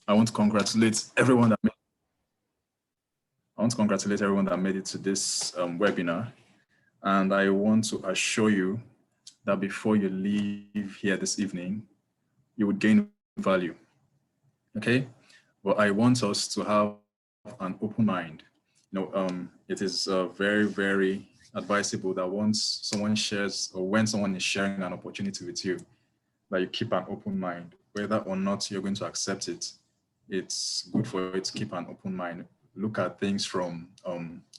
I want to congratulate everyone that made it to this webinar. And I want to assure you that before you leave here this evening, you would gain value. Okay? But I want us to have an open mind. It is very, very advisable that once someone shares or when someone is sharing an opportunity with you, that you keep an open mind. Whether or not you're going to accept it, it's good for you to keep an open mind. Look at things from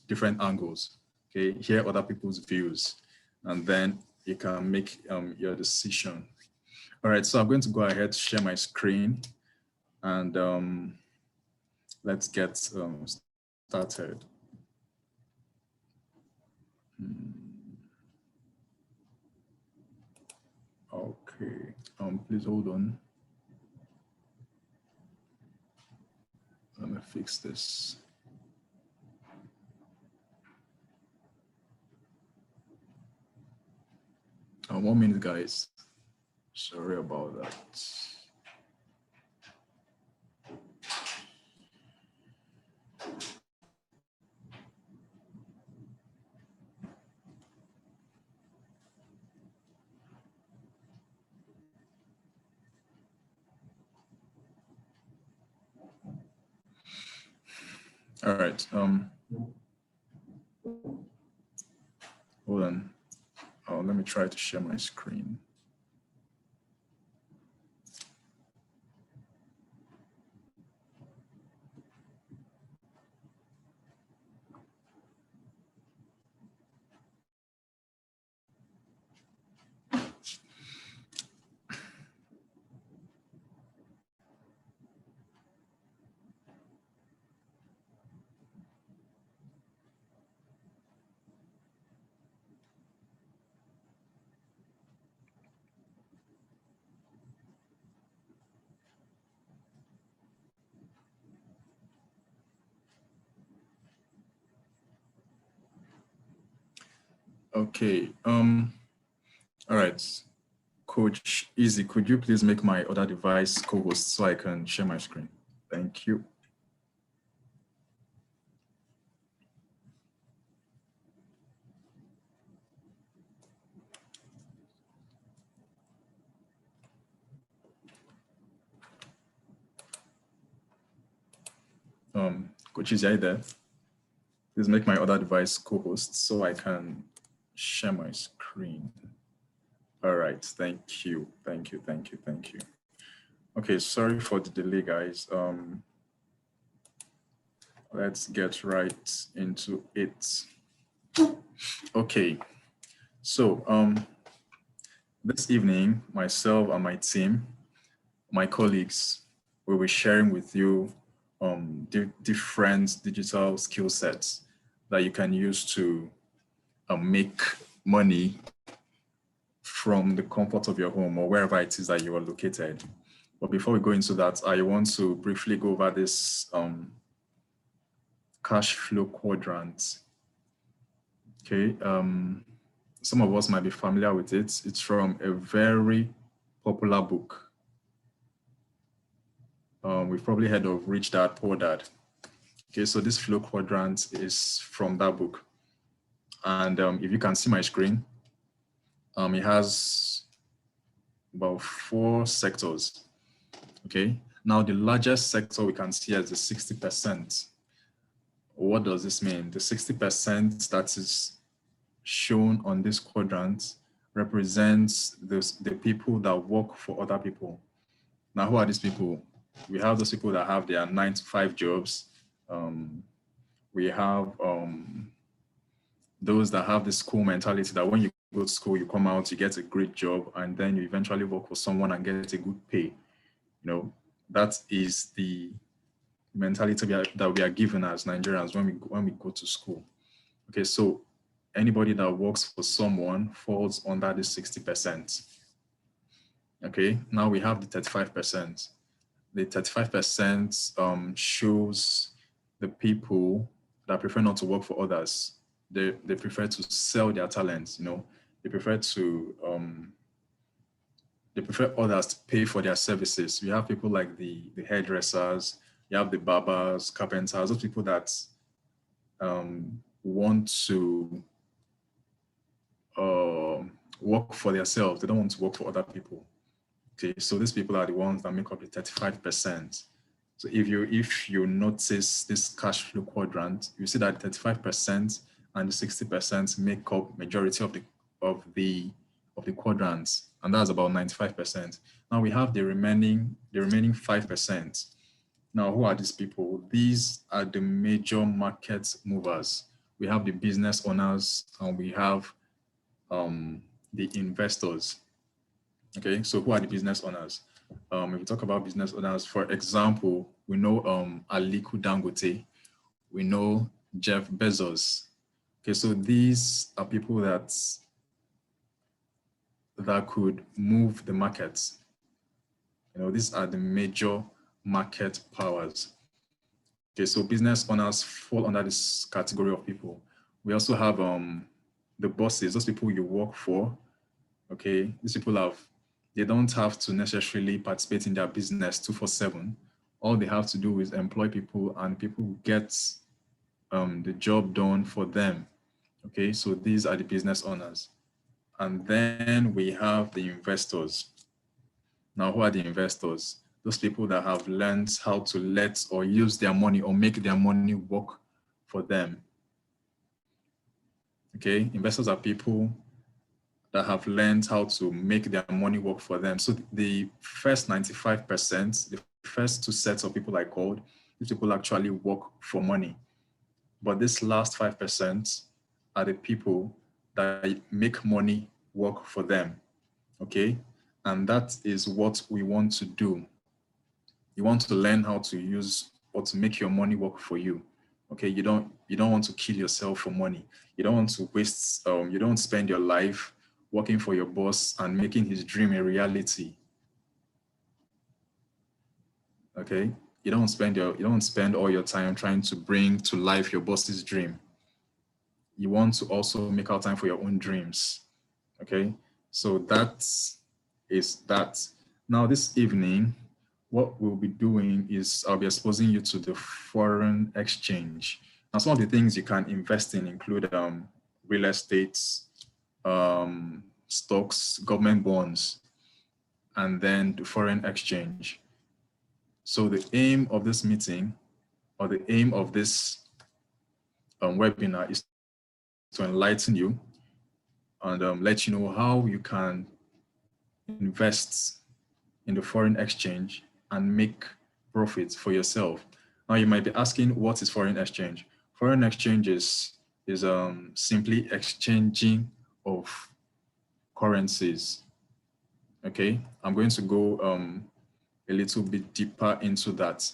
different angles, okay? Hear other people's views, and then you can make your decision. All right, so I'm going to go ahead, share my screen, and let's get started. Okay, please hold on. Let me fix this. 1 minute, guys. Sorry about that. All right. Hold on. Let me try to share my screen. Okay. All right. Coach Easy, could you please make my other device co-host so I can share my screen? Thank you. Coach Easy, are you there? Please make my other device co-host so I can share my screen. All right, thank you. Okay, sorry for the delay, guys. Let's get right into it. Okay, so this evening, myself and my team, my colleagues, will be sharing with you different digital skill sets that you can use to make money from the comfort of your home or wherever it is that you are located. But before we go into that, I want to briefly go over this cash flow quadrant. Okay, some of us might be familiar with it. It's from a very popular book. We've probably heard of Rich Dad, Poor Dad. Okay, so this flow quadrant is from that book. And if you can see my screen, it has about 4 sectors. Okay, now the largest sector we can see as the 60%. What does this mean? The 60% that is shown on this quadrant represents the people that work for other people. Now, who are these people? We have those people that have their 9-to-5 jobs. We have those that have the school mentality that when you go to school, you come out, you get a great job, and then you eventually work for someone and get a good pay. That is the mentality that we are given as Nigerians when we go to school. Okay, so anybody that works for someone falls under the 60%. Okay, now we have the 35%. The 35% shows the people that prefer not to work for others. They prefer to sell their talents, they prefer to they prefer others to pay for their services. We have people like the hairdressers, you have the barbers, carpenters, those people that want to work for themselves. They don't want to work for other people. Okay, so these people are the ones that make up the 35%. So if you notice this cash flow quadrant, you see that 35% and the 60% make up majority of the quadrants, and that's about 95%. Now we have the remaining 5%. Now, who are these people? These are the major market movers. We have the business owners and we have the investors. Okay, so who are the business owners? If we talk about business owners, for example, we know Aliko Dangote, we know Jeff Bezos. Okay, so these are people that could move the markets. You know, these are the major market powers. Okay, so business owners fall under this category of people. We also have the bosses, those people you work for. Okay, these people they don't have to necessarily participate in their business 24/7. All they have to do is employ people and people get the job done for them. Okay, so these are the business owners. And then we have the investors. Now, who are the investors? Those people that have learned how to let or use their money or make their money work for them. Okay, investors are people that have learned how to make their money work for them. So the first 95%, the first two sets of people I called, these people actually work for money. But this last 5% are the people that make money work for them. Okay, and that is what we want to do. You want to learn how to use or to make your money work for you. Okay, you don't want to kill yourself for money. You don't want to waste, you don't spend your life working for your boss and making his dream a reality. Okay, you don't spend all your time trying to bring to life your boss's dream. You want to also make out time for your own dreams. Okay, so that is that. Now this evening, what we'll be doing is I'll be exposing you to the foreign exchange. Now, some of the things you can invest in include real estate, stocks, government bonds, and then the foreign exchange. So the aim of this meeting or the aim of this webinar is to enlighten you and let you know how you can invest in the foreign exchange and make profits for yourself. Now you might be asking, what is foreign exchange? Foreign exchange is simply exchanging of currencies. Okay, I'm going to go a little bit deeper into that,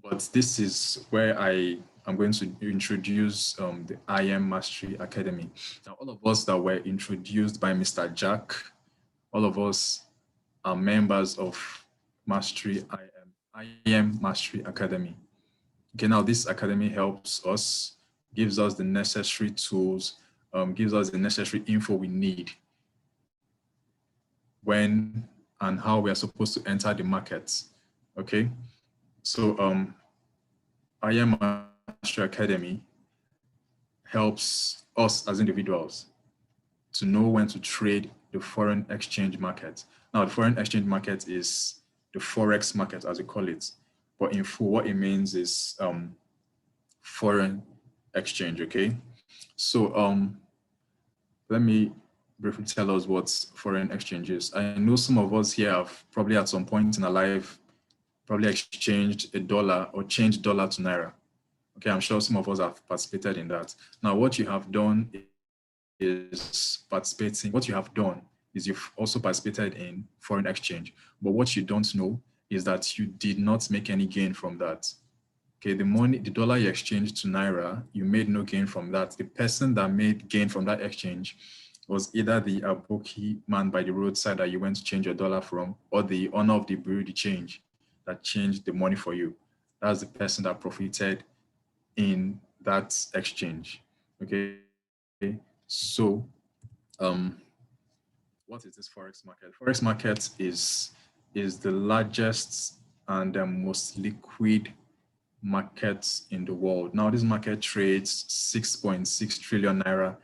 but this is where I'm going to introduce the IM Mastery Academy. Now, all of us that were introduced by Mr. Jack, all of us are members of Mastery IM Mastery Academy. Okay, now this academy helps us, gives us the necessary tools, gives us the necessary info we need when and how we are supposed to enter the markets. Okay, so IM Mastery Academy helps us as individuals to know when to trade the foreign exchange market. Now, the foreign exchange market is the Forex market, as we call it. But in full, what it means is foreign exchange, okay? So let me briefly tell us what foreign exchange is. I know some of us here have probably at some point in our life probably exchanged a dollar or changed dollar to Naira. Okay, I'm sure some of us have participated in that. Now, what you have done is you've also participated in foreign exchange. But what you don't know is that you did not make any gain from that. Okay, the dollar you exchanged to Naira, you made no gain from that. The person that made gain from that exchange was either the aboki man by the roadside that you went to change your dollar from, or the owner of the bureau de change that changed the money for you. That's the person that profited in that exchange. Okay, so what is this forex market? Forex market is the largest and the most liquid market in the world. Now, this market trades 6.6 trillion naira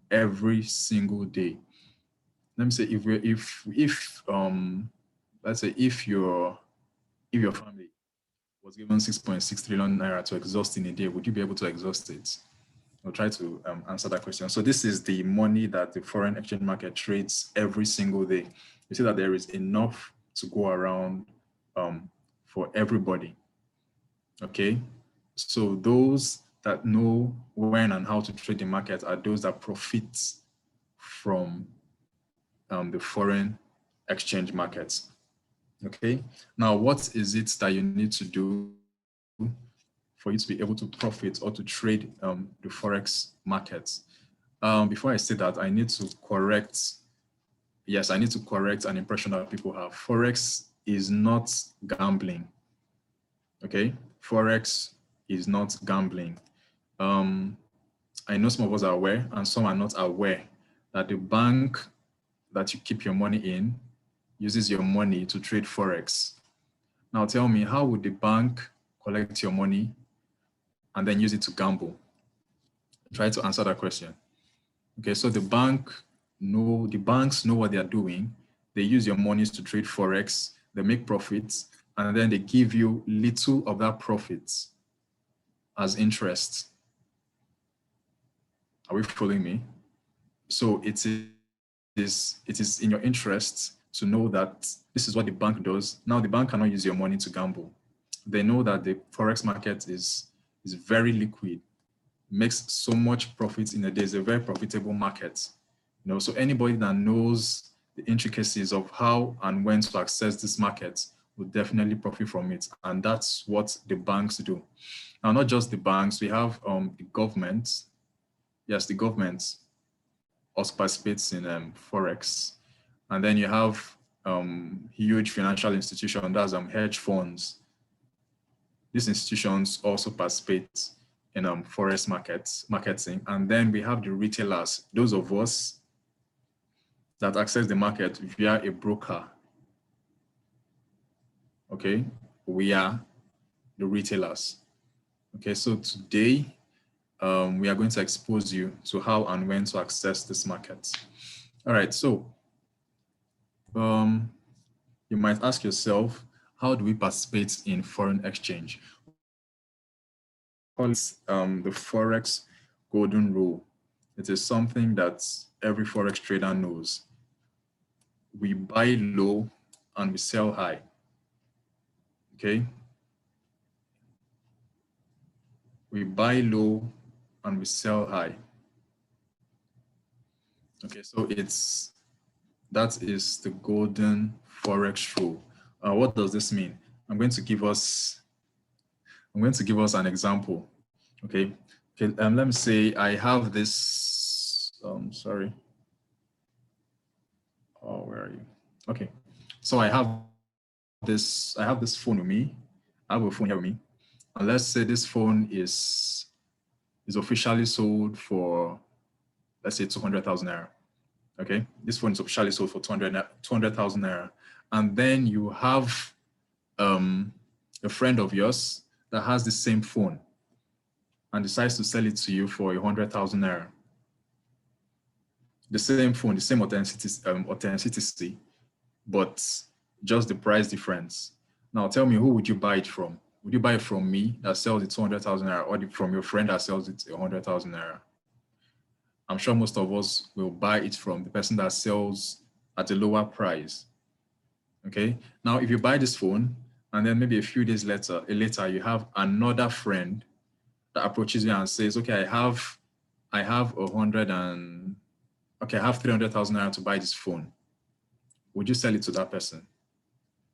every single day. Let me say, if let's say if your family was given 6.6 trillion naira to exhaust in a day, would you be able to exhaust it? I'll try to answer that question. So this is the money that the foreign exchange market trades every single day. You see that there is enough to go around for everybody. Okay, so those that know when and how to trade the market are those that profit from the foreign exchange markets. Okay, now what is it that you need to do for you to be able to profit or to trade the forex markets? Before I say that, I need to correct. Yes, I need to correct an impression that people have. Forex is not gambling. Okay, forex is not gambling. I know some of us are aware, and some are not aware that the bank that you keep your money in uses your money to trade forex. Now, tell me, how would the bank collect your money and then use it to gamble? Try to answer that question. Okay, so the banks know what they are doing. They use your monies to trade forex, they make profits, and then they give you little of that profits as interest. Are we following me? So it is in your interest to know that this is what the bank does. Now the bank cannot use your money to gamble. They know that the forex market is very liquid, makes so much profit in a day. It's a very profitable market. You know, so anybody that knows the intricacies of how and when to access this market will definitely profit from it. And that's what the banks do. Now, not just the banks, we have the government. Yes, the government also participates in forex. And then you have huge financial institutions, that's hedge funds. These institutions also participate in forex marketing. And then we have the retailers, those of us that access the market via a broker. Okay, we are the retailers. Okay, so today we are going to expose you to how and when to access this market. All right, so you might ask yourself, how do we participate in foreign exchange? Call it the forex golden rule. It is something that every forex trader knows. We buy low and we sell high. Okay, we buy low and we sell high. Okay, so that is the golden forex rule. What does this mean? I'm going to give us an example. Okay, let me say I have this. Sorry. Oh, where are you? Okay, so I have this phone with me. I have a phone here with me, and let's say this phone is officially sold for, let's say, 200,000 naira. Okay, this phone is officially sold for 200,000 naira, and then you have a friend of yours that has the same phone and decides to sell it to you for 100,000 naira. The same phone, the same authenticity, but just the price difference. Now tell me, who would you buy it from? Would you buy it from me that sells it 200,000 naira, or from your friend that sells it 100,000 naira? I'm sure most of us will buy it from the person that sells at a lower price. Okay. Now, if you buy this phone and then maybe a few days later, you have another friend that approaches you and says, okay, I have 300,000 naira to buy this phone. Would you sell it to that person?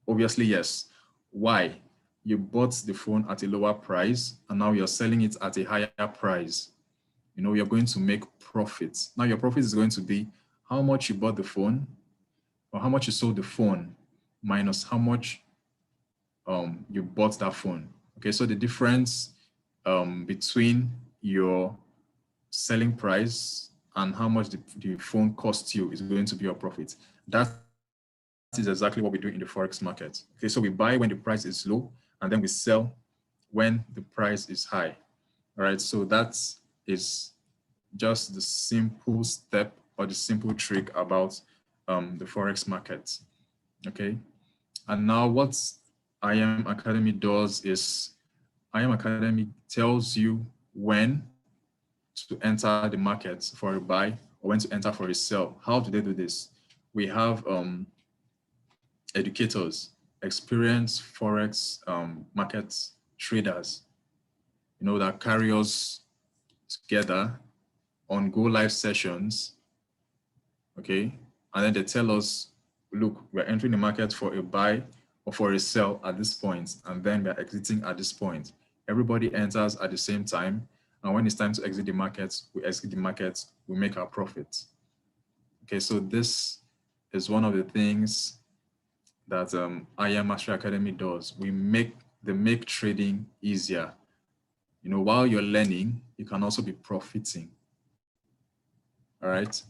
Obviously, yes. Why? You bought the phone at a lower price and now you're selling it at a higher price. You know, you're going to make profits. Now your profit is going to be how much you bought the phone or how much you sold the phone minus how much you bought that phone. Okay, so the difference between your selling price and how much the phone costs you is going to be your profit. That is exactly what we do in the Forex market. Okay, so we buy when the price is low, and then we sell when the price is high. All right, so that is just the simple step or the simple trick about the Forex market. Okay, and now what IM Academy does is IM Academy tells you when to enter the market for a buy or when to enter for a sell. How do they do this? We have educators, experienced Forex market traders, that carry us together on go live sessions, okay? And then they tell us, look, we're entering the market for a buy or for a sell at this point, and then we're exiting at this point. Everybody enters at the same time, and when it's time to exit the market, we exit the market, we make our profit. Okay, so this is one of the things that IM Mastery Academy does. They make trading easier. While you're learning, you can also be profiting. All right.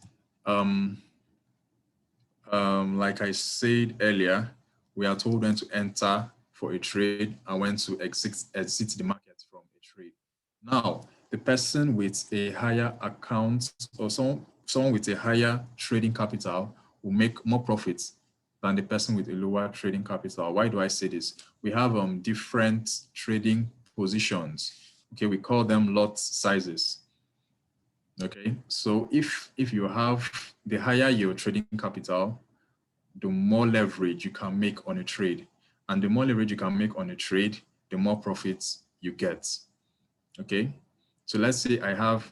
Like I said earlier, we are told when to enter for a trade and when to exit the market from a trade. Now, the person with a higher account or someone with a higher trading capital will make more profits than the person with a lower trading capital. Why do I say this? We have different trading positions. Okay, we call them lot sizes. Okay, so if you have the higher your trading capital, the more leverage you can make on a trade. And the more leverage you can make on a trade, the more profits you get. Okay, so let's say I have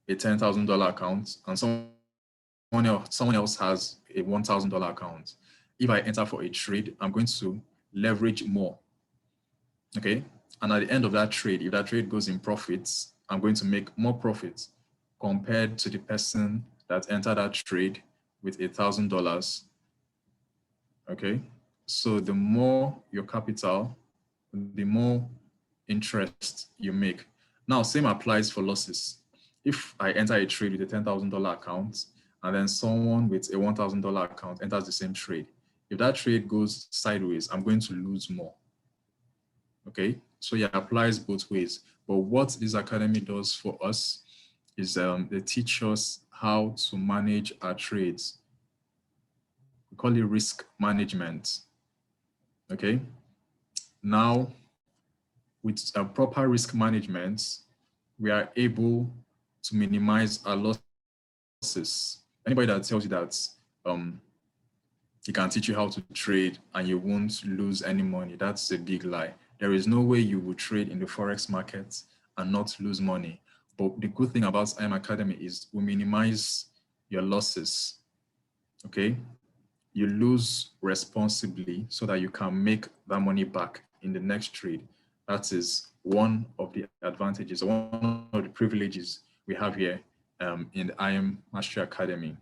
a $10,000 account and someone else has a $1,000 account. If I enter for a trade, I'm going to leverage more. Okay, and at the end of that trade, if that trade goes in profits, I'm going to make more profits compared to the person that entered that trade with $1,000. Okay, so the more your capital, the more interest you make. Now, same applies for losses. If I enter a trade with a $10,000 account and then someone with a $1,000 account enters the same trade, if that trade goes sideways, I'm going to lose more. Okay, so it applies both ways. But what this academy does for us is they teach us how to manage our trades. We call it risk management. Okay, now with a proper risk management, we are able to minimize our losses. Anybody that tells you that he can teach you how to trade and you won't lose any money, that's a big lie. There is no way you will trade in the Forex market and not lose money. But the good thing about IM Academy is we minimize your losses. Okay, you lose responsibly so that you can make that money back in the next trade. That is one of the advantages, one of the privileges we have here in the IM Mastery Academy.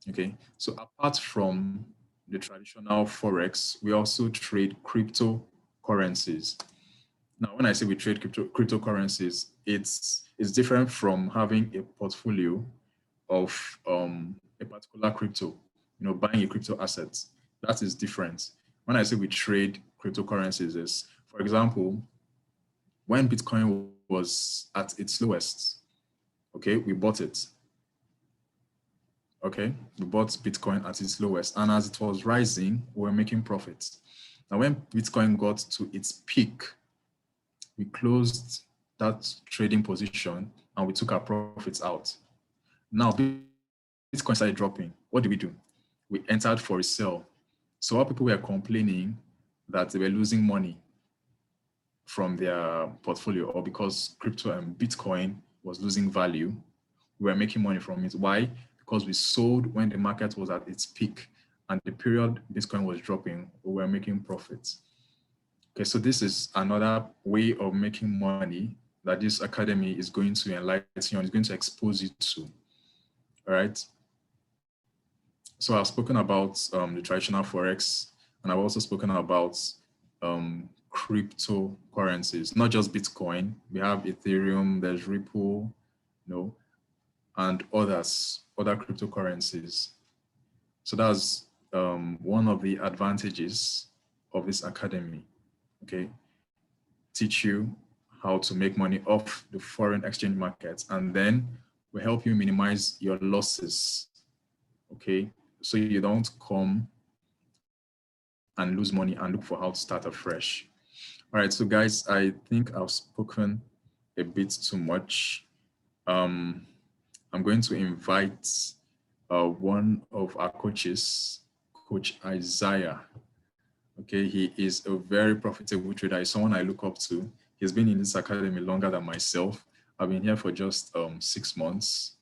Okay, so apart from the traditional Forex, we also trade cryptocurrencies. Now, when I say we trade cryptocurrencies, it's different from having a portfolio of a particular crypto, buying a crypto asset. That is different. When I say we trade cryptocurrencies is, for example, when Bitcoin was at its lowest, okay, we bought it. Okay, we bought Bitcoin at its lowest, and as it was rising, we were making profits. Now, when Bitcoin got to its peak, we closed that trading position and we took our profits out. Now, Bitcoin started dropping. What did we do? We entered for a sell. So while people were complaining that they were losing money from their portfolio or because crypto and Bitcoin was losing value, we were making money from it. Why? Because we sold when the market was at its peak and the period Bitcoin was dropping, we were making profits. Okay, so this is another way of making money that this academy is going to enlighten you and is going to expose you to. All right. So I've spoken about the traditional Forex, and I've also spoken about cryptocurrencies, not just Bitcoin. We have Ethereum, there's Ripple, and other cryptocurrencies. So that's one of the advantages of this academy. Okay, teach you how to make money off the foreign exchange markets, and then we help you minimize your losses. Okay, so you don't come and lose money and look for how to start afresh. All right, so guys, I think I've spoken a bit too much. I'm going to invite one of our coaches, Coach Isaiah. Okay, he is a very profitable trader. He's someone I look up to. He's been in this academy longer than myself. I've been here for just 6 months,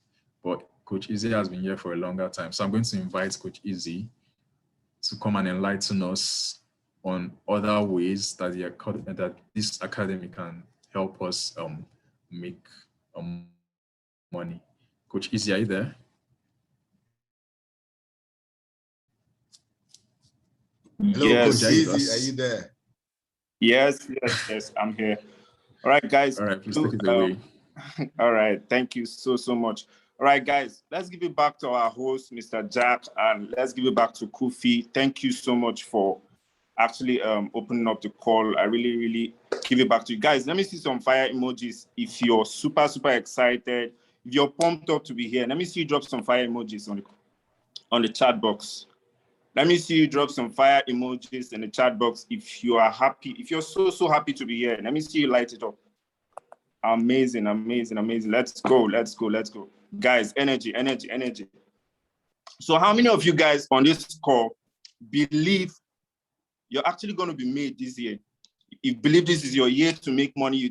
but Coach Izzy has been here for a longer time. So I'm going to invite Coach Izzy to come and enlighten us on other ways that this academy can help us make money. Coach Izzy, are you there? Hello, Yes. Coach Izzy, are you there? Yes, I'm here. All right, guys. All right, please take it away. All right, thank you so much. All right, guys, let's give it back to our host, Mr. Jack, and let's give it back to Kofi. Thank you so much for actually opening up the call. I really give it back to you. Guys, let me see some fire emojis. If you're super excited, if you're pumped up to be here, let me see you drop some fire emojis on the chat box. Let me see you drop some fire emojis in the chat box if you are happy, if you're so happy to be here. Let me see you light it up. Amazing. Let's go. Guys, energy. So how many of you guys on this call believe you're actually going to be made this year? You believe this is your year to make money,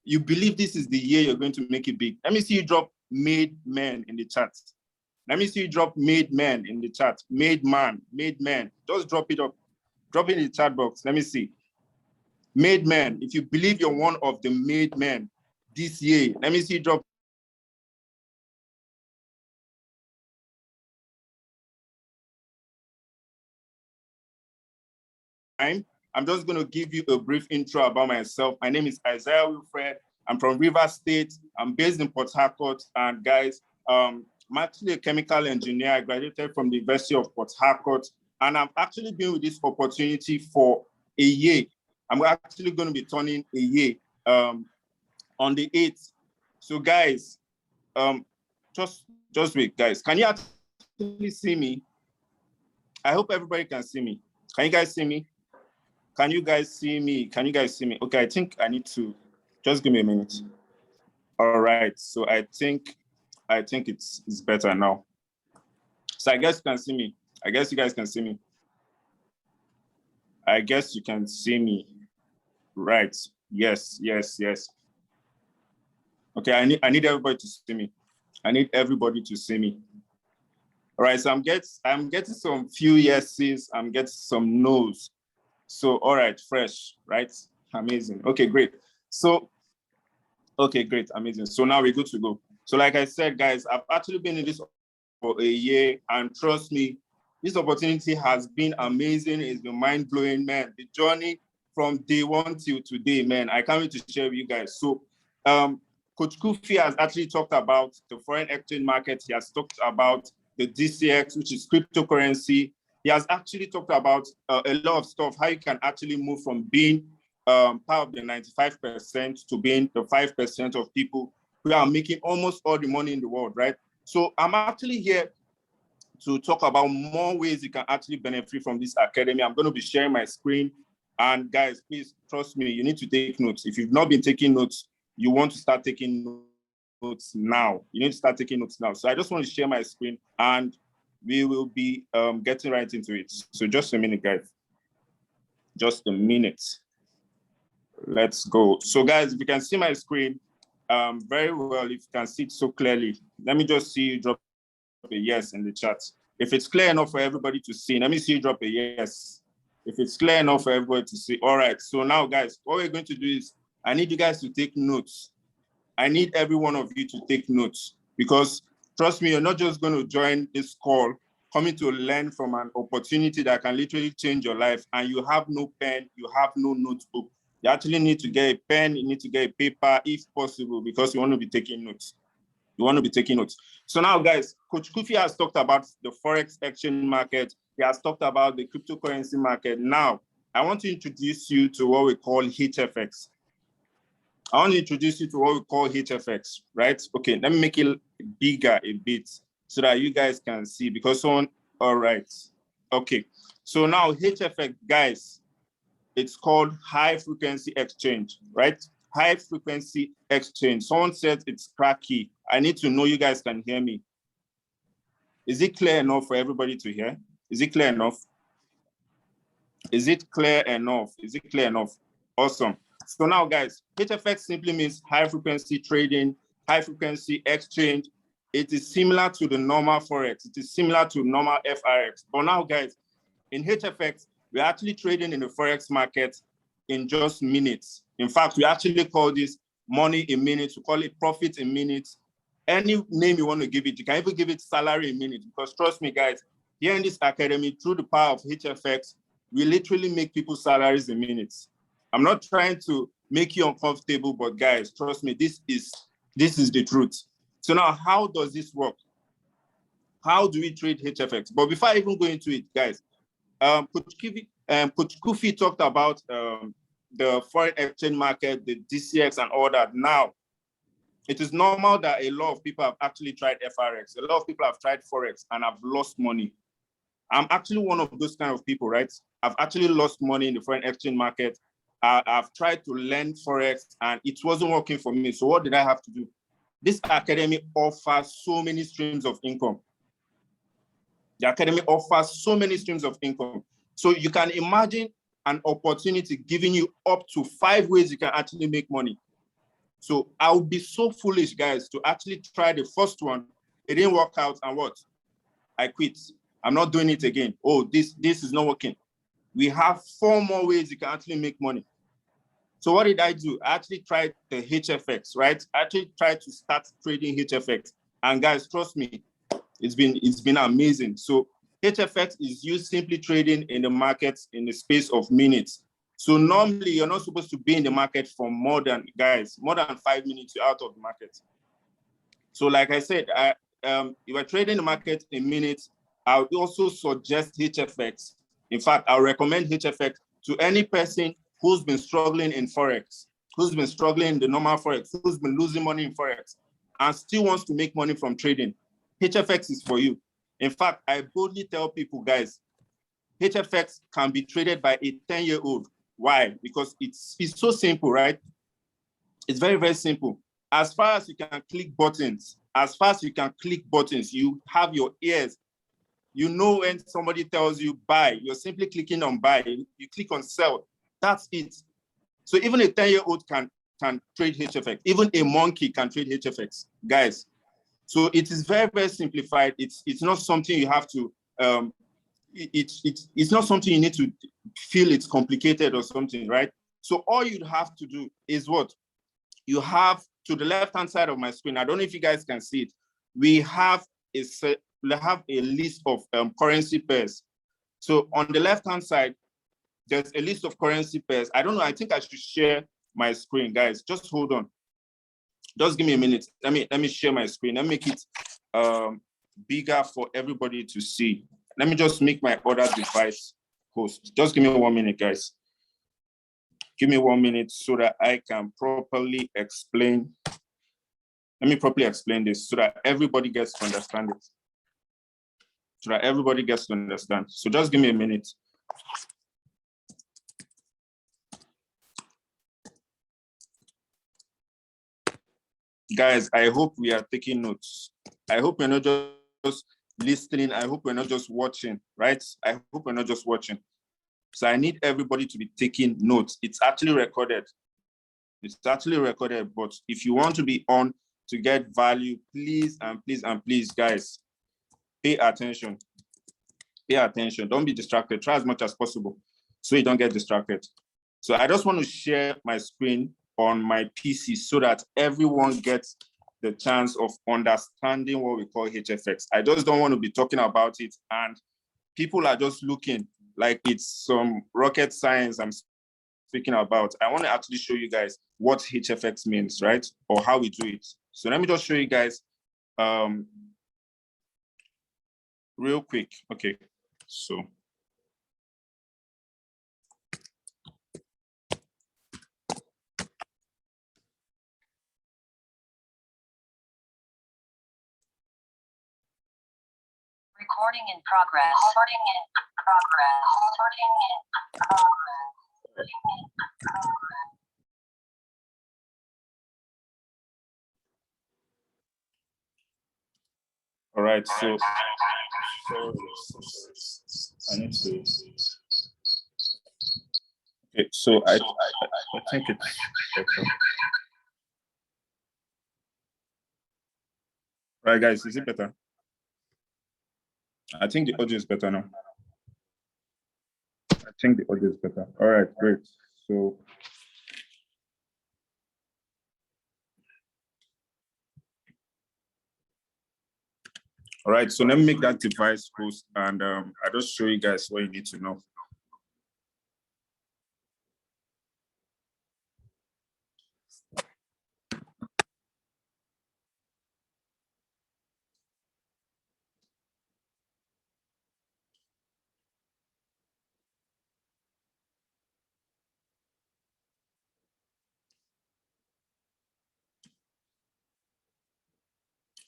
you believe this is the year you're going to make it big. Let me see you drop made man in the chat. Let me see you drop made man in the chat. Made man. Just drop it up. Drop it in the chat box. Let me see. Made man. If you believe you're one of the made men this year, let me see you drop. I'm just going to give you a brief intro about myself. My name is Isaiah Wilfred. I'm from Rivers State. I'm based in Port Harcourt. And guys, I'm actually a chemical engineer. I graduated from the University of Port Harcourt. And I've actually been with this opportunity for a year. I'm actually going to be turning a year on the 8th. So guys, just wait, guys. Can you actually see me? I hope everybody can see me. Can you guys see me? Can you guys see me? Okay, I think I need to, just give me a minute. All right, so I think it's better now. So I guess you can see me. I guess you guys can see me. I guess you can see me. Right, yes. Okay, I need everybody to see me. All right, so I'm getting some few yeses, I'm getting some no's. So, all right, fresh, right? Amazing. Okay, great. So, okay, great, amazing. So now we're good to go. So like I said, guys, I've actually been in this for a year, and trust me, this opportunity has been amazing. It's been mind-blowing, man. The journey from day one till today, man, I can't wait to share with you guys. So, Coach Kofi has actually talked about the foreign exchange market. He has talked about the DCX, which is cryptocurrency. He has actually talked about a lot of stuff, how you can actually move from being part of the 95% to being the 5% of people who are making almost all the money in the world, right? So I'm actually here to talk about more ways you can actually benefit from this academy. I'm going to be sharing my screen. And guys, please trust me, you need to take notes. If you've not been taking notes, you want to start taking notes now. You need to start taking notes now. So I just want to share my screen and we will be getting right into it. So just a minute, guys. Just a minute. Let's go. So guys, if you can see my screen very well, if you can see it so clearly, let me just see you drop a yes in the chat. If it's clear enough for everybody to see, let me see you drop a yes. If it's clear enough for everybody to see. All right, so now guys, what we're going to do is, I need you guys to take notes. I need every one of you to take notes because trust me, you're not just going to join this call coming to learn from an opportunity that can literally change your life and you have no pen, you have no notebook. You actually need to get a pen, you need to get a paper if possible because you want to be taking notes. You want to be taking notes. So now, guys, Coach Kofi has talked about the Forex exchange market. He has talked about the cryptocurrency market. Now, I want to introduce you to what we call HFX. I want to introduce you to what we call HFX, right? Okay, let me make it bigger a bit so that you guys can see, because someone, all right. Okay, so now HFX, guys, it's called high frequency exchange, right? High frequency exchange. Someone said it's cracky. I need to know you guys can hear me. Is it clear enough for everybody to hear? Is it clear enough? Is it clear enough? Is it clear enough? Awesome. So now, guys, HFX simply means high frequency trading, high frequency exchange. It is similar to the normal Forex. It is similar to normal FRX. But now, guys, in HFX, we're actually trading in the Forex market in just minutes. In fact, we actually call this money in minutes. We call it profit in minutes. Any name you want to give it, you can even give it salary in minutes. Because trust me, guys, here in this academy, through the power of HFX, we literally make people's salaries in minutes. I'm not trying to make you uncomfortable, but guys, trust me, this is the truth. So now, how does this work? How do we trade HFX? But before I even go into it, guys, Coach Kofi talked about the foreign exchange market, the DCX and all that. Now, it is normal that a lot of people have actually tried FRX. A lot of people have tried Forex and have lost money. I'm actually one of those kind of people, right? I've actually lost money in the foreign exchange market. I've tried to learn Forex and it wasn't working for me. So what did I have to do? This academy offers so many streams of income. The academy offers so many streams of income. So you can imagine an opportunity giving you up to 5 ways you can actually make money. So I would be so foolish, guys, to actually try the first one. It didn't work out, and what? I quit. I'm not doing it again. Oh, this is not working. We have 4 more ways you can actually make money. So what did I do? I actually tried the HFX, right? I actually tried to start trading HFX. And guys, trust me, it's been amazing. So HFX is used simply trading in the markets in the space of minutes. So normally you're not supposed to be in the market for more than 5 minutes, you're out of the market. So like I said, if you're trading the market in minutes, I would also suggest HFX. In fact, I'll recommend HFX to any person who's been struggling in Forex, who's been struggling in the normal Forex, who's been losing money in Forex, and still wants to make money from trading. HFX is for you. In fact, I boldly tell people, guys, HFX can be traded by a 10-year-old. Why? Because it's so simple, right? It's very, very simple. As far as you can click buttons, you have your ears. You know when somebody tells you buy, you're simply clicking on buy. You click on sell. That's it. So even a 10-year-old can trade HFX. Even a monkey can trade HFX, guys. So it is very, very simplified. It's not something you have to, it's not something you need to feel it's complicated or something, right? So all you'd have to do is what? You have to the left-hand side of my screen. I don't know if you guys can see it. We have a list of currency pairs. So on the left-hand side, there's a list of currency pairs. I don't know, I think I should share my screen, guys. Just hold on. Just give me a minute. Let me share my screen. Let me make it bigger for everybody to see. Let me just make my other device host. Just give me 1 minute, guys. Give me 1 minute so that I can properly explain. Let me properly explain this so that everybody gets to understand it. So just give me a minute. Guys, I hope we are taking notes. I hope we're not just listening. I hope we're not just watching, right? I hope we're not just watching. So I need everybody to be taking notes. It's actually recorded. But if you want to be on to get value, please and please, guys, pay attention. Don't be distracted. Try as much as possible so you don't get distracted. So I just want to share my screen on my PC so that everyone gets the chance of understanding what we call HFX. I just don't want to be talking about it and people are just looking like it's some rocket science I'm speaking about. I want to actually show you guys what HFX means, right? Or how we do it. So let me just show you guys real quick. Okay, so. Recording in progress. Recording in progress. Recording in progress. All right, so I need to. Okay, so I think it's better. Right, guys, is it better? I think the audio is better now. I think the audio is better. All right, great. So. All right, so let me make that device host, and I just show you guys what you need to know.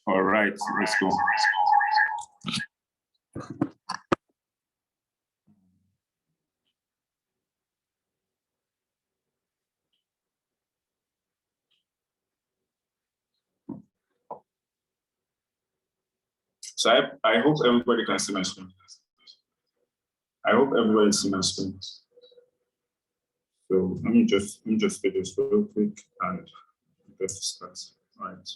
All right, let's go. So I hope everybody can see my screen. I hope everybody sees my screen. So let me just do this real quick and just start. All right.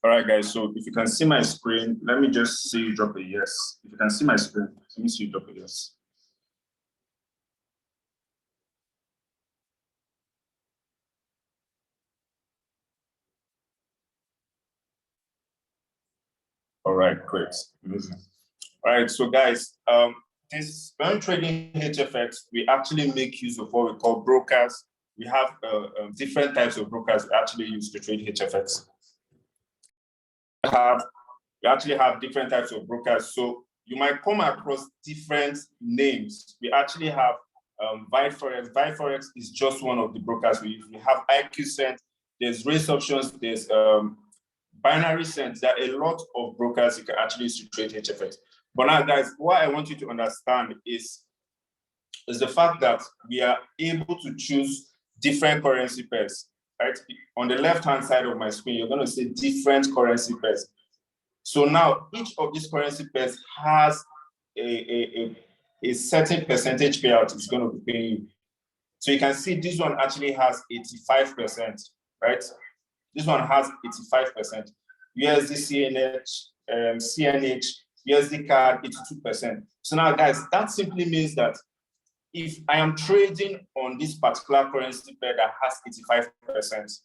All right, guys, so if you can see my screen, let me just see you drop a yes. If you can see my screen, let me see you drop a yes. All right, great, amazing. All right, so guys, when trading HFX, we actually make use of what we call brokers. We have different types of brokers we actually use to trade HFX. We actually have different types of brokers. So you might come across different names. We actually have Viforex. Viforex is just one of the brokers we use. We have IQCent, there's race options, there's binary cents. There are a lot of brokers you can actually use to trade HFX. But now, guys, what I want you to understand is the fact that we are able to choose different currency pairs. Right? On the left-hand side of my screen, you're going to see different currency pairs. So now each of these currency pairs has a certain percentage payout it's going to be paying you. So you can see this one actually has 85%, right? This one has 85%. USD CNH, CNH, USD CAD, 82%. So now, guys, that simply means that if I am trading on this particular currency pair that has 85%,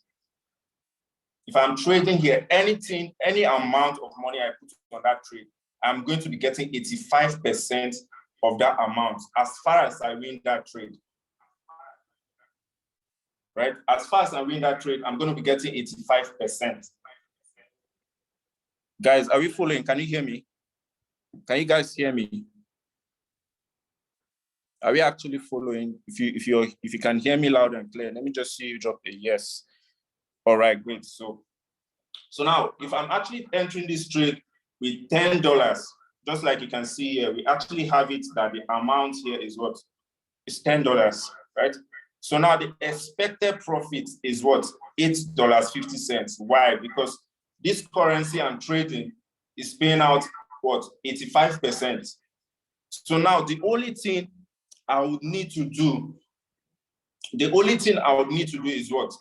if I'm trading here, any amount of money I put on that trade, I'm going to be getting 85% of that amount as far as I win that trade. Right? As far as I win that trade, I'm going to be getting 85%. Guys, are we following? Can you hear me? Can you guys hear me? Are we actually following? If you can hear me loud and clear, let me just see you drop a yes. All right, great. So now, if I'm actually entering this trade with $10, just like you can see here, we actually have it that the amount here is what? It's $10, right? So now the expected profit is what? $8.50. Why? Because this currency I'm trading is paying out what? 85%. So now the only thing I would need to do is what?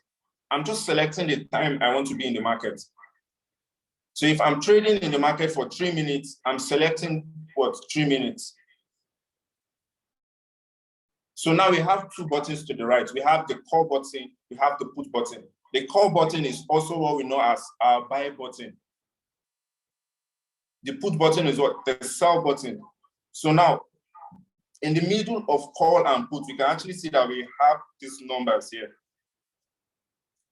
I'm just selecting the time I want to be in the market. So if I'm trading in the market for 3 minutes, I'm selecting what, 3 minutes. So now we have two buttons to the right. We have the call button, we have the put button. The call button is also what we know as our buy button. The put button is what? The sell button. So now, in the middle of call and put, we can actually see that we have these numbers here.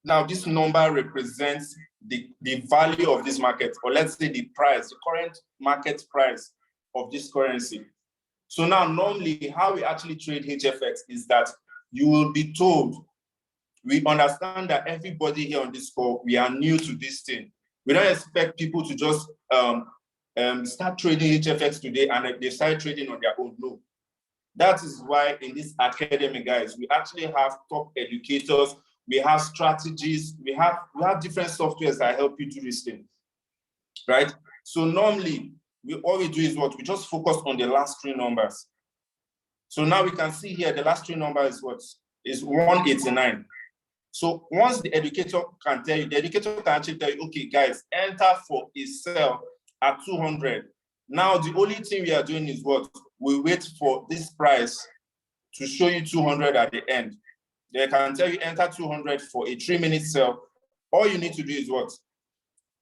Now, this number represents the value of this market, or let's say the price, the current market price of this currency. So now, normally, how we actually trade HFX is that you will be told, we understand that everybody here on this call, we are new to this thing. We don't expect people to just start trading HFX today and they start trading on their own. No. That is why in this academy, guys, we actually have top educators, we have strategies, we have different softwares that help you do this thing, right? So normally, all we do is what? We just focus on the last three numbers. So now we can see here, the last three numbers is what? Is 189. So once the educator can tell you, the educator can actually tell you, okay, guys, enter for a sell at 200. Now, the only thing we are doing is what? We wait for this price to show you 200 at the end. They can tell you enter 200 for a 3-minute sell. All you need to do is what?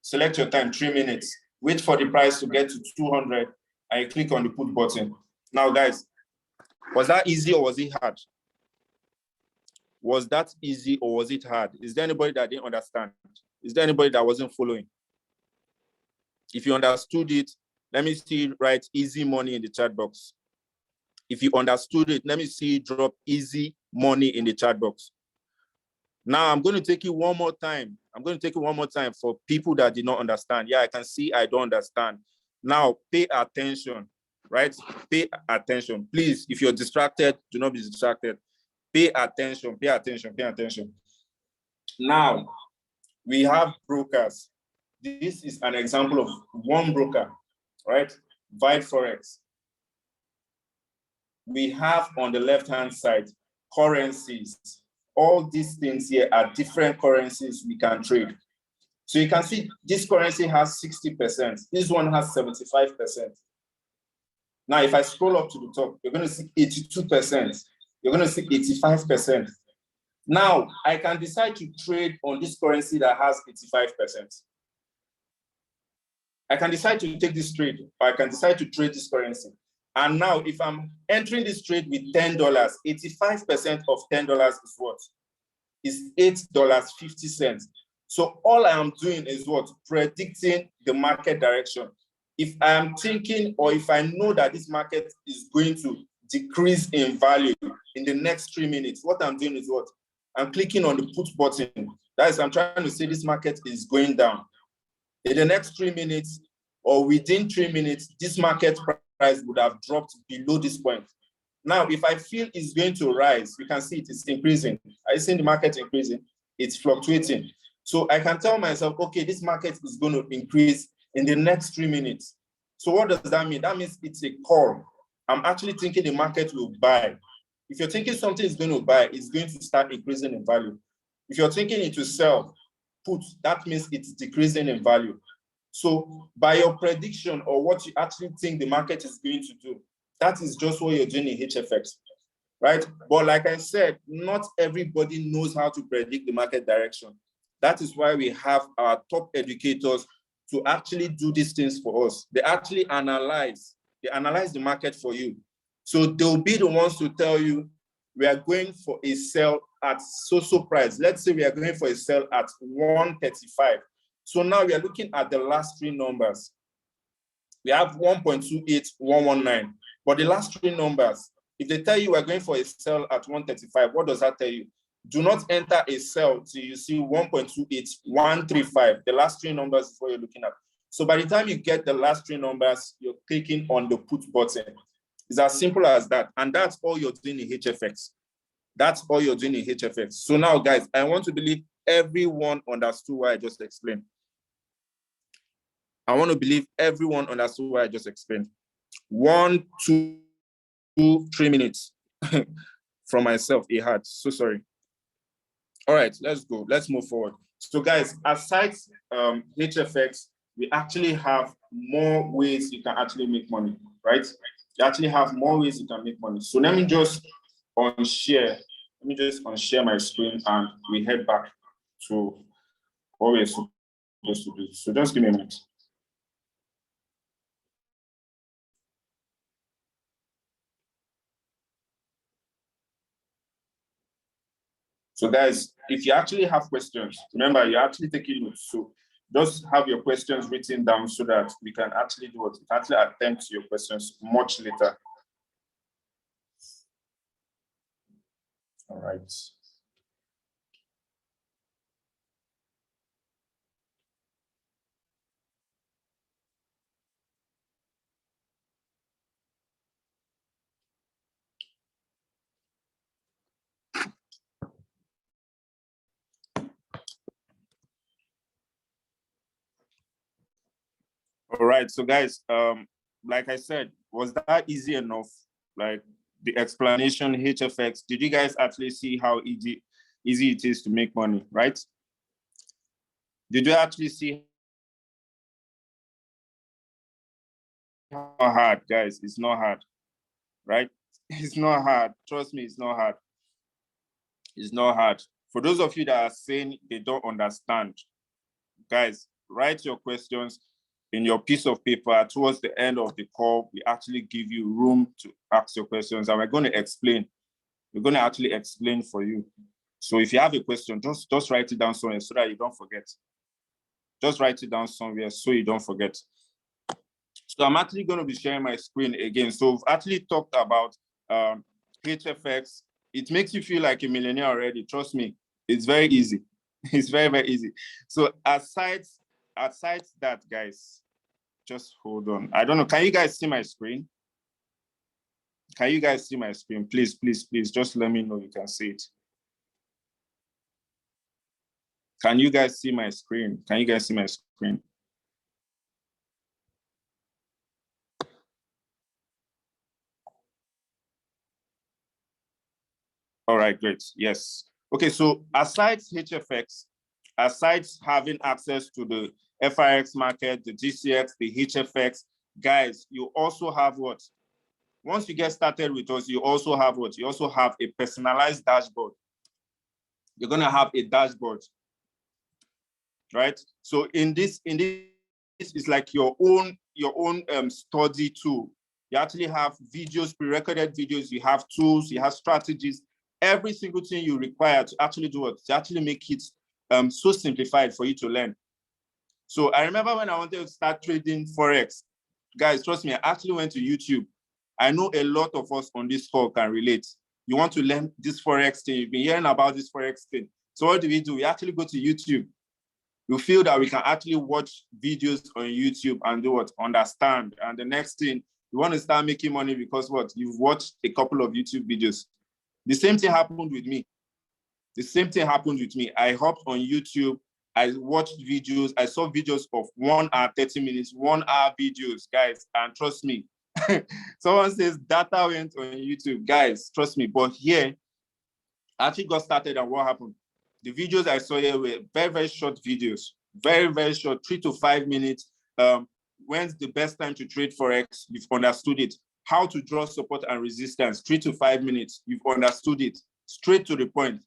Select your time, 3 minutes. Wait for the price to get to 200 and you click on the put button. Now, guys, was that easy or was it hard? Was that easy or was it hard? Is there anybody that didn't understand? Is there anybody that wasn't following? If you understood it, let me see you write easy money in the chat box. If you understood it, let me see you drop easy money in the chat box. Now I'm going to take it one more time. I'm going to take it one more time for people that did not understand. Yeah, I can see I don't understand. Now pay attention, right? Pay attention. Please, if you're distracted, do not be distracted. Pay attention, pay attention, pay attention. Now, we have brokers. This is an example of one broker, right? Vide Forex. We have on the left-hand side, currencies. All these things here are different currencies we can trade. So you can see this currency has 60%. This one has 75%. Now, if I scroll up to the top, you're going to see 82%. You're going to see 85%. Now, I can decide to trade on this currency that has 85%. I can decide to take this trade, or I can decide to trade this currency. And now, if I'm entering this trade with $10, 85% of $10 is what? Is $8.50. So all I am doing is what? Predicting the market direction. If I am thinking, or if I know that this market is going to decrease in value in the next 3 minutes, what I'm doing is what? I'm clicking on the put button. That is, I'm trying to say this market is going down. In the next 3 minutes, or within 3 minutes, this market price would have dropped below this point. Now, if I feel it's going to rise, you can see it is increasing. Are you seeing the market increasing? It's fluctuating. So I can tell myself, okay, this market is going to increase in the next 3 minutes. So what does that mean? That means it's a call. I'm actually thinking the market will buy. If you're thinking something is going to buy, it's going to start increasing in value. If you're thinking it will sell, put, that means it's decreasing in value. So by your prediction or what you actually think the market is going to do, that is just what you're doing in HFX, right? But like I said, not everybody knows how to predict the market direction. That is why we have our top educators to actually do these things for us. They actually analyze the market for you. So they'll be the ones to tell you, we are going for a sell at so-so price. Let's say we are going for a sell at 135. So now we are looking at the last three numbers. We have 1.28, 119. But the last three numbers, if they tell you we're going for a sell at 135, what does that tell you? Do not enter a sell till you see 1.28, 135. The last three numbers is what you're looking at. So by the time you get the last three numbers, you're clicking on the put button. It's as simple as that. And that's all you're doing in HFX. That's all you're doing in HFX. So now, guys, I want to believe everyone understood what I just explained. I want to believe everyone understood what I just explained. 1, 2, 3 minutes from myself, a hard. So sorry. All right, let's go. Let's move forward. So guys, aside HFX, we actually have more ways you can actually make money, right? You actually have more ways you can make money. So let me just unshare. Let me just unshare my screen and we head back to what we're supposed to do. So just give me a minute. So guys, if you actually have questions, remember you're actually taking notes. So just have your questions written down so that we can actually do what? Actually attempt your questions much later. All right. All right, so guys, like I said, was that easy enough? Like the explanation, HFX, did you guys actually see how easy it is to make money, right? Did you actually see how hard, guys? It's not hard, right? It's not hard. Trust me, it's not hard. It's not hard. For those of you that are saying they don't understand, guys, write your questions in your piece of paper. Towards the end of the call, we actually give you room to ask your questions and we're going to explain. We're going to actually explain for you. So if you have a question, just write it down somewhere so that you don't forget. Just write it down somewhere so you don't forget. So I'm actually going to be sharing my screen again. So we've actually talked about HFX. It makes you feel like a millionaire already. Trust me, it's very easy. It's very, very easy. So aside that, guys, just hold on. I don't know. Can you guys see my screen? Can you guys see my screen? Please, please, please, just let me know you can see it. Can you guys see my screen? Can you guys see my screen? All right, great. Yes. Okay, so aside HFX, aside having access to the FRX market, the GCX, the HFX, guys, you also have what? Once you get started with us, you also have what? You also have a personalized dashboard. You're gonna have a dashboard, right? So in this is like your own study tool. You actually have videos, pre-recorded videos, you have tools, you have strategies, every single thing you require to actually do it, to actually make it so simplified for you to learn. So I remember when I wanted to start trading Forex, guys, trust me, I actually went to YouTube. I know a lot of us on this call can relate. You want to learn this Forex thing, you've been hearing about this Forex thing. So what do? We actually go to YouTube. You feel that we can actually watch videos on YouTube and do what? Understand. And the next thing, you want to start making money because what? You've watched a couple of YouTube videos. The same thing happened with me. The same thing happened with me. I hopped on YouTube. I watched videos. I saw videos of 1 hour, 30 minutes, 1 hour videos, guys. And trust me, someone says data went on YouTube. Guys, trust me. But here, I actually got started and what happened? The videos I saw here were very, very short videos. Very, very short, 3 to 5 minutes. When's the best time to trade Forex? You've understood it. How to draw support and resistance, 3 to 5 minutes. You've understood it. Straight to the point.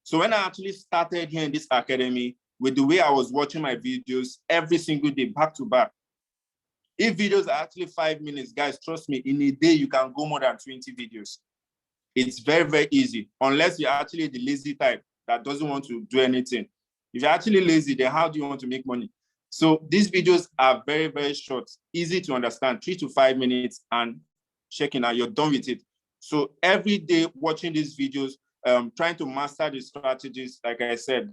So when I actually started here in this academy, with the way I was watching my videos every single day, back to back, if videos are actually 5 minutes, guys, trust me, in a day, you can go more than 20 videos. It's very, very easy, unless you're actually the lazy type that doesn't want to do anything. If you're actually lazy, then how do you want to make money? So these videos are very, very short, easy to understand, 3 to 5 minutes, and checking out, you're done with it. So every day watching these videos, trying to master the strategies, like I said,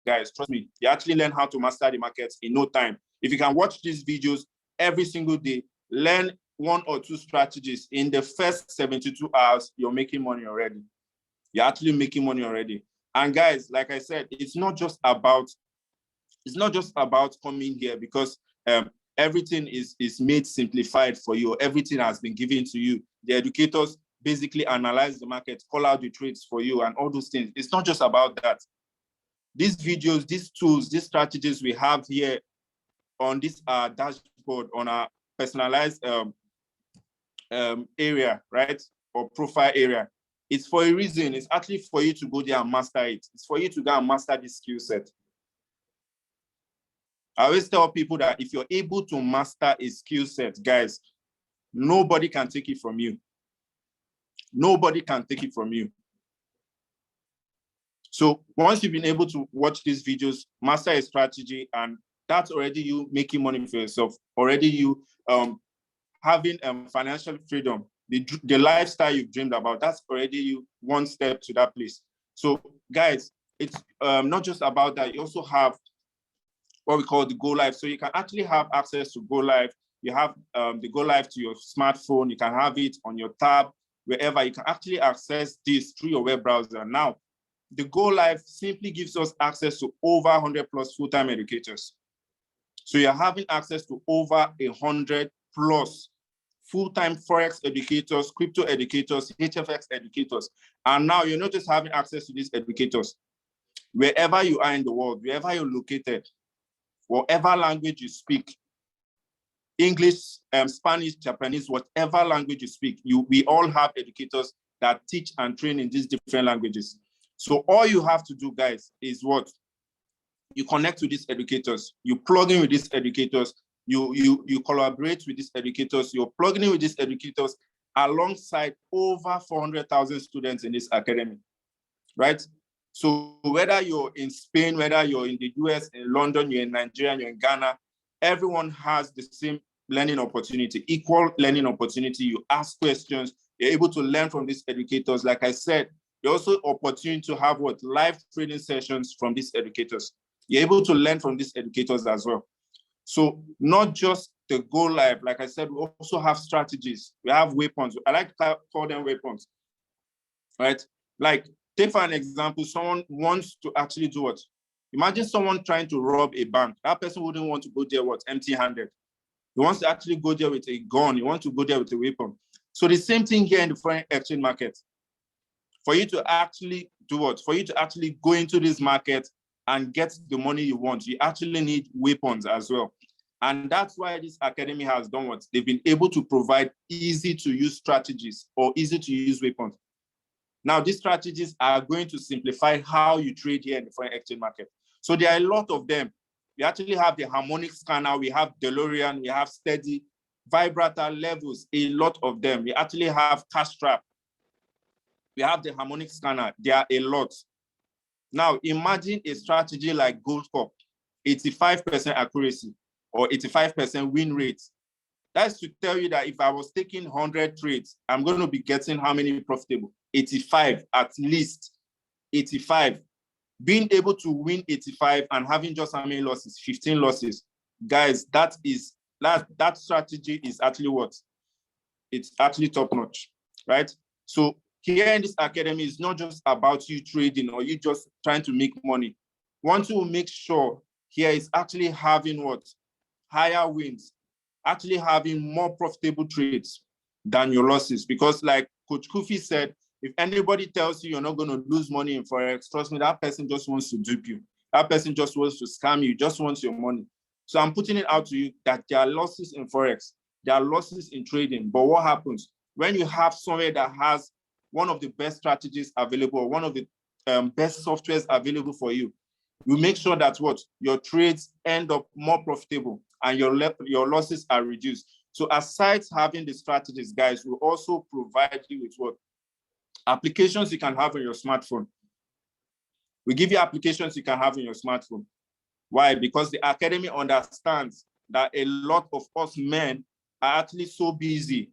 guys, trust me, you actually learn how to master the markets in no time. If you can watch these videos every single day, learn 1 or 2 strategies in the first 72 hours, you're making money already. You're actually making money already. And guys, like I said, it's not just about coming here because everything is made simplified for you. Everything has been given to you. The educators basically analyze the market, call out the trades for you and all those things. It's not just about that. These videos, these tools, these strategies we have here on this dashboard, on our personalized area, right? Or profile area. It's for a reason. It's actually for you to go there and master it. It's for you to go and master this skill set. I always tell people that if you're able to master a skill set, guys, nobody can take it from you. Nobody can take it from you. So once you've been able to watch these videos, master a strategy, and that's already you making money for yourself, already you having financial freedom, the lifestyle you've dreamed about, that's already you one step to that place. So guys, it's not just about that. You also have what we call the Go Live. So you can actually have access to Go Live. You have the Go Live to your smartphone. You can have it on your tab, wherever. You can actually access this through your web browser. Now, the Go Live simply gives us access to over 100 plus full-time educators. So you're having access to over 100 plus full-time Forex educators, crypto educators, HFX educators. And now you're not just having access to these educators. Wherever you are in the world, wherever you're located, whatever language you speak, English, Spanish, Japanese, whatever language you speak, we all have educators that teach and train in these different languages. So all you have to do, guys, is what? You connect with these educators, you plug in with these educators, you collaborate with these educators, you're plugging in with these educators alongside over 400,000 students in this academy, right? So whether you're in Spain, whether you're in the US, in London, you're in Nigeria, you're in Ghana, everyone has the same learning opportunity, equal learning opportunity. You ask questions, you're able to learn from these educators. Like I said, there's also opportunity to have what? Live training sessions from these educators. You're able to learn from these educators as well. So not just the Go Live, like I said, we also have strategies. We have weapons. I like to call them weapons, right? Like, take for an example, someone wants to actually do what? Imagine someone trying to rob a bank. That person wouldn't want to go there, what? Empty-handed. He wants to actually go there with a gun. He wants to go there with a weapon. So the same thing here in the foreign exchange market. For you to actually do what? For you to actually go into this market and get the money you want, you actually need weapons as well. And that's why this academy has done what? They've been able to provide easy to use strategies or easy to use weapons. Now, these strategies are going to simplify how you trade here in the foreign exchange market. So there are a lot of them. We actually have the harmonic scanner, we have DeLorean, we have steady, vibrator levels, a lot of them. We actually have cash trap. We have the harmonic scanner. There are a lot. Now, imagine a strategy like Gold Cup, 85% accuracy or 85% win rate. That's to tell you that if I was taking 100 trades, I'm going to be getting how many profitable? 85, at least 85. Being able to win 85 and having just how many losses? 15 losses. Guys, that strategy is actually what? It's actually top notch, right? So here in this academy, it's not just about you trading or you just trying to make money. Want to make sure here is actually having what? Higher wins, actually having more profitable trades than your losses. Because like Coach Kofi said, if anybody tells you you're not going to lose money in Forex, trust me, that person just wants to dupe you. That person just wants to scam you, just wants your money. So I'm putting it out to you that there are losses in Forex, there are losses in trading. But what happens when you have somewhere that has one of the best strategies available, or one of the best softwares available for you? You make sure that what? Your trades end up more profitable and your losses are reduced. So aside having the strategies, guys, we also provide you with what? Applications you can have on your smartphone. We give you applications you can have on your smartphone. Why? Because the academy understands that a lot of us men are actually so busy.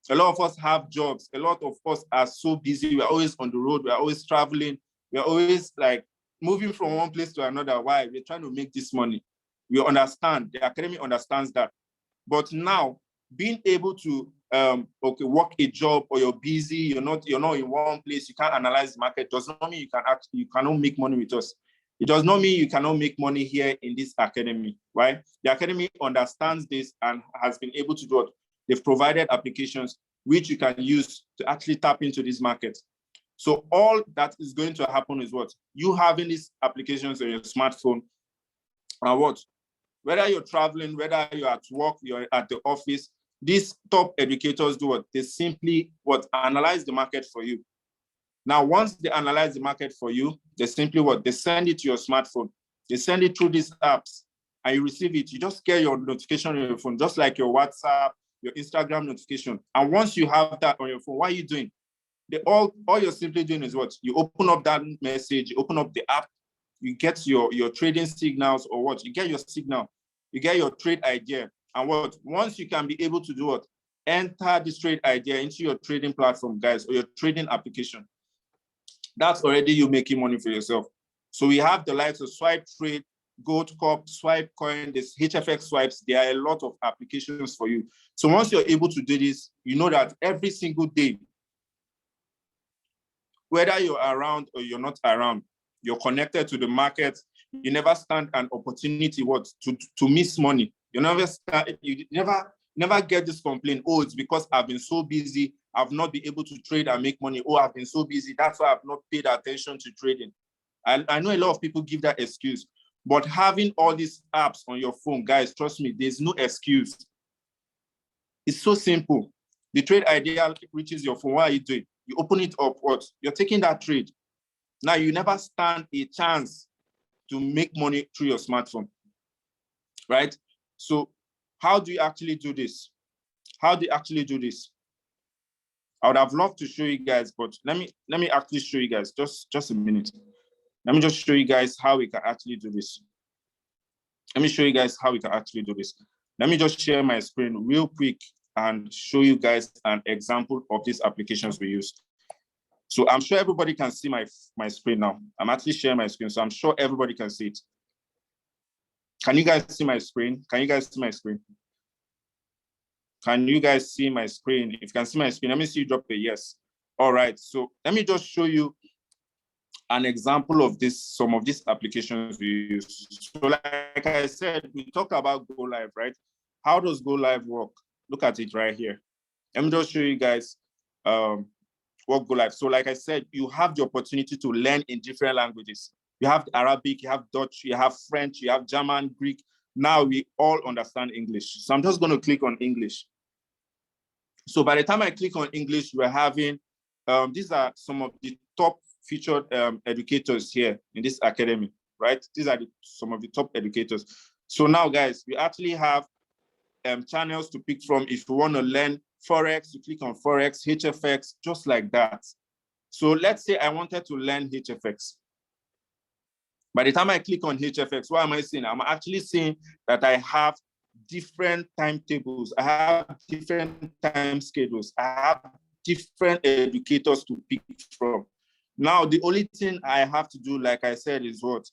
A lot of us have jobs. A lot of us are so busy. We're always on the road. We're always traveling. We're always like moving from one place to another. Why? We're trying to make this money. We understand. The academy understands that. But now, being able to work a job, or you're busy, you're not in one place, you can't analyze the market, does not mean you cannot make money with us. It does not mean you cannot make money here in this academy, right? The academy understands this and has been able to do it. They've provided applications. which you can use to actually tap into this market. So all that is going to happen is what? You having these applications on your smartphone, and what? Whether you're traveling, whether you're at work, you're at the office, these top educators do what? They simply what? Analyze the market for you. Now, once they analyze the market for you, they simply what? They send it to your smartphone. They send it through these apps, and you receive it. You just get your notification on your phone, just like your WhatsApp, your Instagram notification. And once you have that on your phone, what are you doing? All you're simply doing is what? You open up that message, you open up the app, you get your trading signals, or what? You get your signal, you get your trade idea. And what? Once you can be able to do what? Enter this trade idea into your trading platform, guys, or your trading application. That's already you making money for yourself. So we have the likes of Swipe Trade, Gold Corp, Swipe Coin, this HFX Swipes. There are a lot of applications for you. So once you're able to do this, you know that every single day, whether you're around or you're not around, you're connected to the market. You never stand an opportunity to miss money. You never get this complaint. Oh, it's because I've been so busy. I've not been able to trade and make money. Oh, I've been so busy. That's why I've not paid attention to trading. I know a lot of people give that excuse, but having all these apps on your phone, guys, trust me, there's no excuse. It's so simple. The trade idea reaches your phone. What are you doing? You open it up, what? You're taking that trade. Now, you never stand a chance to make money through your smartphone, right? So how do you actually do this? How do you actually do this? I would have loved to show you guys, but let me actually show you guys, just a minute. Let me just show you guys how we can actually do this. Let me show you guys how we can actually do this. Let me just share my screen real quick and show you guys an example of these applications we use. So I'm sure everybody can see my screen now. I'm actually sharing my screen, so I'm sure everybody can see it. Can you guys see my screen? Can you guys see my screen? Can you guys see my screen? If you can see my screen, let me see you drop a yes. All right, so let me just show you an example of some of these applications we use. So like I said, we talked about Go Live, right? How does Go Live work? Look at it right here. Let me just show you guys what Go Live. So like I said, you have the opportunity to learn in different languages. You have Arabic, you have Dutch, you have French, you have German, Greek. Now we all understand English. So I'm just going to click on English. So by the time I click on English, we're having, these are some of the top featured educators here in this academy, right? These are some of the top educators. So now, guys, we actually have channels to pick from. If you want to learn Forex, you click on Forex, HFX, just like that. So let's say I wanted to learn HFX. By the time I click on HFX, what am I seeing? I'm actually seeing that I have different timetables. I have different time schedules. I have different educators to pick from. Now, the only thing I have to do, like I said, is what?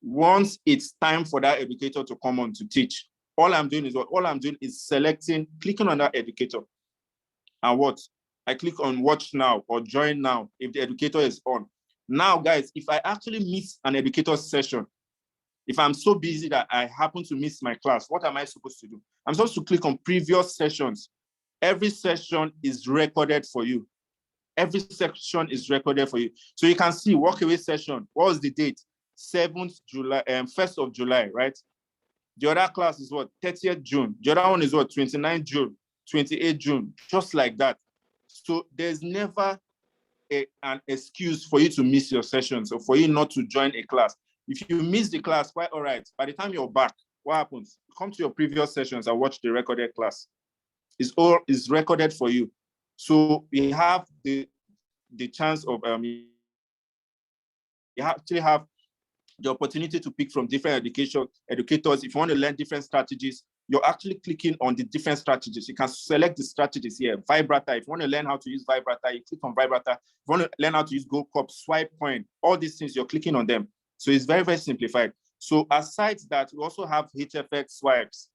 Once it's time for that educator to come on to teach, all I'm doing is what? All I'm doing is selecting, clicking on that educator. And what? I click on watch now or join now if the educator is on. Now, guys, if I actually miss an educator session, if I'm so busy that I happen to miss my class, what am I supposed to do? I'm supposed to click on previous sessions. Every session is recorded for you. Every section is recorded for you. So you can see walkaway session. What was the date? 7th July, 1st of July, right? The other class is what? 30th June. The other one is what? 29th June, 28th June, just like that. So there's never an excuse for you to miss your sessions or for you not to join a class. If you miss the class, quite all right. By the time you're back, what happens? Come to your previous sessions and watch the recorded class. It's all is recorded for you. So we have the chance of you actually have the opportunity to pick from different educators. If you want to learn different strategies, you're actually clicking on the different strategies. You can select the strategies here. Vibrata, if you want to learn how to use Vibrata, you click on Vibrata. If you want to learn how to use Gold Corp, Swipe Coin, all these things, you're clicking on them. So it's very, very simplified. So aside that, we also have HFX Swipes.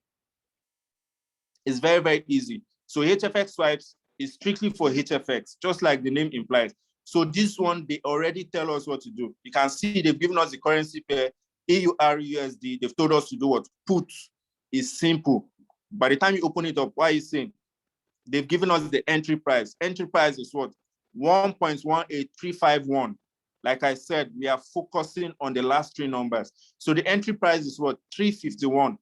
It's very, very easy. So HFX Swipes is strictly for HFX, just like the name implies. So this one, they already tell us what to do. You can see they've given us the currency pair, AUR-USD. They've told us to do what? Put is simple. By the time you open it up, what are you saying? They've given us the entry price. Entry price is what? 1.18351. Like I said, we are focusing on the last three numbers. So the entry price is what? 351.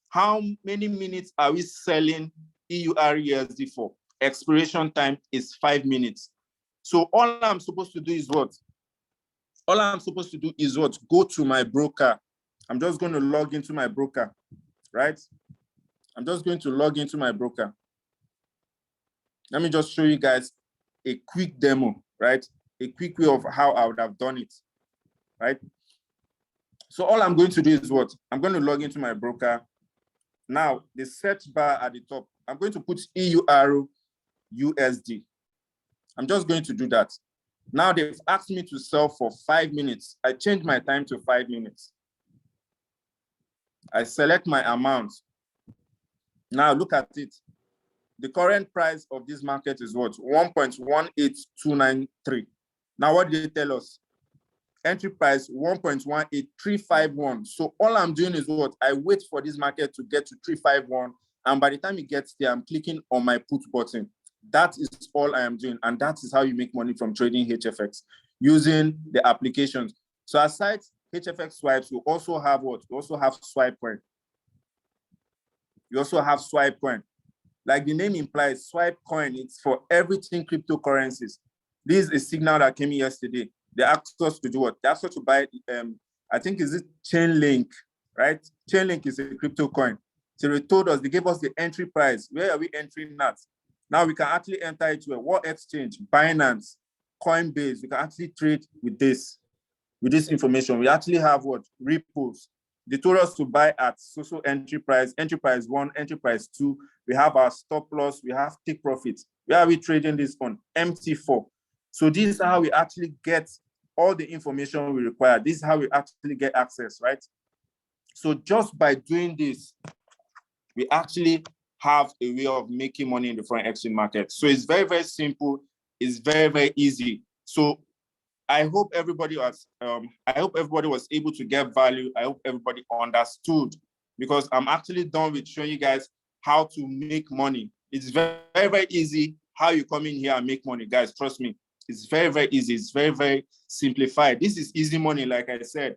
How many minutes are we selling EURUSD for? Expiration time is 5 minutes. So all I'm supposed to do is what? All I'm supposed to do is what? Go to my broker. I'm just going to log into my broker, right? I'm just going to log into my broker. Let me just show you guys a quick demo, right? A quick way of how I would have done it, right? So all I'm going to do is what? I'm going to log into my broker. Now, the search bar at the top, I'm going to put EURUSD. I'm just going to do that. Now they've asked me to sell for 5 minutes. I change my time to 5 minutes. I select my amount. Now look at it. The current price of this market is what? 1.18293. Now what did they tell us? Entry price 1.18351. So all I'm doing is what? I wait for this market to get to 351. And by the time it gets there, I'm clicking on my put button. That is all I am doing. And that is how you make money from trading HFX using the applications. So aside HFX swipes, you also have what? You also have swipe coin. You also have swipe coin. Like the name implies, swipe coin, it's for everything cryptocurrencies. This is a signal that came in yesterday. They asked us to do what? They asked us to buy, I think is it Chainlink, right? Chainlink is a crypto coin. So they told us, they gave us the entry price. Where are we entering that? Now we can actually enter it to a what exchange? Binance, Coinbase. We can actually trade with this information. We actually have what? Ripples. They told us to buy at social entry price 1, entry price 2. We have our stop loss. We have take profits. Where are we trading this on? MT4. So this is how we actually get all the information we require. This is how we actually get access, right? So just by doing this, we actually have a way of making money in the foreign exchange market. So it's very, very simple. It's very, very easy. So I hope everybody was able to get value. I hope everybody understood, because I'm actually done with showing you guys how to make money. It's very, very, very easy how you come in here and make money, guys. Trust me, it's very, very easy. It's very, very simplified. This is easy money, like I said.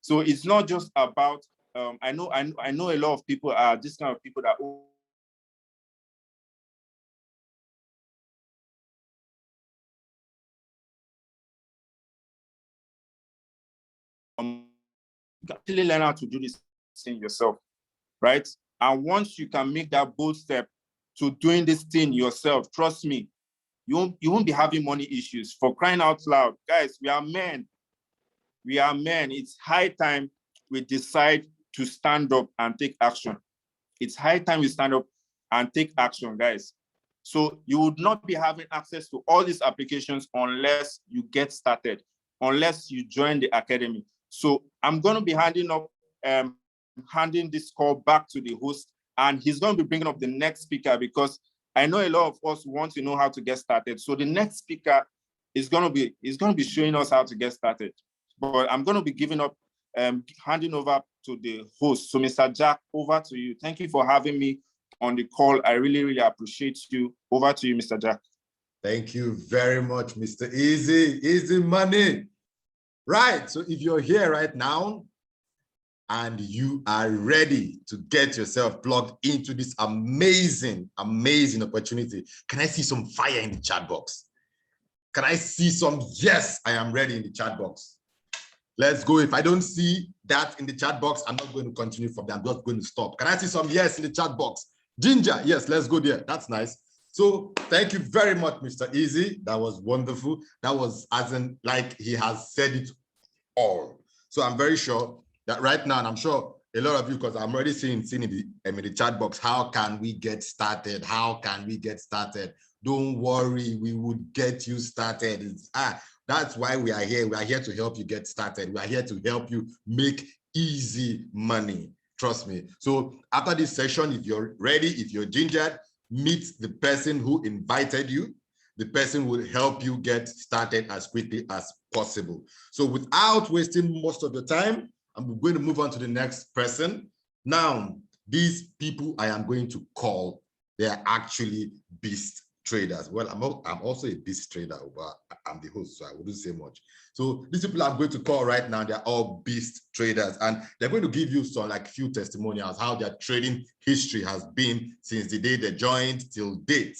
So it's not just about. I know a lot of people are this kind of people that. Actually learn how to do this thing yourself, right? And once you can make that bold step to doing this thing yourself, trust me, you won't be having money issues. For crying out loud, guys, we are men. We are men. It's high time we decide to stand up and take action. It's high time we stand up and take action, guys. So you would not be having access to all these applications unless you get started, unless you join the academy. So I'm going to be handing this call back to the host, and he's going to be bringing up the next speaker, because I know a lot of us want to know how to get started. So the next speaker is going to be showing us how to get started. But I'm going to be handing over to the host. So Mr. Jack, over to you. Thank you for having me on the call. I really, really appreciate you. Over to you, Mr. Jack. Thank you very much, Mr. Easy. Easy money. Right, so if you're here right now and you are ready to get yourself plugged into this amazing, amazing opportunity, can I see some fire in the chat box? Can I see some yes, I am ready in the chat box? Let's go. If I don't see that in the chat box, I'm not going to continue from there. I'm just going to stop. Can I see some yes in the chat box? Ginger, yes, let's go there. That's nice. So thank you very much, Mr. Easy. That was wonderful. That was as in like he has said it all. So I'm very sure that right now, and I'm sure a lot of you, because I'm already seeing in the chat box, how can we get started? How can we get started? Don't worry, we would get you started. That's why we are here. We are here to help you get started. We are here to help you make easy money. Trust me. So after this session, if you're ready, if you're gingered, meet the person who invited you. The person will help you get started as quickly as possible. So without wasting most of the time, I'm going to move on to the next person. Now, these people I am going to call They are actually beast traders. Well, I'm also a beast trader, but I'm the host, so I wouldn't say much. So these people I'm going to call right now, they're all beast traders, and they're going to give you some like few testimonials, how their trading history has been since the day they joined till date.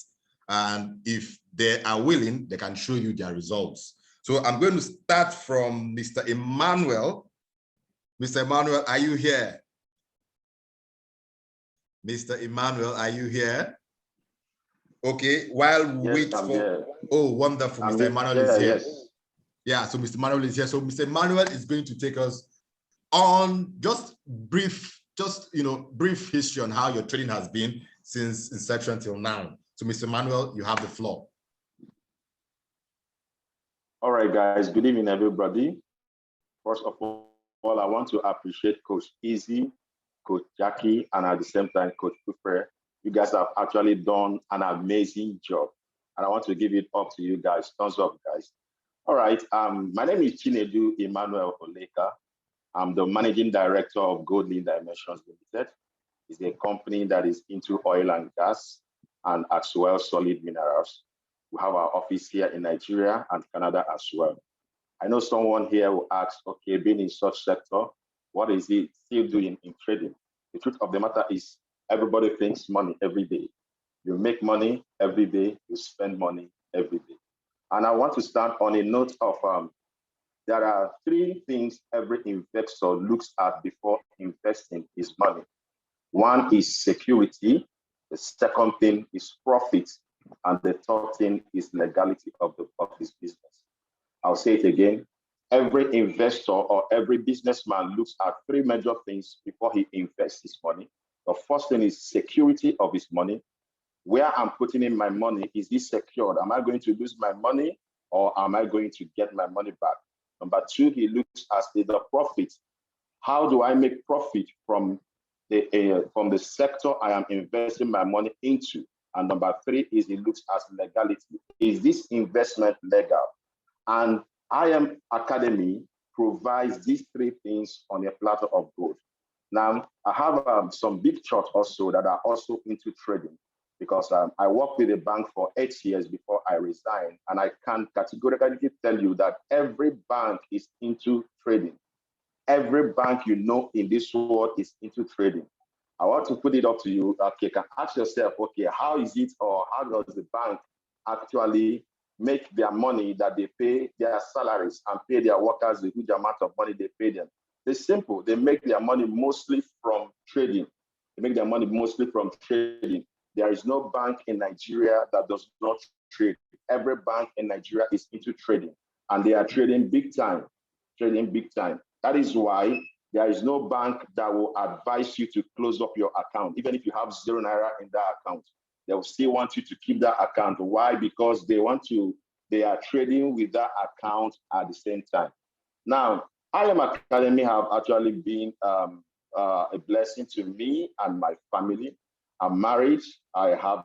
And if they are willing, they can show you their results. So I'm going to start from Mr. Emmanuel. Mr. Emmanuel, are you here? Mr. Emmanuel, are you here? Okay, while we wait for... Here. Oh, wonderful. Mr. Emmanuel is here. Yes. Yeah, so Mr. Emmanuel is here. So Mr. Emmanuel is going to take us on just brief history on how your trading has been since inception till now. So Mr. Emmanuel, you have the floor. All right, guys. Good evening, everybody. First of all, I want to appreciate Coach Easy, Coach Jackie, and at the same time, Coach Kufre. You guys have actually done an amazing job. And I want to give it up to you guys. Thumbs up, guys. All right. My name is Chinedu Emmanuel Oleka. I'm the Managing Director of Goldlink Dimensions Limited. It's a company that is into oil and gas and as well solid minerals. We have our office here in Nigeria and Canada as well. I know someone here will ask, okay, being in such sector, what is he still doing in trading? The truth of the matter is everybody thinks money every day. You make money every day, you spend money every day. And I want to start on a note of there are three things every investor looks at before investing his money. One is security, the second thing is profit, and the third thing is legality of his business. I'll say it again. Every investor or every businessman looks at three major things before he invests his money. The first thing is security of his money. Where I'm putting in my money, is this secured? Am I going to lose my money or am I going to get my money back? Number two, he looks at the profit. How do I make profit from the sector I am investing my money into? And number three is he looks at legality. Is this investment legal? And IM Academy provides these three things on a platter of gold. Now, I have some big shots also that are also into trading, because I worked with a bank for 8 years before I resigned, and I can categorically tell you that every bank is into trading. Every bank you know in this world is into trading. I want to put it up to you. Okay, you can ask yourself, okay, how is it, or how does the bank actually make their money that they pay their salaries and pay their workers the huge amount of money they pay them? It's simple. They make their money mostly from trading. They make their money mostly from trading. There is no bank in Nigeria that does not trade. Every bank in Nigeria is into trading, and they are trading big time, That is why there is no bank that will advise you to close up your account. Even if you have 0 naira in that account, they will still want you to keep that account. Why? Because they are trading with that account at the same time. Now, IM Academy have actually been a blessing to me and my family. I'm married. I have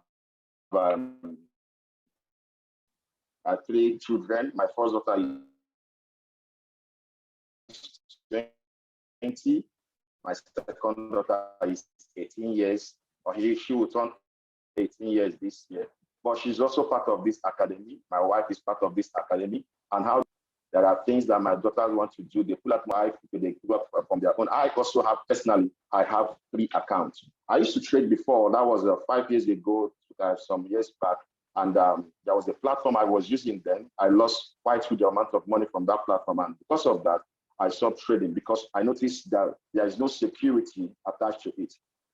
3 children. My first daughter is 20. My second daughter is 18 years, or she will turn 18 years this year. But she's also part of this academy. My wife is part of this academy. And how there are things that my daughters want to do. They pull out my wife, they pull up from their own. I also have, personally, I have 3 accounts. I used to trade before. That was 5 years ago, some years back. And there was a platform I was using then. I lost quite a huge amount of money from that platform. And because of that, I stopped trading, because I noticed that there is no security attached to it.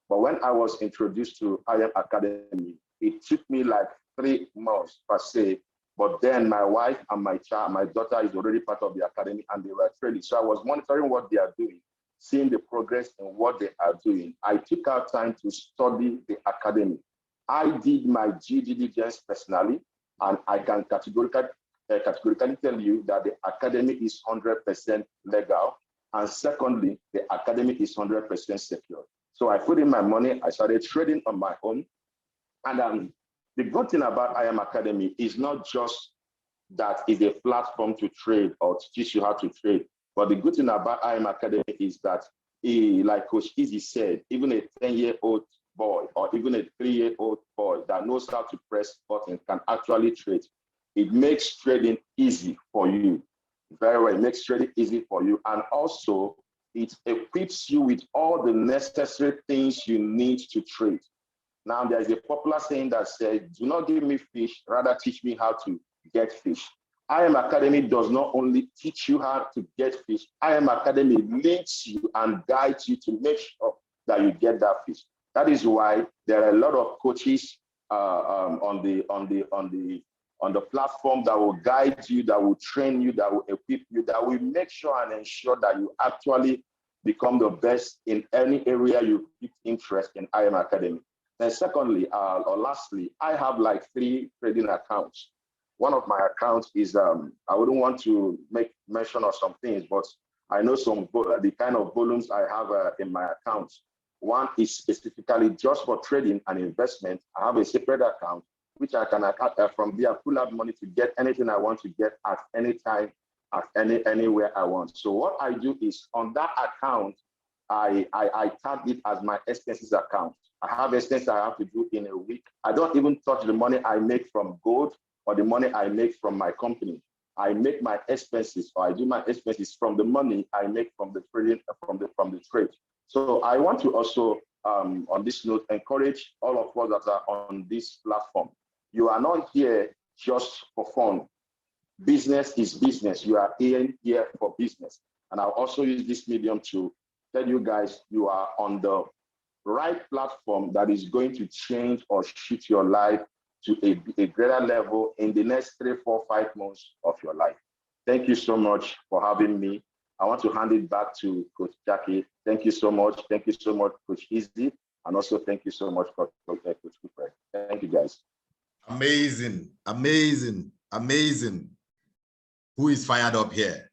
But when I was introduced to IM Academy, it took me like 3 months per se. But then my wife and my daughter is already part of the academy, and they were trading. So I was monitoring what they are doing, seeing the progress in what they are doing. I took out time to study the academy. I did my due diligence personally, and I can categorically tell you that the academy is 100% legal. And secondly, the academy is 100% secure. So I put in my money, I started trading on my own. And the good thing about IM Academy is not just that it's a platform to trade or to teach you how to trade, but the good thing about IM Academy is that, like Coach Easy said, even a 10-year-old boy or even a 3-year-old boy that knows how to press buttons can actually trade. It makes trading easy for you. Very well, it makes trading easy for you. And also, it equips you with all the necessary things you need to trade. Now, there's a popular saying that says, do not give me fish, rather teach me how to get fish. IM Academy does not only teach you how to get fish, IM Academy leads you and guides you to make sure that you get that fish. That is why there are a lot of coaches on the platform that will guide you, that will train you, that will equip you, that will make sure and ensure that you actually become the best in any area you keep interest in IM Academy. And secondly, or lastly, I have like 3 trading accounts. One of my accounts is, I wouldn't want to make mention of some things, but I know the kind of volumes I have in my accounts. One is specifically just for trading and investment. I have a separate account, which I can from there pull out money to get anything I want to get at any time, at anywhere I want. So what I do is on that account, I tag it as my expenses account. I have expenses I have to do in a week. I don't even touch the money I make from gold or the money I make from my company. I make my expenses, or I do my expenses from the money I make from the trading, from the trade. So I want to also, on this note, encourage all of us that are on this platform. You are not here just for fun. Business is business. You are here for business. And I'll also use this medium to tell you guys you are on the right platform that is going to change or shift your life to a greater level in the next 3, 4, 5 months of your life. Thank you so much for having me. I want to hand it back to Coach Jackie. Thank you so much. Thank you so much, Coach Easy. And also thank you so much, Coach Cooper. Thank you, guys. Amazing, amazing, amazing. Who is fired up here?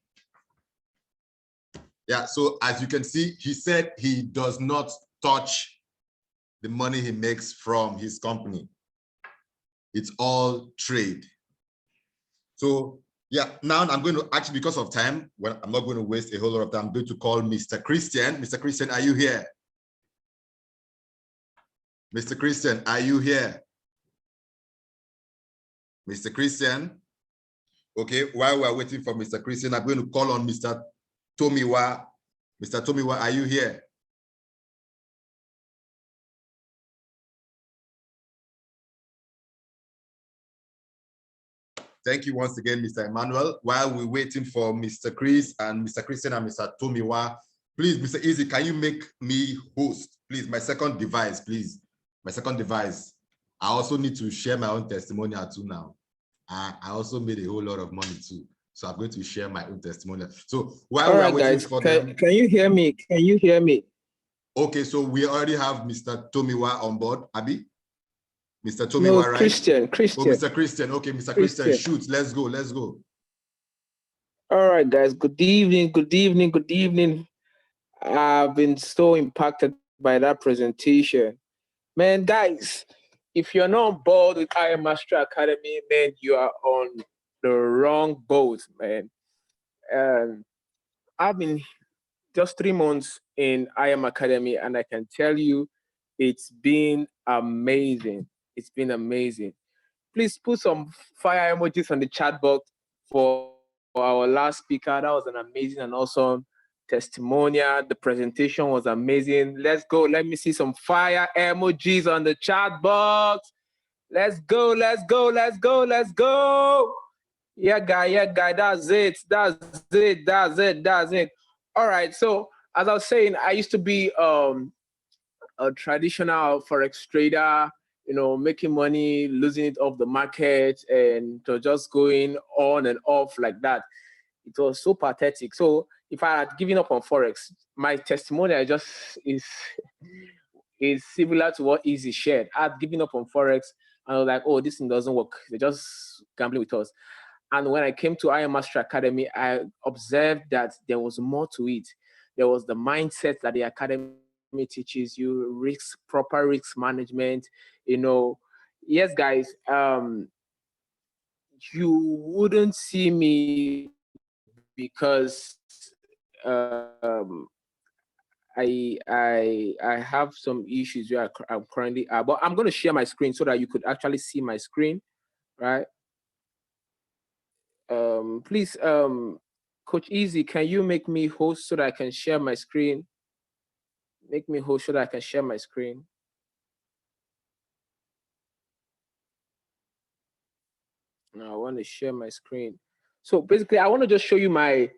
Yeah, so as you can see, he said he does not touch the money he makes from his company. It's all trade. So yeah, now I'm going to actually, because of time, well, I'm not going to waste a whole lot of time. I'm going to call Mr. Christian. Mr. Christian, are you here? Mr. Christian, are you here? Mr. Christian? Okay, while we're waiting for Mr. Christian, I'm going to call on Mr. Tomiwa. Mr. Tomiwa, are you here? Thank you once again, Mr. Emmanuel. While we're waiting for Mr. Chris and Mr. Christian and Mr. Tomiwa, please, Mr. Easy, can you make me host? Please, my second device, please. My second device. I also need to share my own testimonial too now. I also made a whole lot of money too. So I'm going to share my own testimonial. So while we're waiting for them. Can you hear me? Can you hear me? Okay, so we already have Mr. Tomiwa on board, Abby. Mr. Tomiwa, right? Christian. Oh, Mr. Christian. Okay, Mr. Christian, shoot. Let's go. Let's go. All right, guys. Good evening. Good evening. Good evening. I've been so impacted by that presentation. Man, guys, if you're not on board with IM Master Academy, man, you are on the wrong boat, man. I've been just 3 months in IM Academy, and I can tell you it's been amazing. It's been amazing. Please put some fire emojis on the chat box for our last speaker. That was an amazing and awesome testimonial. The presentation was amazing. Let's go. Let me see some fire emojis on the chat box. Let's go. Let's go. Let's go. Let's go. Yeah, guy. Yeah, guy. That's it. That's it. That's it. That's it. All right. So as I was saying, I used to be a traditional forex trader, you know, making money, losing it off the market, and just going on and off like that. It was so pathetic. So if I had given up on forex, my testimonial just is similar to what Easy shared. I had given up on forex, and I was like, oh, this thing doesn't work. They're just gambling with us. And when I came to IM Master Academy, I observed that there was more to it. There was the mindset that the academy teaches you, proper risk management. You know, yes, guys, you wouldn't see me because I have some issues where I'm currently at, but I'm going to share my screen so that you could actually see my screen, right? Please, Coach Easy, can you make me host so that I can share my screen? Make me host so that I can share my screen. Now I want to share my screen. So basically, I want to just show you my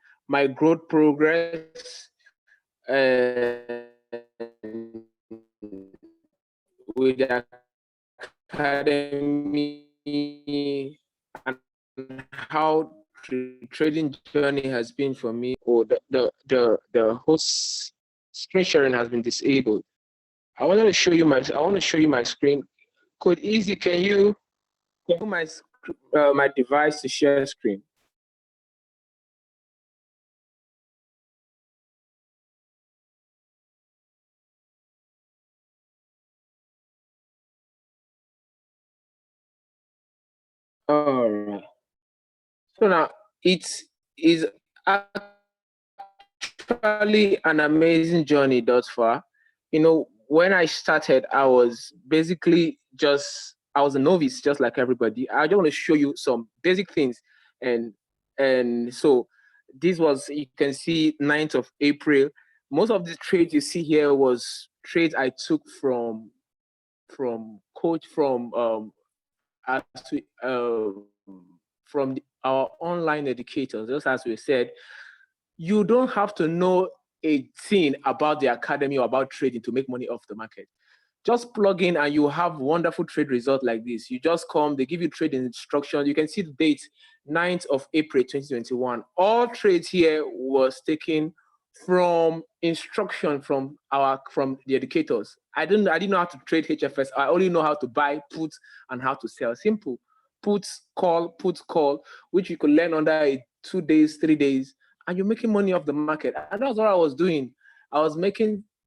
growth progress with the academy and how the trading journey has been for me. Or the host screen sharing has been disabled. I want to show you my screen. Could Easy, can you my device to share screen? All right. So now it is actually an amazing journey thus far. You know, when I started, I was basically I was a novice, just like everybody. I just want to show you some basic things, and so this was, you can see, 9th of April. Most of the trades you see here was trades I took from coach as we, from our online educators. Just as we said, you don't have to know a thing about the academy or about trading to make money off the market. Just plug in and you have wonderful trade results like this. You just come, they give you trading instructions. You can see the date, 9th of April 2021. All trades here was taken from instruction from the educators. I didn't know how to trade HFS. I only know how to buy, put, and how to sell. Simple. Put, call, which you could learn under 2 days, 3 days, and you're making money off the market. And that's what I was doing. I was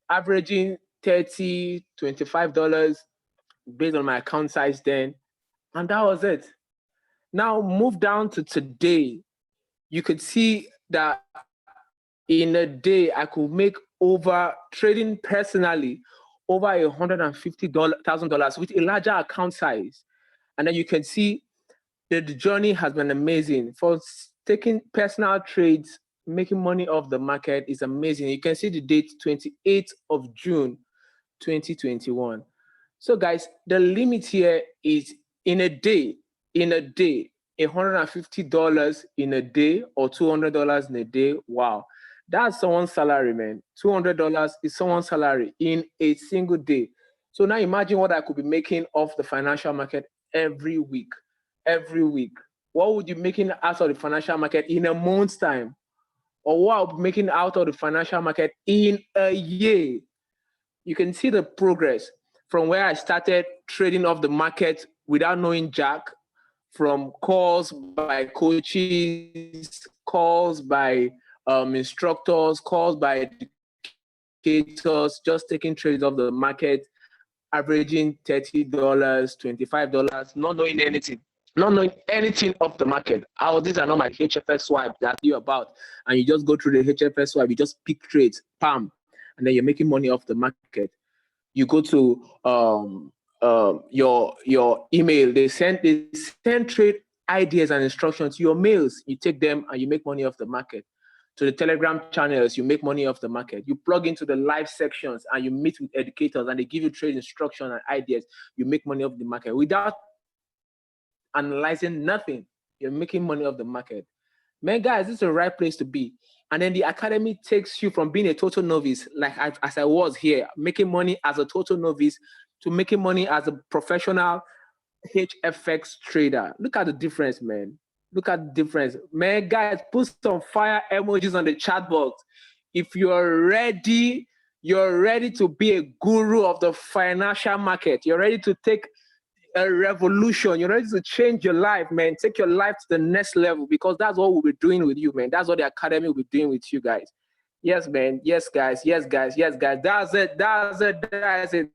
averaging $30, $25 based on my account size then. And that was it. Now move down to today. You could see that in a day, I could make over, trading personally, over $150,000 with a larger account size. And then you can see that the journey has been amazing. For taking personal trades, making money off the market is amazing. You can see the date, 28th of June, 2021. So guys, the limit here is in a day, $150 in a day or $200 in a day. Wow. That's someone's salary, man. $200 is someone's salary in a single day. So now imagine what I could be making off the financial market every week. What would you be making out of the financial market in a month's time? Or what I'll be making out of the financial market in a year? You can see the progress from where I started trading off the market without knowing jack, from calls by coaches, calls by instructors, calls by educators, just taking trades off the market, averaging $30, $25, not knowing anything of the market. These are not my HFS swipe that you're about. And you just go through the HFS swipe, you just pick trades, bam, and then you're making money off the market. You go to your email, they send trade ideas and instructions to your mails. You take them and you make money off the market. To the Telegram channels, you make money off the market. You plug into the live sections and you meet with educators and they give you trade instruction and ideas. You make money off the market without analyzing nothing. You're making money off the market. Man, guys, this is the right place to be. And then the academy takes you from being a total novice, like as I was here, making money as a total novice, to making money as a professional HFX trader. Look at the difference, man. Look at the difference. Man, guys, put some fire emojis on the chat box. If you're ready to be a guru of the financial market. You're ready to take a revolution. You're ready to change your life, man. Take your life to the next level, because that's what we'll be doing with you, man. That's what the academy will be doing with you guys. Yes, man. Yes, guys. Yes, guys. Yes, guys. That's it.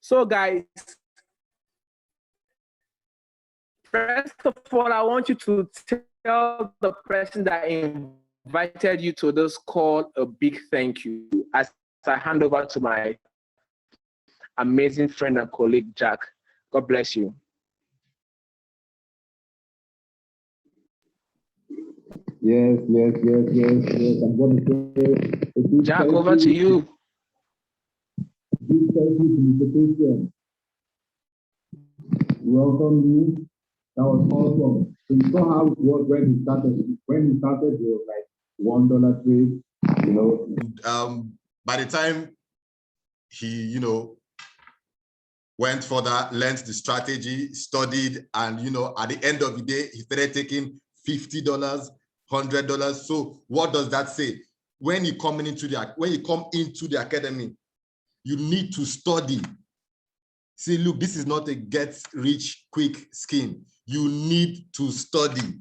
So, guys, first of all, I want you to tell the person that invited you to this call a big thank you. As I hand over to my amazing friend and colleague, Jack. God bless you. Yes. I'm going to say, Jack, over to you. Big thank you to Mr. Christian. Welcome you. That was awesome. So you saw how it was when he started. When he started, it was like $1 trade, you know. By the time he, went further, learned the strategy, studied, and at the end of the day, he started taking $50, $100. So what does that say? When you come into the academy, you need to study. See, look, this is not a get rich quick scheme. You need to study.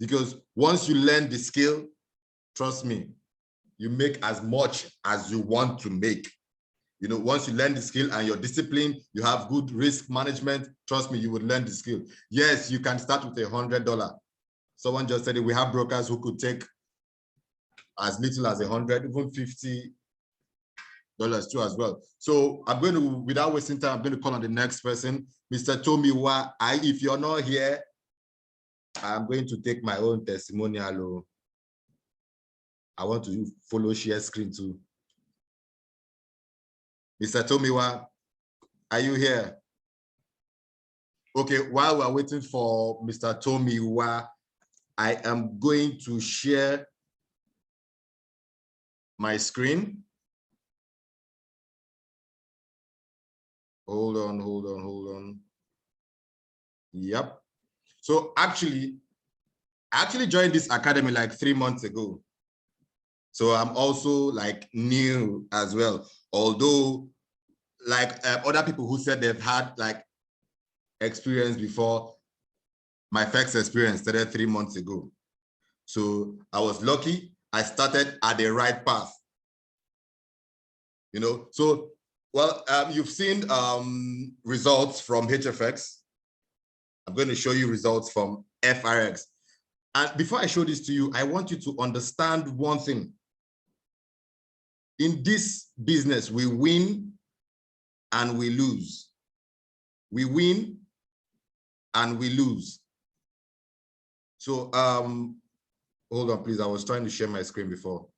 Because once you learn the skill, trust me, you make as much as you want to make. Once you learn the skill and you're disciplined, you have good risk management, trust me, you would learn the skill. Yes, you can start with $100. Someone just said it, we have brokers who could take as little as 100, even $50 too as well. So I'm going to, without wasting time, I'm going to call on the next person, Mr. Tomiwa. If you're not here, I'm going to take my own testimonial. I want to follow share screen too. Mr. Tomiwa, are you here? Okay, while we're waiting for Mr. Tomiwa, I am going to share my screen. Hold on. Yep. So I actually joined this academy like 3 months ago. So I'm also like new as well. Although like other people who said they've had like experience before, my first experience started 3 months ago. So I was lucky. I started at the right path. So, well, you've seen results from HFX. I'm going to show you results from FRX. And before I show this to you, I want you to understand one thing. In this business, we win and we lose. We win and we lose. So hold on, please. I was trying to share my screen before.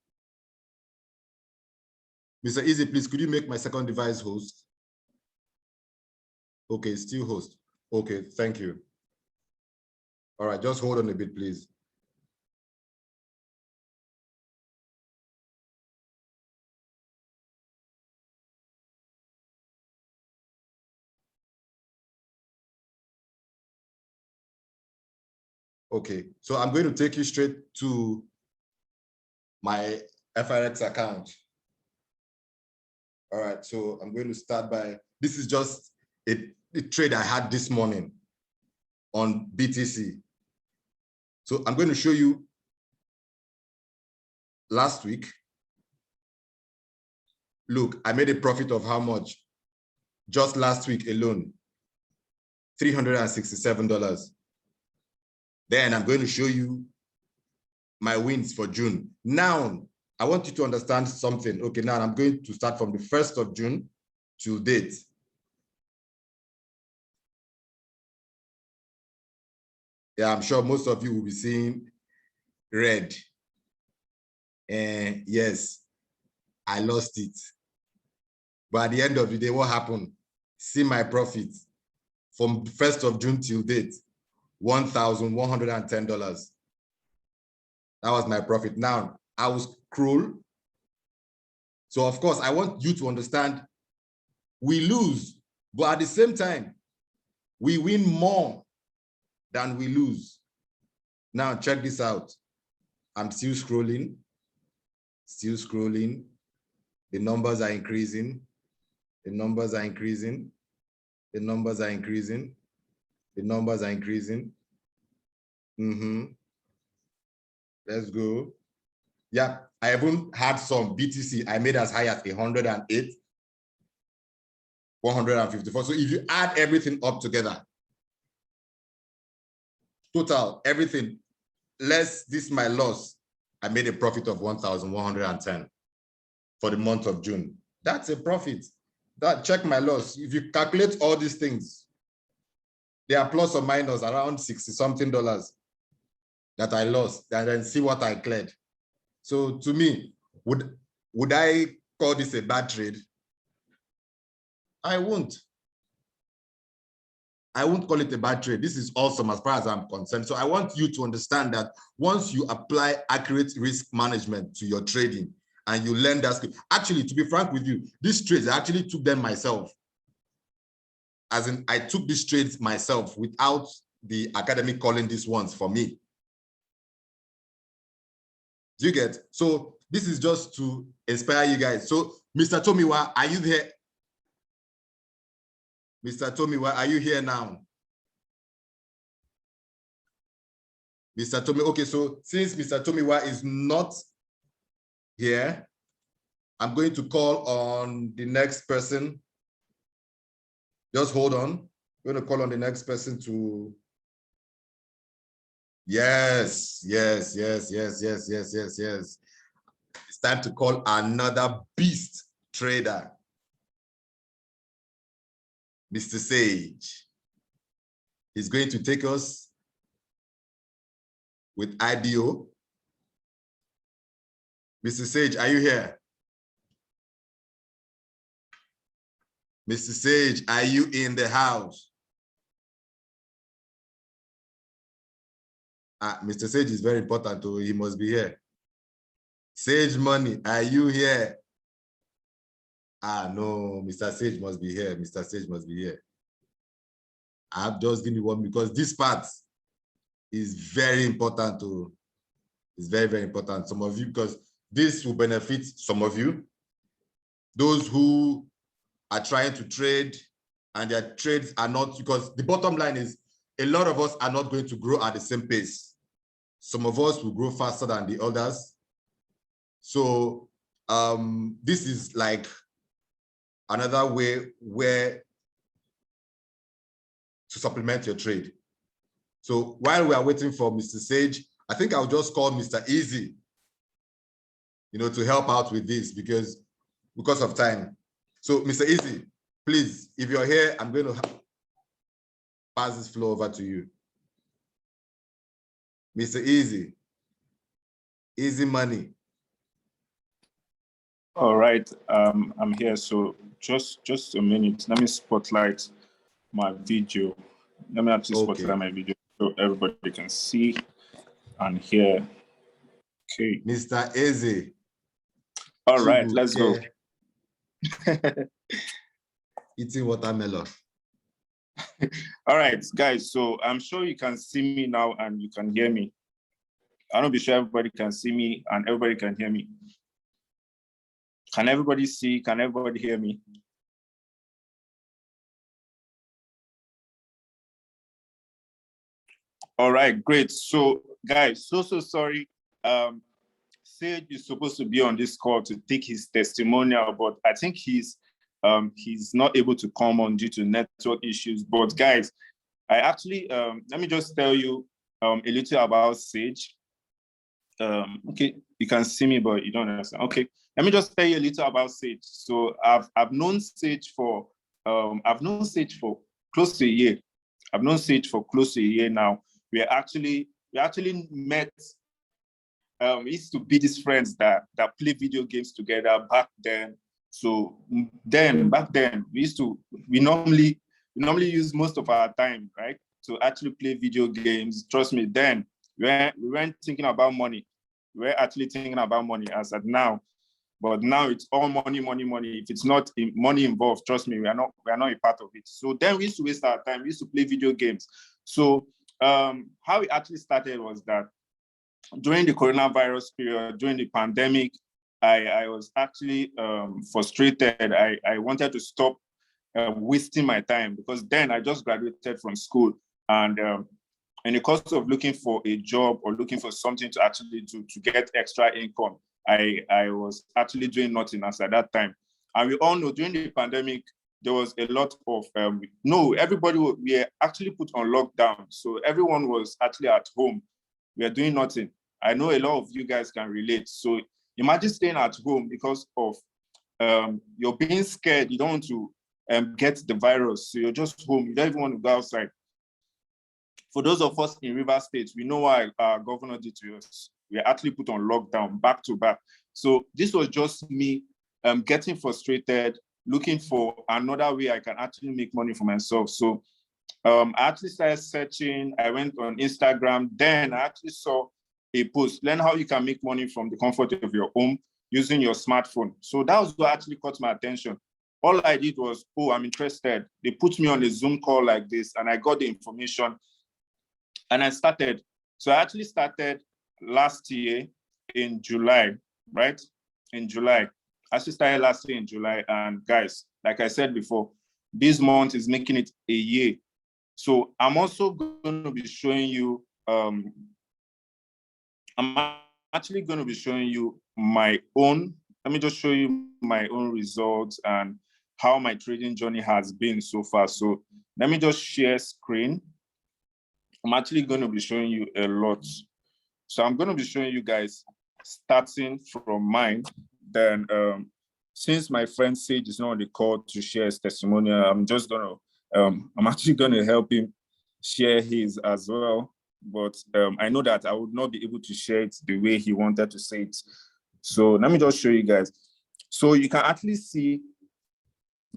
Mr. Easy, please, could you make my second device host? Okay, still host. Okay, thank you. All right, just hold on a bit, please. Okay, so I'm going to take you straight to my FRX account. All right, so I'm going to start by, this is just a trade I had this morning on BTC. So I'm going to show you last week. Look, I made a profit of how much? Just last week alone, $367. Then I'm going to show you my wins for June. Now, I want you to understand something. Okay, now I'm going to start from the 1st of June to date. Yeah, I'm sure most of you will be seeing red. And yes, I lost it. But at the end of the day, what happened? See my profit from the 1st of June till date, $1,110. That was my profit. Now, I was cruel. So of course, I want you to understand we lose, but at the same time, we win more than we lose. Now, check this out. I'm still scrolling. The numbers are increasing. The numbers are increasing. Let's go. Yeah, I even had some BTC I made as high as 108, 154. So if you add everything up together, total, everything, less this my loss, I made a profit of 1,110. for the month of June. That's a profit. That, check my loss. If you calculate all these things, they are plus or minus around $60-something that I lost, and then see what I cleared. So to me, would I call this a bad trade? I won't. I won't call it a bad trade. This is awesome as far as I'm concerned. So I want you to understand that once you apply accurate risk management to your trading and you learn that skill, actually, to be frank with you, these trades, I actually took them myself. As in, I took these trades myself without the academy calling these ones for me. Do you get? So this is just to inspire you guys. So Mr. Tomiwa, are you there? Mr. Tomiwa, are you here now? Mr. Tomi, okay, so since Mr. Tomiwa is not here, I'm going to call on the next person. Just hold on. I'm going to call on the next person to... Yes. It's time to call another beast trader. Mr. Sage. He's going to take us with IBO. Mr. Sage, are you here? Mr. Sage, are you in the house? Mr. Sage is very important, so he must be here. Sage Money, are you here? No, Mr. Sage must be here. Mr. Sage must be here. I've just given you one because this part is very important to, it's very, very important. Some of you, because this will benefit some of you. Those who are trying to trade and their trades are not, because the bottom line is a lot of us are not going to grow at the same pace. Some of us will grow faster than the others. So this is like another way where to supplement your trade. So while we are waiting for Mr. Sage, I think I'll just call Mr. Easy, to help out with this because of time. So Mr. Easy, please, if you're here, I'm going to pass this floor over to you. Mr. Easy, Easy Money. All right, I'm here. So just a minute. Let me spotlight my video. Let me actually spotlight my video so everybody can see and hear. Okay. Mr. Easy. All right, let's go. Eating watermelon. All right, guys. So I'm sure you can see me now and you can hear me. I don't be sure everybody can see me and everybody can hear me. Can everybody see? Can everybody hear me? All right, great. So guys, so sorry. Sage is supposed to be on this call to take his testimonial, but I think he's not able to come on due to network issues. But guys, I actually, let me just tell you a little about Sage. Okay, you can see me, but you don't understand. Okay, let me just tell you a little about Sage. So I've known Sage for close to a year. I've known Sage for close to a year now. We actually met. We used to be these friends that play video games together back then. So back then we normally use most of our time, right, to actually play video games. Trust me, then we weren't thinking about money. We were actually thinking about money as at now. But now it's all money. If it's not money involved, trust me, we are not a part of it. So then we used to waste our time. We used to play video games. So how it actually started was that during the coronavirus period, during the pandemic, I was actually frustrated. I wanted to stop wasting my time because then I just graduated from school, and in the course of looking for a job or looking for something to actually do to get extra income, I was actually doing nothing as at that time. And we all know during the pandemic, there was a lot of, we were actually put on lockdown. So everyone was actually at home. We are doing nothing. I know a lot of you guys can relate. So imagine staying at home because of you're being scared. You don't want to get the virus. So you're just home. You don't even want to go outside. For those of us in River State, we know what our governor did to us. We are actually put on lockdown back to back. So this was just me getting frustrated, looking for another way I can actually make money for myself. So I actually started searching. I went on Instagram. Then I actually saw a post, learn how you can make money from the comfort of your home using your smartphone. So that was what actually caught my attention. All I did was, oh, I'm interested. They put me on a Zoom call like this, and I got the information, and I started. So I actually started last year in July, right? In July. I actually started last year in July, and guys, like I said before, this month is making it a year. So I'm also going to be showing you, I'm actually going to be showing you my own, let me just show you my own results and how my trading journey has been so far. So let me just share screen. I'm actually going to be showing you a lot. So I'm going to be showing you guys starting from mine. Then since my friend Sage is not on the call to share his testimonial, I'm just going to, I'm actually going to help him share his as well. But I know that I would not be able to share it the way he wanted to say it. So let me just show you guys. So you can actually see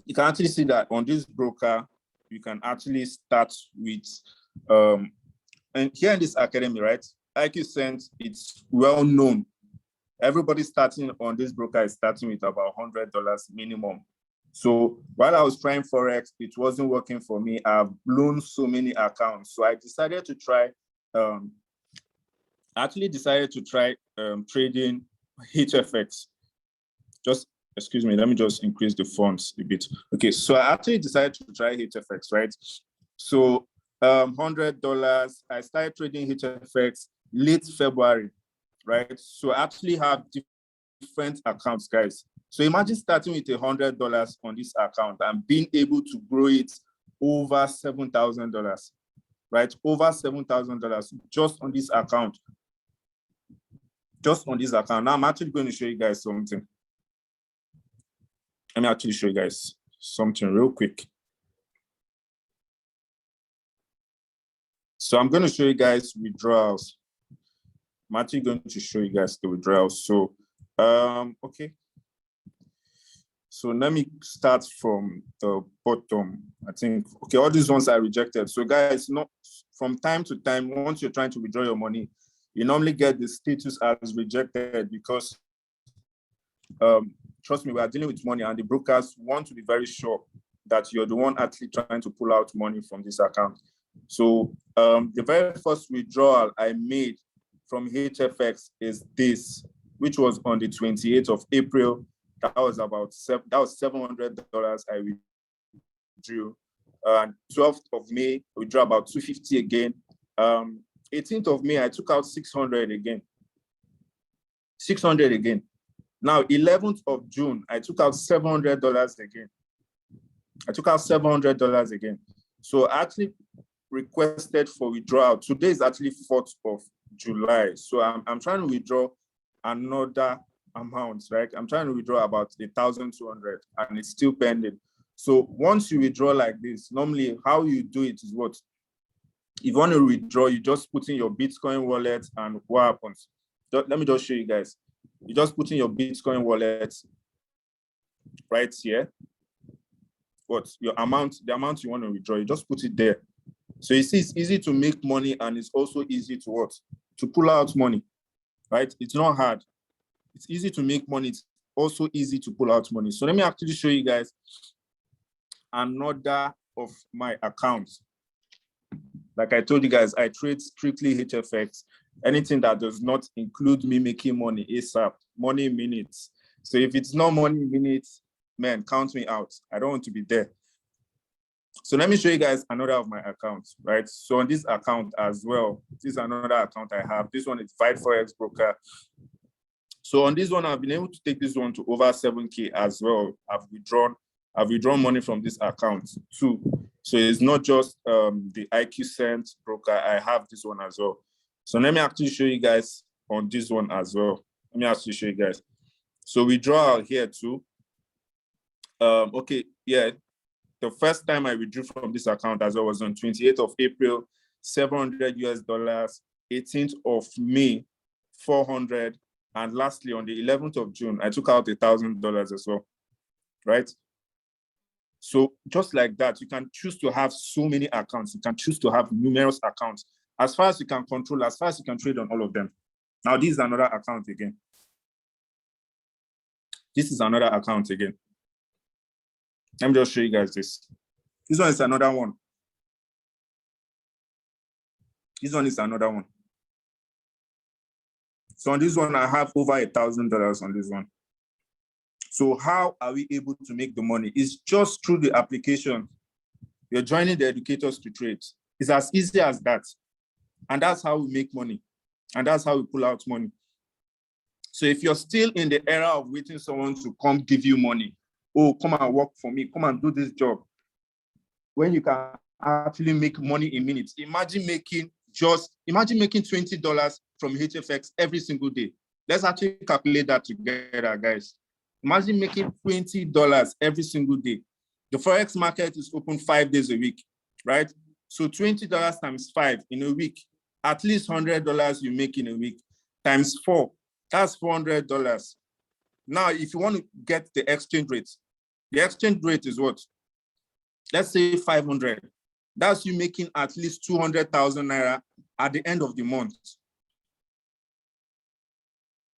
that on this broker, you can actually start with, and here in this academy, right? IQ Sense, it's well known. Everybody starting on this broker is starting with about $100 minimum. So while I was trying Forex, it wasn't working for me. I've blown so many accounts. So I decided to try, trading HFX. Just, excuse me, let me just increase the fonts a bit. Okay, so I actually decided to try HFX, right? So $100, I started trading HFX late February, right? So I actually have different accounts, guys. So imagine starting with $100 on this account and being able to grow it over $7,000, right? Over $7,000 just on this account. Just on this account. Now I'm actually going to show you guys something. Let me actually show you guys something real quick. So I'm going to show you guys withdrawals. I'm actually going to show you guys the withdrawals. So, okay. So let me start from the bottom. I think, okay, all these ones are rejected. So guys, not from time to time, once you're trying to withdraw your money, you normally get the status as rejected because, trust me, we are dealing with money and the brokers want to be very sure that you're the one actually trying to pull out money from this account. So the very first withdrawal I made from HFX is this, which was on the 28th of April. That was $700 I withdrew. 12th of May, I withdrew about $250 again. 18th of May, I took out $600 again. $600 again. Now, 11th of June, I took out $700 again. I took out $700 again. So I actually requested for withdrawal. Today is actually 4th of July. So I'm trying to withdraw another amount, right? I'm trying to withdraw about 1,200 and it's still pending. So once you withdraw like this, normally how you do it is what? If you want to withdraw, you just put in your Bitcoin wallet and what happens? Let me just show you guys. You just put in your Bitcoin wallet right here. What your amount, the amount you want to withdraw, you just put it there. So you see, it's easy to make money and it's also easy to what? To pull out money, right? It's not hard. It's easy to make money. It's also easy to pull out money. So let me actually show you guys another of my accounts. Like I told you guys, I trade strictly HFX. Anything that does not include me making money ASAP, money minutes. So if it's not money minutes, man, count me out. I don't want to be there. So let me show you guys another of my accounts, right? So on this account as well, this is another account I have. This one is Fight Forex Broker. So on this one, I've been able to take this one to over 7K as well. I've withdrawn money from this account too. So it's not just the IQ Sense broker. I have this one as well. So let me actually show you guys on this one as well. Let me actually show you guys. So withdrawal here too. Okay, yeah. The first time I withdrew from this account as well was on 28th of April, $700, 18th of May, 400, and lastly on the 11th of June, I took out $1,000 as well, right? So just like that, you can choose to have so many accounts. You can choose to have numerous accounts. As far as you can control, as far as you can trade on all of them. Now, this is another account again. This is another account again. Let me just show you guys this. This one is another one. This one is another one. So on this one, I have over $1,000 on this one. So how are we able to make the money? It's just through the application. You're joining the educators to trade. It's as easy as that. And that's how we make money. And that's how we pull out money. So if you're still in the era of waiting someone to come give you money, oh, come and work for me, come and do this job, when you can actually make money in minutes. Imagine making $20 from HFX every single day. Let's actually calculate that together, guys. Imagine making $20 every single day. The Forex market is open 5 days a week, right? So $20 times 5 in a week, at least $100 you make in a week, times 4, that's $400. Now, if you want to get the exchange rate is what? Let's say 500. That's you making at least 200,000 naira at the end of the month.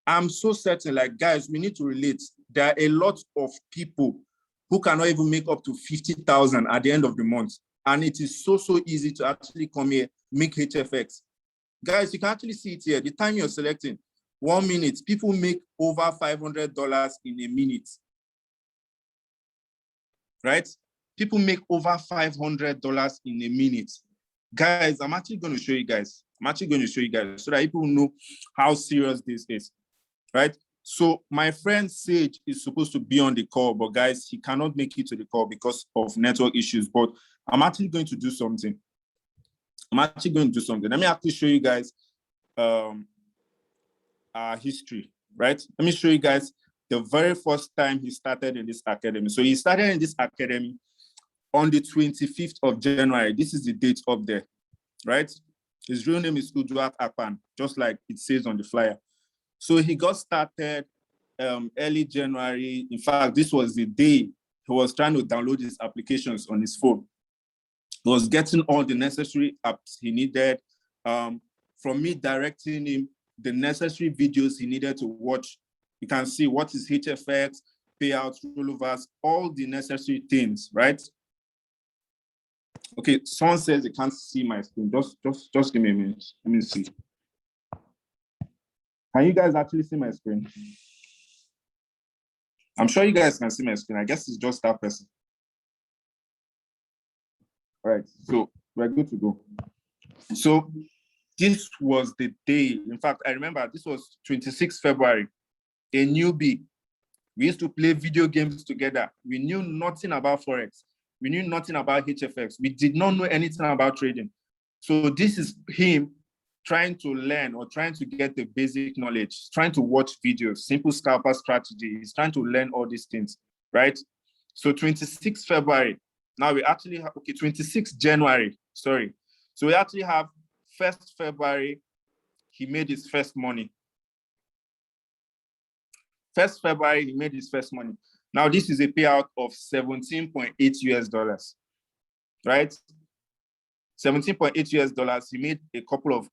I'm so certain, like, guys, we need to relate. There are a lot of people who cannot even make up to 50,000 at the end of the month. And it is so easy to actually come here, make HFX. Guys, you can actually see it here. The time you're selecting, 1 minute, people make over $500 in a minute, right? People make over $500 in a minute. Guys, I'm actually going to show you guys. So that people know how serious this is, right? So my friend Sage is supposed to be on the call, but guys, he cannot make it to the call because of network issues. But I'm actually going to do something. Let me actually show you guys our history, right? Let me show you guys the very first time he started in this academy. So he started in this academy on the 25th of January. This is the date up there, right? His real name is Uduak Akpan, just like it says on the flyer. So he got started early January. In fact, this was the day he was trying to download his applications on his phone. He was getting all the necessary apps he needed, from me directing him the necessary videos he needed to watch. You can see what is HFX, payouts, rollovers, all the necessary things, right? Okay, someone says they can't see my screen. Just give me a minute. Let me see. Can you guys actually see my screen? I'm sure you guys can see my screen. I guess it's just that person. All right, so we're good to go. So this was the day. In fact, I remember this was 26th February, a newbie. We used to play video games together. We knew nothing about Forex. We knew nothing about HFX. We did not know anything about trading. So this is him trying to learn or trying to get the basic knowledge, trying to watch videos, simple scalper strategy. He's trying to learn all these things, right? So 26th February, now we actually have, okay, 26th January, sorry. So we actually have 1st February, he made his first money. 1st February, he made his first money. Now this is a payout of $17.8 US, right? $17.8 US. He made a couple of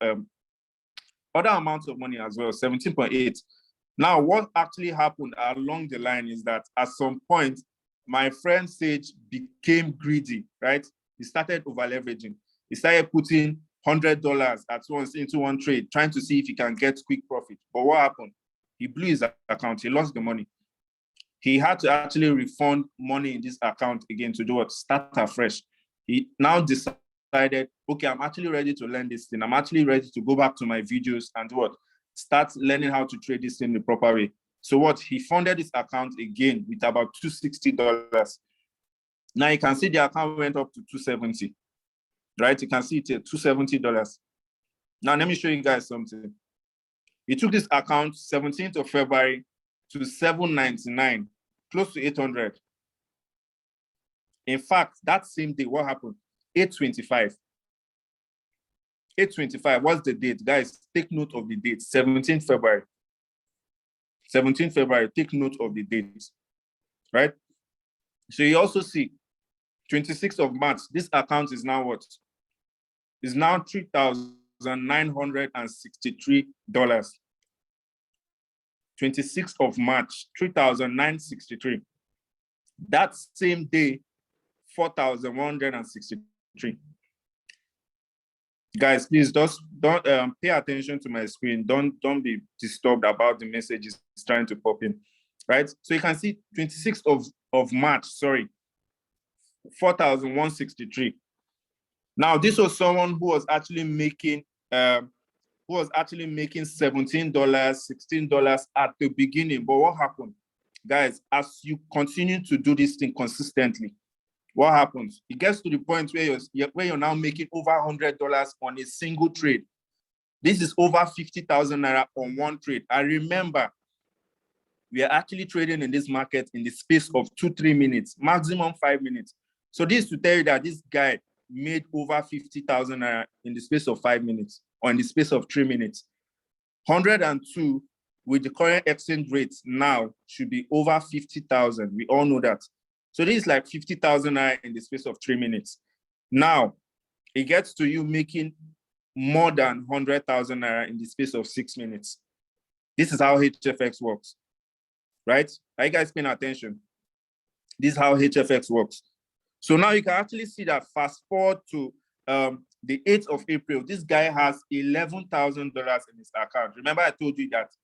other amounts of money as well, 17.8. Now, what actually happened along the line is that at some point, my friend Sage became greedy, right? He started over leveraging. He started putting $100 at once into one trade, trying to see if he can get quick profit. But what happened? He blew his account. He lost the money. He had to actually refund money in this account again to do what? Start afresh. He now decided, okay, I'm actually ready to learn this thing. I'm actually ready to go back to my videos and what? Start learning how to trade this thing the proper way. So what? He funded his account again with about $260. Now you can see the account went up to $270, right? You can see it here, $270. Now let me show you guys something. He took this account 17th of February to $799, close to $800. In fact, that same day, what happened? 8:25. 8:25, what's the date? Guys, take note of the date, 17th February. 17th February, take note of the date, right? So you also see 26th of March, this account is now what? Is now $3,963. 26th of March, $3,963. That same day, 4,163. Guys, please just don't pay attention to my screen. Don't be disturbed about the messages trying to pop in, right? So you can see 26th of March, sorry, 4,163. Now, this was someone who was actually making $17, $16 at the beginning. But what happened? Guys, as you continue to do this thing consistently, what happens? It gets to the point where you're now making over $100 on a single trade. This is over 50,000 naira on one trade. I remember we are actually trading in this market in the space of 2-3 minutes, maximum 5 minutes. So this is to tell you that this guy made over 50,000 naira in the space of 5 minutes or in the space of 3 minutes. 102 with the current exchange rates now should be over 50,000. We all know that. So this is like 50,000 naira in the space of 3 minutes. Now, it gets to you making more than 100,000 naira in the space of 6 minutes. This is how HFX works, right? Are you guys paying attention? This is how HFX works. So now you can actually see that fast forward to the 8th of April, this guy has $11,000 in his account. Remember I told you that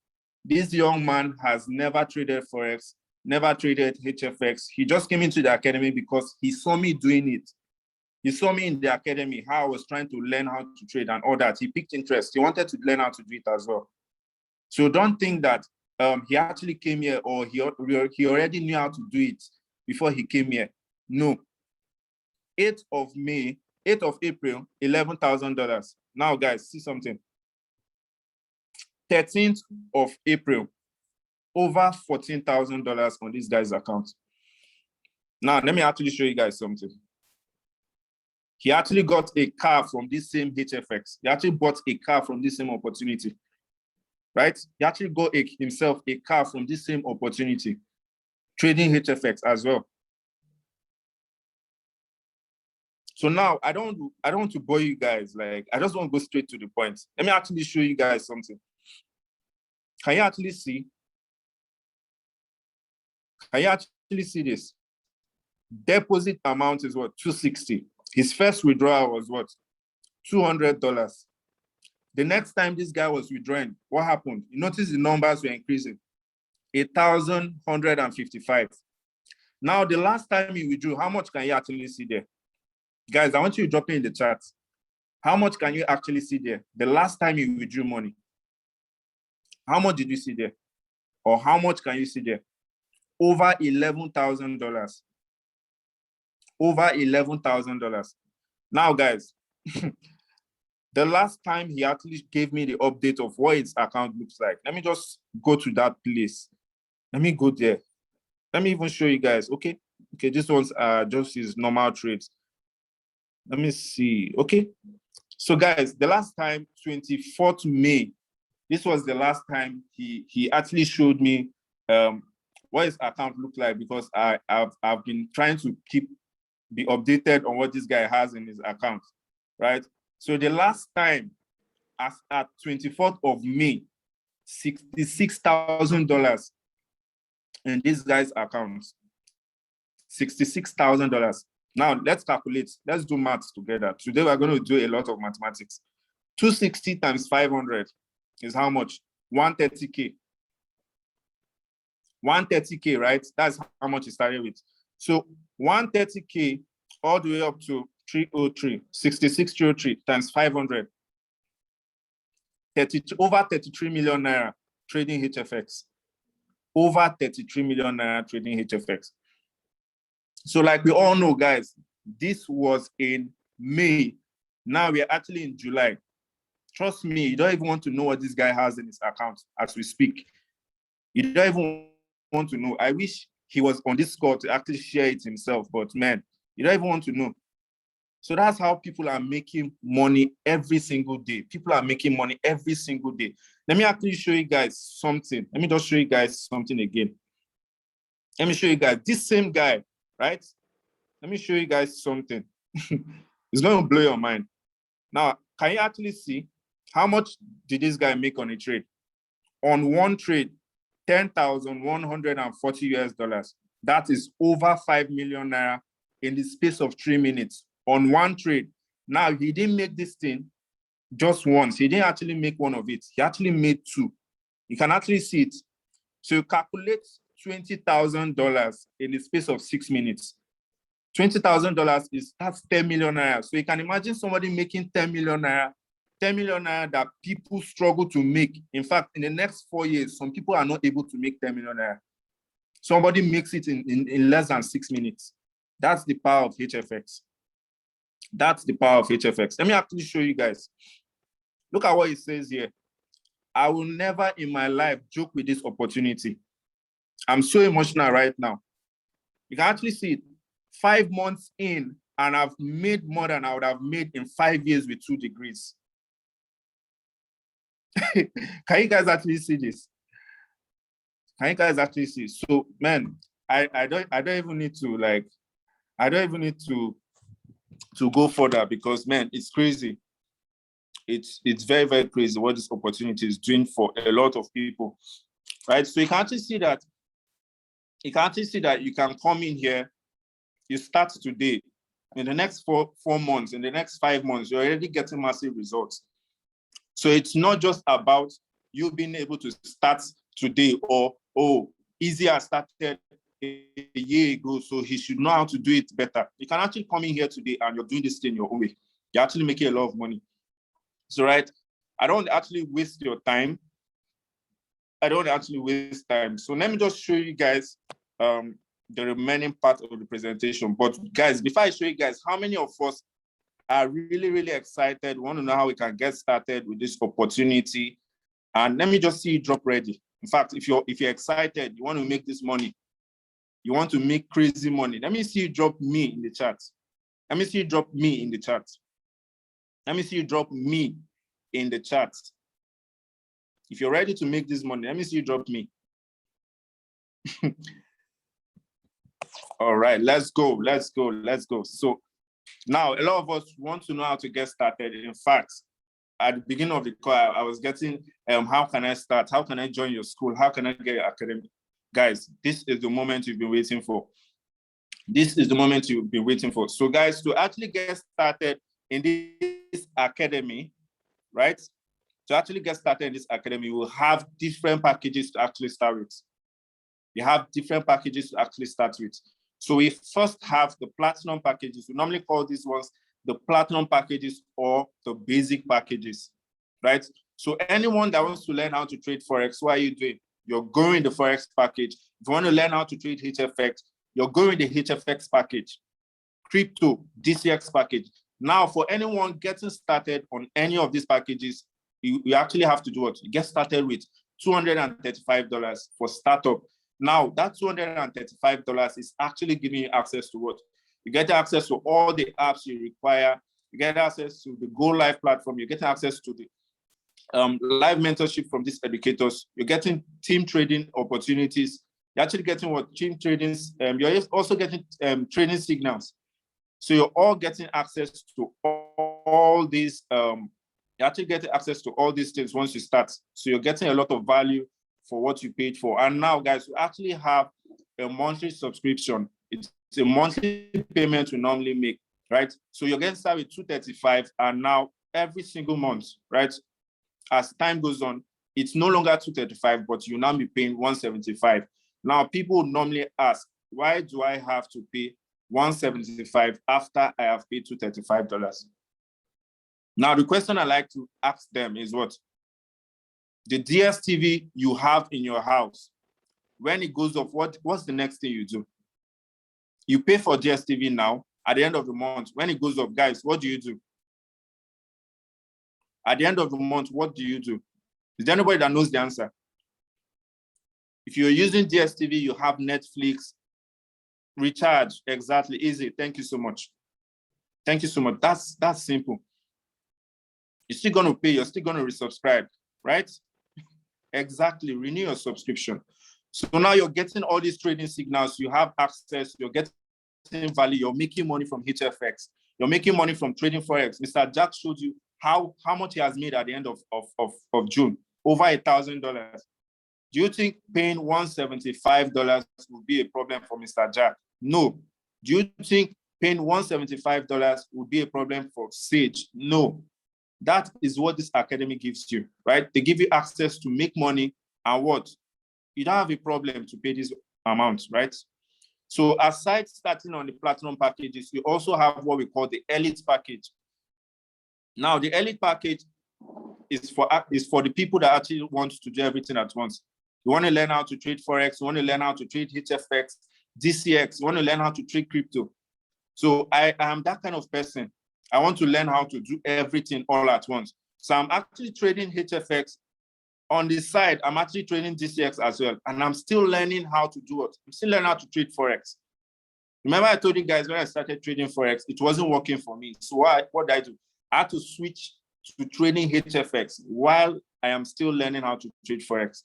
this young man has never traded Forex, never traded HFX. He just came into the academy because he saw me doing it. He saw me in the academy, how I was trying to learn how to trade and all that. He picked interest. He wanted to learn how to do it as well. So don't think that he actually came here or he already knew how to do it before he came here. No. 8th of April, $11,000. Now, guys, see something. 13th of April, over $14,000 on this guy's account. Now, let me actually show you guys something. He actually got a car from this same HFX. He actually bought a car from this same opportunity, right? He actually got himself a car from this same opportunity, trading HFX as well. So now I don't want to bore you guys. Like, I just want to go straight to the point. Let me actually show you guys something. Can you actually see? Can you actually see this? Deposit amount is what? 260. His first withdrawal was what? $200. The next time this guy was withdrawing, what happened? You notice the numbers were increasing. 1,155. Now, the last time he withdrew, how much can you actually see there? Guys, I want you to drop it in the chat. How much can you actually see there? The last time you withdrew money. How much did you see there? Or how much can you see there? Over $11,000. Over $11,000. Now, guys, the last time he actually gave me the update of what his account looks like. Let me just go to that place. Let me go there. Let me even show you guys. Okay, this one's just his normal trades. Let me see. Okay. So guys, the last time, 24th May, this was the last time he actually showed me what his account looked like, because I've been trying to be updated on what this guy has in his account, right? So the last time, as at 24th of May, $66,000 in this guy's account. $66,000. Now, let's calculate. Let's do maths together. Today, we're going to do a lot of mathematics. 260 times 500 is how much? 130K. 130K, right? That's how much it started with. So 130K all the way up to 303, 6603 times 500. Over 33 million naira trading HFX. Over 33 million naira trading HFX. So like we all know, guys, this was in May. Now we are actually in July. Trust me, you don't even want to know what this guy has in his account as we speak. You don't even want to know. I wish he was on this call to actually share it himself, but man, You don't even want to know. So that's how people are making money every single day. People are making money every single day. Let me actually show you guys something. Let me just show you guys something again. Let me show you guys this same guy, right? Let me show you guys something. It's going to blow your mind. Now, can you actually see how much did this guy make on a trade? On one trade, 10,140 US dollars. That is over 5 million naira in the space of 3 minutes on one trade. Now, he didn't make this thing just once. He didn't actually make one of it. He actually made two. You can actually see it. So you calculate $20,000 in the space of 6 minutes. $20,000 that's 10 million naira. So you can imagine somebody making 10 million naira, 10 million naira that people struggle to make. In fact, in the next 4 years, some people are not able to make 10 million naira. Somebody makes it in less than 6 minutes. That's the power of HFX. That's the power of HFX. Let me actually show you guys. Look at what it says here. I will never in my life joke with this opportunity. I'm so emotional right now. You can actually see it. 5 months in, and I've made more than I would have made in 5 years with 2 degrees. Can you guys actually see this? Can you guys actually see? So, man, I don't even need to I don't even need to go further because, man, it's crazy. It's very, very crazy what this opportunity is doing for a lot of people, right? So you can actually see that. You can actually see that you can come in here. You start today. In the next 4 months, in the next 5 months, you're already getting massive results. So it's not just about you being able to start today or, oh, Easy has started a year ago, so he should know how to do it better. You can actually come in here today and you're doing this thing your own way. You're actually making a lot of money. So, right, I don't actually waste your time. I don't actually waste time. So let me just show you guys the remaining part of the presentation. But guys, before I show you guys, how many of us are really, really excited, want to know how we can get started with this opportunity? And let me just see you drop ready. In fact, if you're excited, you want to make this money, you want to make crazy money, let me see you drop me in the chat. Let me see you drop me in the chat. Let me see you drop me in the chat. If you're ready to make this money, let me see you drop me. All right, let's go, let's go, let's go. So now a lot of us want to know how to get started. In fact, at the beginning of the call, I was getting, how can I start? How can I join your school? How can I get your academy? Guys, this is the moment you've been waiting for. This is the moment you've been waiting for. So guys, to actually get started in this academy, right? To actually get started in this academy, we'll have different packages to actually start with. You have different packages to actually start with. So we first have the platinum packages. We normally call these ones the platinum packages or the basic packages, right? So anyone that wants to learn how to trade Forex, what are you doing? You're going the Forex package. If you want to learn how to trade HFX, you're going the HFX package. Crypto, DCX package. Now, for anyone getting started on any of these packages, you actually have to do what? You get started with $235 for startup. Now, that $235 is actually giving you access to what? You get access to all the apps you require. You get access to the Go Live platform. You get access to the live mentorship from these educators. You're getting team trading opportunities. You're actually getting what? Team trading. You're also getting trading signals. So you're all getting access to all these. You're actually getting access to all these things once you start. So you're getting a lot of value for what you paid for. And now, guys, we actually have a monthly subscription. It's a monthly payment we normally make, right? So you're getting started with $235, and now every single month, right? As time goes on, it's no longer $235, but you now be paying $175. Now, people would normally ask, why do I have to pay $175 after I have paid $235? Now, the question I like to ask them is what? The DSTV you have in your house, when it goes off, what's the next thing you do? You pay for DSTV now. At the end of the month, when it goes off, guys, what do you do? At the end of the month, what do you do? Is there anybody that knows the answer? If you're using DSTV, you have Netflix, Recharge, exactly, easy. Thank you so much. Thank you so much. That's simple. You're still going to pay, you're still going to resubscribe, right? Exactly, renew your subscription. So now you're getting all these trading signals, you have access, you're getting value, you're making money from HFX, you're making money from trading Forex. Mr. Jack showed you how much he has made at the end of June, over $1,000. Do you think paying $175 would be a problem for Mr. Jack? No. Do you think paying $175 would be a problem for Sage? No. That is what this academy gives you, right? They give you access to make money and what? You don't have a problem to pay this amount, right? So aside starting on the platinum packages, you also have what we call the elite package. Now, the elite package is for the people that actually want to do everything at once. You want to learn how to trade Forex, you want to learn how to trade HFX, DCX, you want to learn how to trade crypto. So I am that kind of person. I want to learn how to do everything all at once. So I'm actually trading HFX. On the side, I'm actually trading DCX as well. And I'm still learning how to do it. I'm still learning how to trade Forex. Remember I told you guys when I started trading Forex, it wasn't working for me. So what did I do? I had to switch to trading HFX while I am still learning how to trade Forex.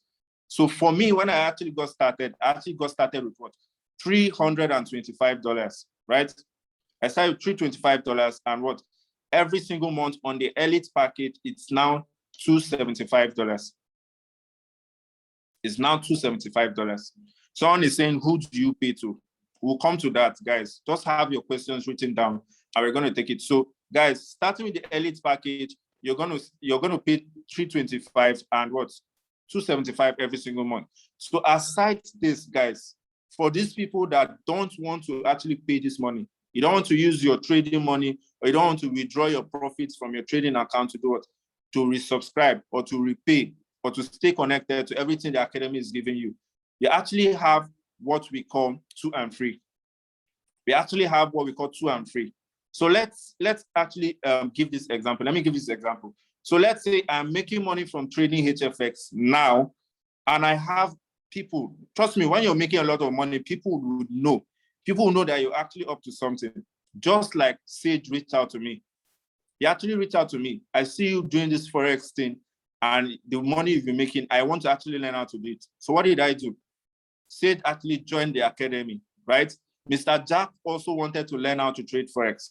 So for me, when I actually got started with what? $325, right? I started with $325 and what? Every single month on the elite package, it's now $275. It's now $275. Someone is saying, who do you pay to? We'll come to that, guys. Just have your questions written down and we're going to take it. So guys, starting with the elite package, you're going to pay $325 and what? $275 every single month. So aside this, guys, for these people that don't want to actually pay this money, you don't want to use your trading money, or you don't want to withdraw your profits from your trading account to do what? To resubscribe or to repay or to stay connected to everything the academy is giving you. You actually have what we call 2 and 3. We actually have what we call 2 and 3. So let's actually give this example. Let me give this example. So let's say I'm making money from trading HFX now, and I have people, trust me, when you're making a lot of money, people would know. People will know that you're actually up to something. Just like Sage reached out to me. He actually reached out to me. I see you doing this Forex thing and the money you've been making, I want to actually learn how to do it. So what did I do? Sage actually joined the academy, right? Mr. Jack also wanted to learn how to trade Forex.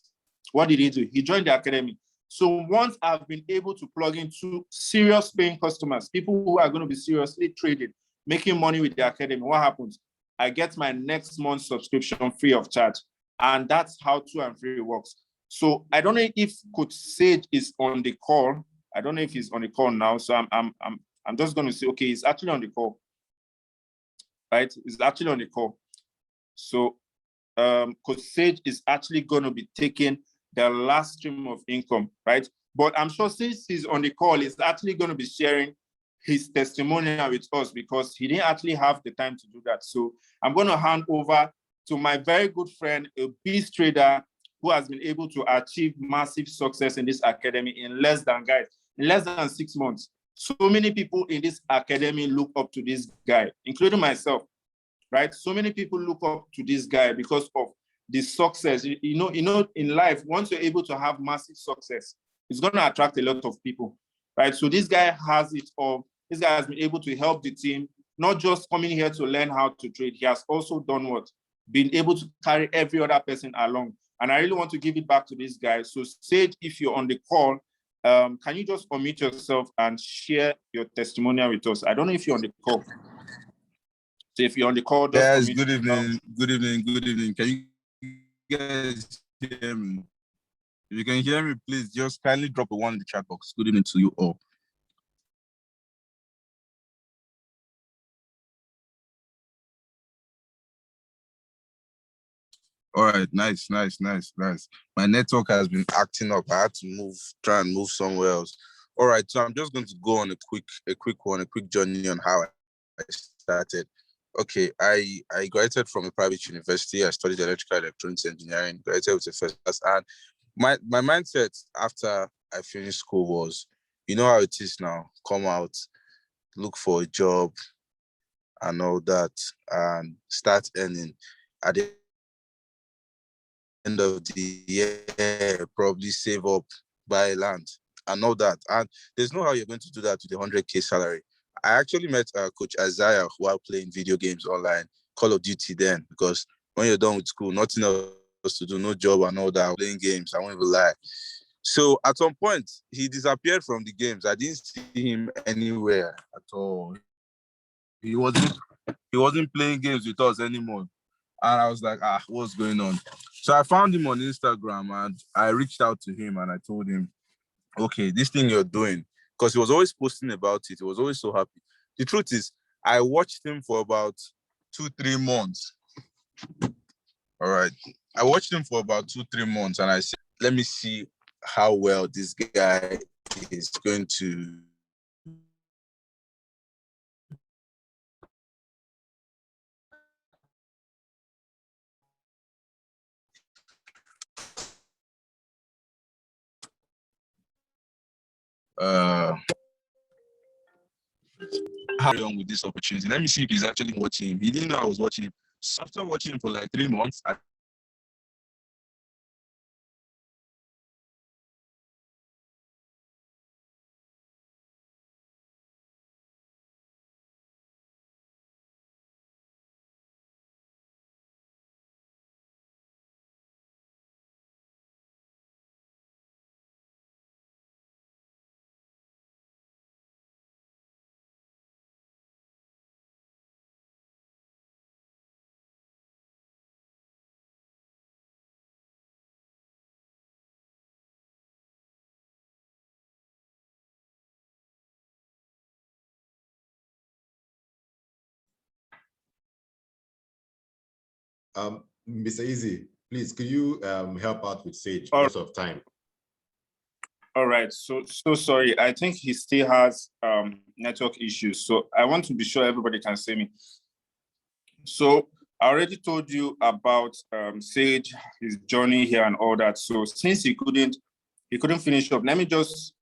What did he do? He joined the academy. So once I've been able to plug into serious paying customers, people who are going to be seriously trading, making money with the academy, what happens? I get my next month's subscription free of charge. And that's how 2 and 3 works. So I don't know if Coach Sage is on the call. I don't know if he's on the call now. So I'm just going to say, okay, he's actually on the call. Right? He's actually on the call. So Coach Sage is actually going to be taking the last stream of income, right? But I'm sure since he's on the call, he's actually going to be sharing his testimonial with us because he didn't actually have the time to do that. So I'm going to hand over to my very good friend, a beast trader who has been able to achieve massive success in this academy in less than 6 months. So many people in this academy look up to this guy, including myself, right? So many people look up to this guy because of the success. You know, in life, once you're able to have massive success, it's going to attract a lot of people, right? So this guy has it all. This guy has been able to help the team, not just coming here to learn how to trade. He has also done what? Been able to carry every other person along. And I really want to give it back to this guy. So Sage, if you're on the call, can you just unmute yourself and share your testimonial with us? I don't know if you're on the call. So if you're on the call, just yes, unmute good yourself. evening. Good evening. Good evening. Can you guys hear me? If you can hear me, please just kindly drop a 1 in the chat box. Good evening to you all. All right, nice. My network has been acting up. I had to try and move somewhere else. All right, so I'm just going to go on a quick journey on how I started. Okay, I graduated from a private university. I studied electrical electronics engineering, graduated with a first class. And my mindset after I finished school was, you know how it is now, come out, look for a job and all that, and start earning. At the end of the year, probably save up, buy land, and all that. And there's no how you're going to do that with a 100K salary. I actually met Coach Isaiah while playing video games online, Call of Duty then, because when you're done with school, nothing else to do, no job and all that, playing games, I won't even lie. So at some point, he disappeared from the games. I didn't see him anywhere at all. He wasn't playing games with us anymore. And I was like, what's going on? So I found him on Instagram and I reached out to him and I told him, okay, this thing you're doing, because he was always posting about it. He was always so happy. The truth is, I watched him for about 2-3 months. All right. I watched him for about 2-3 months and I said, let me see how well this guy is going to carry on with this opportunity. Let me see if he's actually watching him. He didn't know I was watching him. So after watching him for like 3 months, Mr. Easy, please, could you help out with Sage because of time? All right, so sorry. I think he still has network issues. So I want to be sure everybody can see me. So I already told you about Sage, his journey here and all that. So since he couldn't finish up, let me just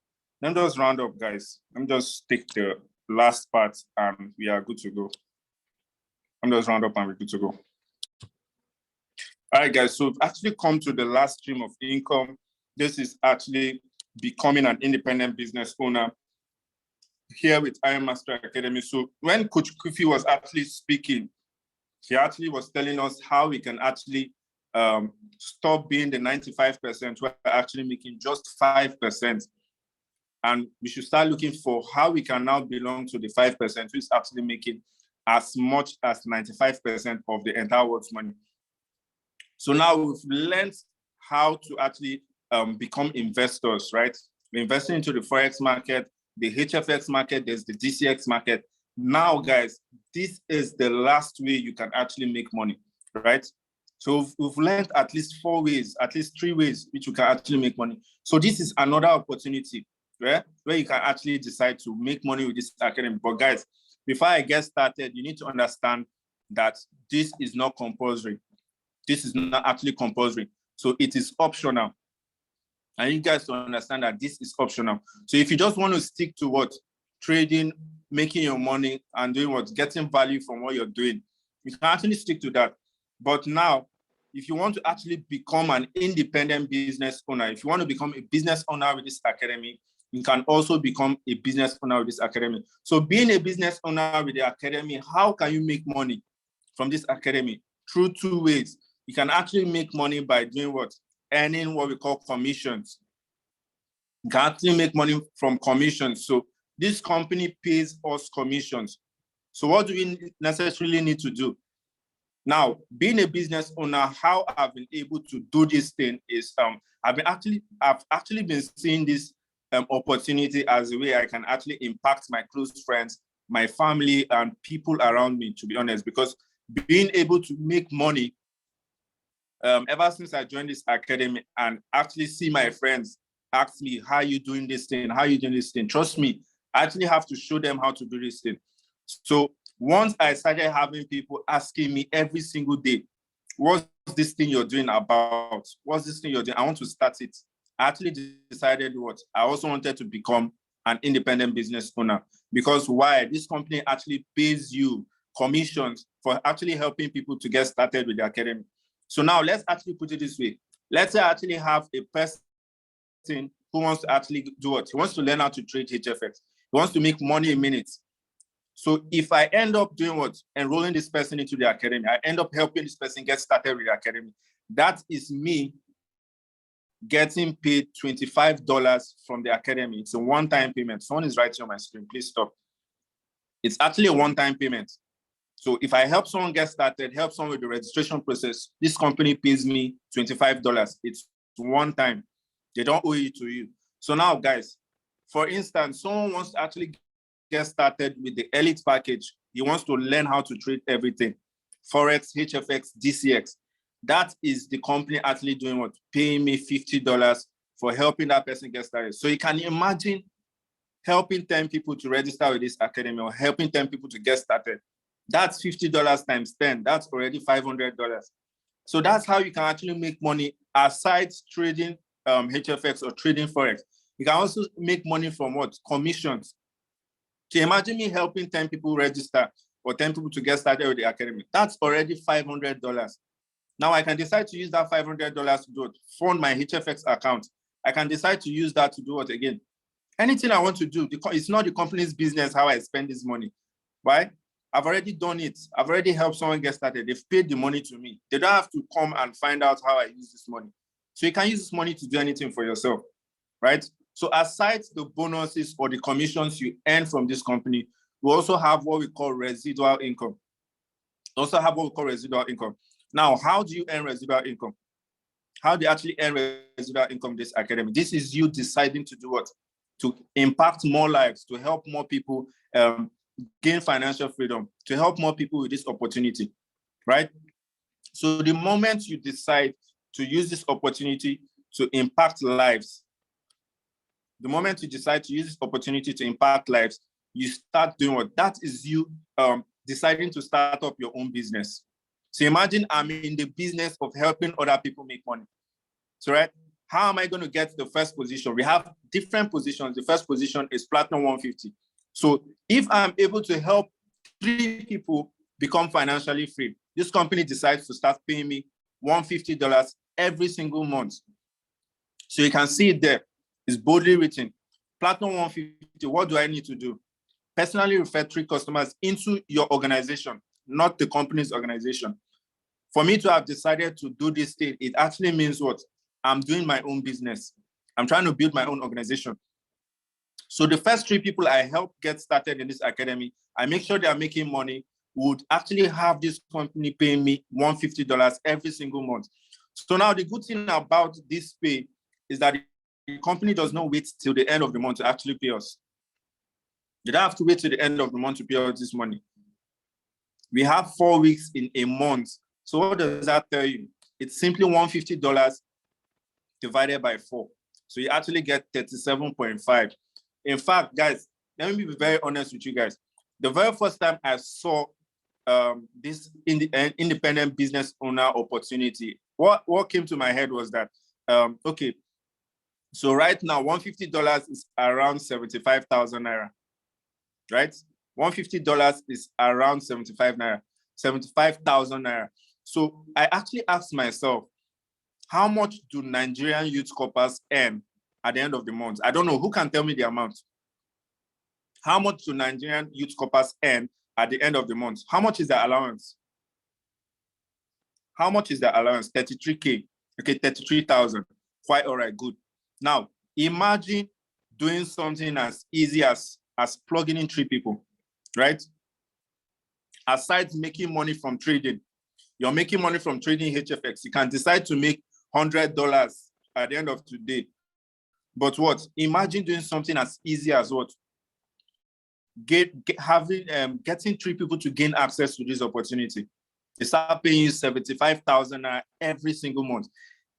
round up, guys. Let me just take the last part and we are good to go. I'm just round up and we're good to go. All right, guys, so we've actually come to the last stream of income. This is actually becoming an independent business owner here with Iron Master Academy. So when Coach Kofi was actually speaking, he actually was telling us how we can actually stop being the 95%, we're actually making just 5%. And we should start looking for how we can now belong to the 5%, which is actually making as much as 95% of the entire world's money. So now we've learned how to actually become investors, right? We're investing into the Forex market, the HFX market, there's the DCX market. Now, guys, this is the last way you can actually make money, right? So we've learned at least 4 ways, at least 3 ways which you can actually make money. So this is another opportunity, right? Where you can actually decide to make money with this academy. But guys, before I get started, you need to understand that this is not compulsory. This is not actually compulsory. So it is optional. And you guys don't understand that this is optional. So if you just want to stick to what? Trading, making your money and doing what? Getting value from what you're doing, you can actually stick to that. But now, if you want to actually become an independent business owner, if you want to become a business owner with this academy, you can also become a business owner with this academy. So being a business owner with the academy, how can you make money from this academy? Through 2 ways. You can actually make money by doing what? Earning what we call commissions. You can actually make money from commissions. So this company pays us commissions. So what do we necessarily need to do? Now, being a business owner, how I've been able to do this thing is I've actually been seeing this opportunity as a way I can actually impact my close friends, my family, and people around me, to be honest, because being able to make money ever since I joined this academy and actually see my friends ask me, how are you doing this thing? How are you doing this thing? Trust me, I actually have to show them how to do this thing. So once I started having people asking me every single day, what's this thing you're doing about? What's this thing you're doing? I want to start it. I actually decided what? I also wanted to become an independent business owner. Because why? This company actually pays you commissions for actually helping people to get started with the academy. So now let's actually put it this way. Let's say I actually have a person who wants to actually do what? He wants to learn how to trade HFX. He wants to make money in minutes. So if I end up doing what? Enrolling this person into the academy, I end up helping this person get started with the academy. That is me getting paid $25 from the academy. It's a one-time payment. Someone is writing on my screen. Please stop. It's actually a one-time payment. So if I help someone get started, help someone with the registration process, this company pays me $25. It's one time. They don't owe it to you. So now, guys, for instance, someone wants to actually get started with the elite package. He wants to learn how to trade everything. Forex, HFX, DCX. That is the company actually doing what? Paying me $50 for helping that person get started. So you can imagine helping 10 people to register with this academy or helping 10 people to get started. That's $50 times 10. That's already $500. So that's how you can actually make money aside trading HFX or trading Forex. You can also make money from what? Commissions. So imagine me helping 10 people register or 10 people to get started with the academy. That's already $500. Now I can decide to use that $500 to do it, fund my HFX account. I can decide to use that to do what again? Anything I want to do. It's not the company's business how I spend this money. Why? I've already done it. I've already helped someone get started. They've paid the money to me. They don't have to come and find out how I use this money. So you can use this money to do anything for yourself, right? So aside the bonuses or the commissions you earn from this company, we also have what we call residual income. Now, how do you earn residual income? How do you actually earn residual income this academy? This is you deciding to do what? To impact more lives, to help more people gain financial freedom, to help more people with this opportunity, right? So the moment you decide to use this opportunity to impact lives, you start doing what? That is you deciding to start up your own business. So imagine I'm in the business of helping other people make money. So, right? How am I going to get the first position? We have different positions. The first position is Platinum 150. So if I'm able to help 3 people become financially free, this company decides to start paying me $150 every single month. So you can see it there. It's boldly written. Platinum 150, what do I need to do? Personally refer 3 customers into your organization, not the company's organization. For me to have decided to do this thing, it actually means what? I'm doing my own business. I'm trying to build my own organization. So the first 3 people I help get started in this academy, I make sure they are making money, would actually have this company paying me $150 every single month. So now the good thing about this pay is that the company does not wait till the end of the month to actually pay us. You don't have to wait till the end of the month to pay us this money. We have 4 weeks in a month. So what does that tell you? It's simply $150 divided by 4. So you actually get 37.5. In fact, guys, let me be very honest with you guys. The very first time I saw this independent business owner opportunity, what came to my head was that, okay, so right now, $150 is around 75,000 naira, right? $150 is around 75,000 naira. So I actually asked myself, how much do Nigerian youth corpers earn at the end of the month? I don't know. Who can tell me the amount? How much do Nigerian youth corpers earn at the end of the month? How much is their allowance? How much is their allowance? 33K. Okay, 33,000. Quite all right, good. Now, imagine doing something as easy as plugging in 3 people, right? Aside making money from trading, you're making money from trading HFX. You can decide to make $100 at the end of today. But what? Imagine doing something as easy as what? Getting 3 people to gain access to this opportunity. They start paying you 75,000 every single month.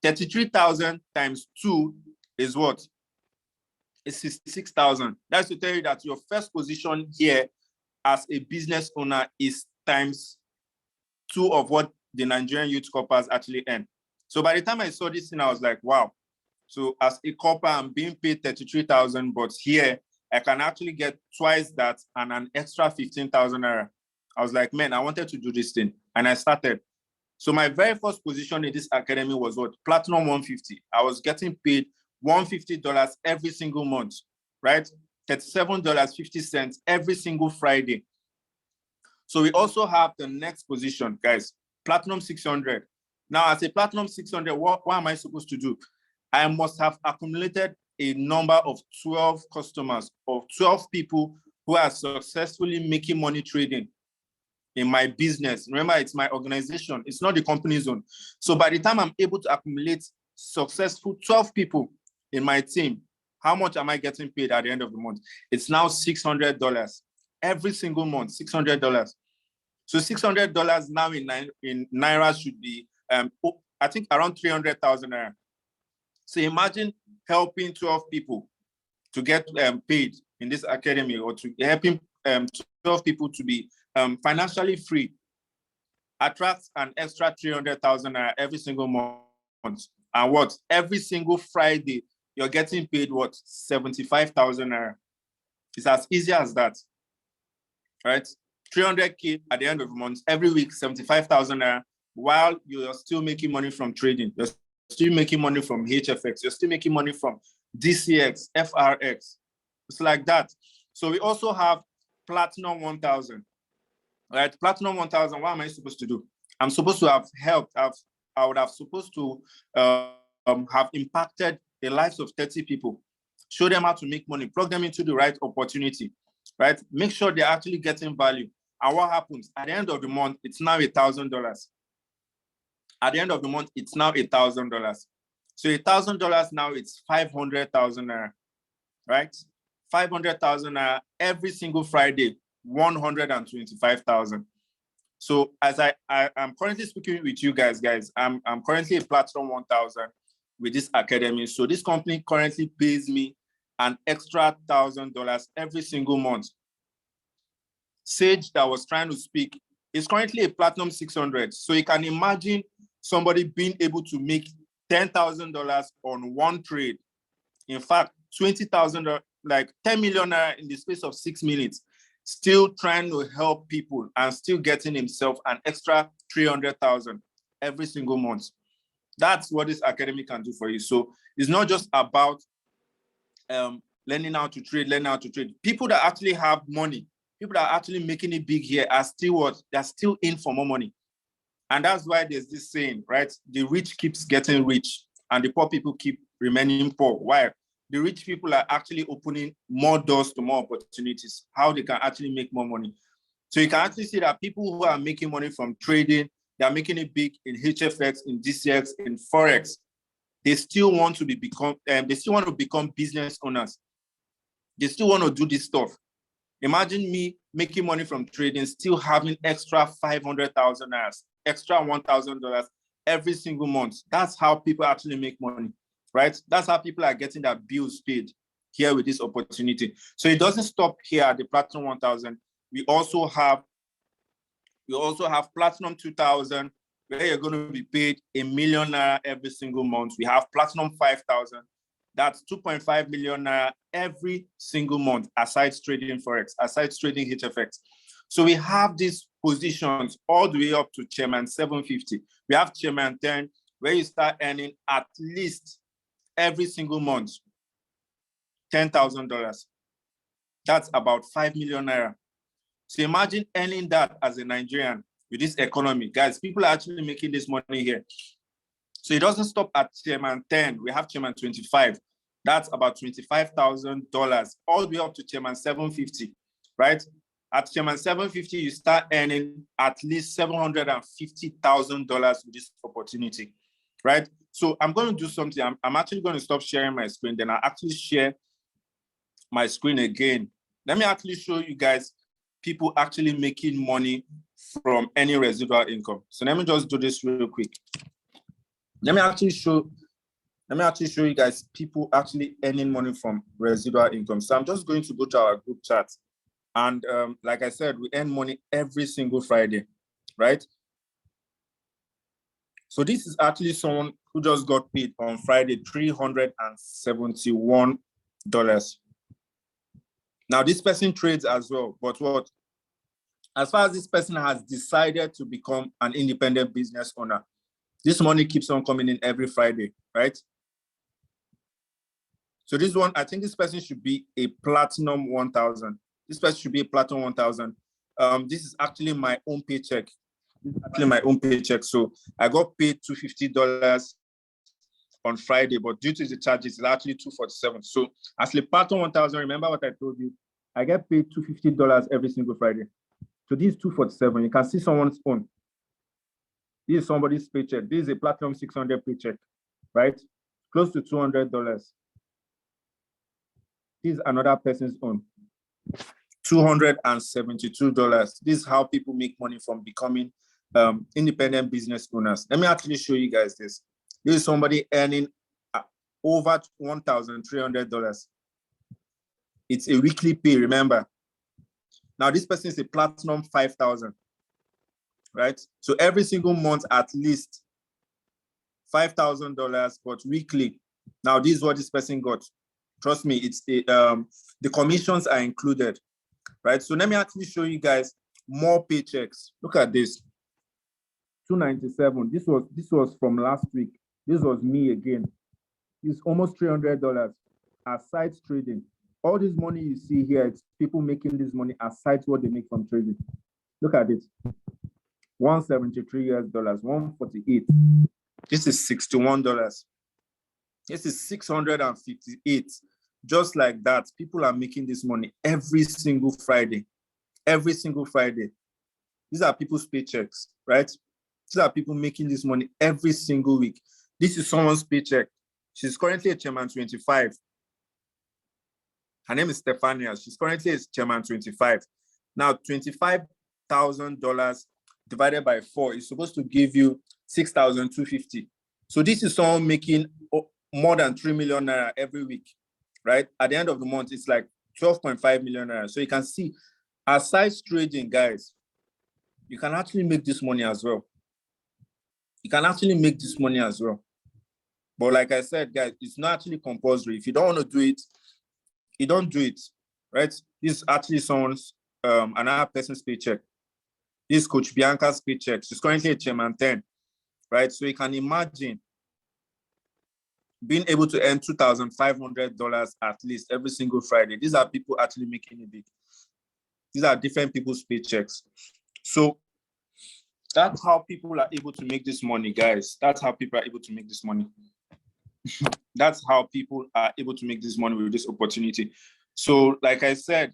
33,000 times 2 is what? It's 66,000. That's to tell you that your first position here as a business owner is times 2 of what the Nigerian youth corpers actually earn. So by the time I saw this thing, I was like, wow. So as a corper, I'm being paid 33,000, but here I can actually get twice that and an extra 15,000 naira. I was like, man, I wanted to do this thing. And I started. So my very first position in this academy was what? Platinum 150. I was getting paid $150 every single month, right? $37.50 every single Friday. So we also have the next position, guys, Platinum 600. Now, as a Platinum 600, what am I supposed to do? I must have accumulated a number of 12 customers, of 12 people who are successfully making money trading in my business. Remember, it's my organization. It's not the company's own. So by the time I'm able to accumulate successful 12 people in my team, how much am I getting paid at the end of the month? It's now $600 every single month, $600. So $600 now in Naira should be, I think, around 300,000 Naira. So imagine helping 12 people to get paid in this academy, or to helping 12 people to be financially free, attracts an extra 300,000 Naira every single month. And what? Every single Friday, you're getting paid what? 75,000 Naira. It's as easy as that, right? 300K at the end of the month, every week, 75,000 Naira, while you're still making money from trading. You're still making money from HFX. You're still making money from DCX, FRX. It's like that. So we also have Platinum 1000, right? Platinum 1000, what am I supposed to do? I'm supposed to have helped, I would have supposed to have impacted the lives of 30 people, show them how to make money, plug them into the right opportunity, right? Make sure they're actually getting value. And what happens? At the end of the month, it's now $1,000. At the end of the month, it's now $1,000. So $1,000 now, it's 500,000 Naira, right? 500,000 Naira every single Friday, 125,000. So as I'm currently speaking with you guys, I'm currently a Platinum 1000 with this academy. So this company currently pays me an extra $1,000 every single month. Sage that was trying to speak is currently a Platinum 600. So you can imagine somebody being able to make $10,000 on one trade. In fact, $20,000, like 10 million in the space of 6 minutes, still trying to help people and still getting himself an extra 300,000 every single month. That's what this academy can do for you. So it's not just about learning how to trade. People that actually have money, people that are actually making it big here are still what? They're still in for more money. And that's why there's this saying, right? The rich keeps getting rich and the poor people keep remaining poor. Why? The rich people are actually opening more doors to more opportunities, how they can actually make more money. So you can actually see that people who are making money from trading, they're making it big in HFX, in DCX, in Forex. They still want to become business owners. They still want to do this stuff. Imagine me making money from trading, still having extra 500,000 Naira, extra $1,000 every single month. That's how people actually make money, right? That's how people are getting their bills paid here with this opportunity. So it doesn't stop here at the Platinum 1000. We also have Platinum 2000, where you're going to be paid $1 million every single month. We have Platinum 5000. That's 2.5 million every single month, aside trading Forex, aside trading HFX. So we have these positions all the way up to Chairman 750. We have Chairman 10, where you start earning at least every single month $10,000. That's about 5 million Naira. So imagine earning that as a Nigerian with this economy. Guys, people are actually making this money here. So it doesn't stop at Chairman 10. We have Chairman 25. That's about $25,000, all the way up to Chairman 750, right? At Chairman 750, you start earning at least $750,000 with this opportunity, right? So I'm going to do something. I'm actually going to stop sharing my screen. Then I'll actually share my screen again. Let me actually show you guys people actually making money from any residual income. So let me just do this real quick. Let me actually show you guys people actually earning money from residual income. So I'm just going to go to our group chat. And like I said, we earn money every single Friday, right? So this is actually someone who just got paid on Friday, $371. Now this person trades as well, but what? as far as this person has decided to become an independent business owner, this money keeps on coming in every Friday, right? So this one, I think this person should be a platinum 1000. This person should be a platinum 1000. This is actually my own paycheck. This is actually my own paycheck. So I got paid $250 on Friday, but due to the charges, it's actually $247. So as a platinum 1000, remember what I told you? I get paid $250 every single Friday. So this is $247. You can see someone's own. This is somebody's paycheck. This is a platinum 600 paycheck, right? Close to $200. This is another person's own. $272. This is how people make money from becoming independent business owners. Let me actually show you guys this. This is somebody earning over $1,300. It's a weekly pay, remember. Now this person is a platinum 5,000, right? So every single month, at least $5,000, but weekly. Now this is what this person got. Trust me, it's the commissions are included, right? So let me actually show you guys more paychecks. Look at this, $297. This was from last week. This was me again. It's almost $300 aside trading. All this money you see here, it's people making this money aside what they make from trading. Look at it. $173, $148. This is $61. This is $658. Just like that, people are making this money every single Friday. Every single Friday. These are people's paychecks, right? These are people making this money every single week. This is someone's paycheck. She's currently a Chairman 25. Her name is Stefania. She's currently a Chairman 25. Now, $25,000 divided by 4 is supposed to give you $6,250. So this is someone making more than 3 million naira every week, right? At the end of the month, it's like 12.5 million naira. So you can see, aside trading, guys, you can actually make this money as well. You can actually make this money as well. But like I said, guys, it's not actually compulsory. If you don't want to do it, you don't do it, right? This is actually someone's, another person's paycheck. This is Coach Bianca's paycheck. She's currently a Chairman 10, right? So you can imagine being able to earn $2,500 at least every single Friday. These are people actually making it big. These are different people's paychecks. So that's how people are able to make this money, guys. That's how people are able to make this money. That's how people are able to make this money with this opportunity. So like I said,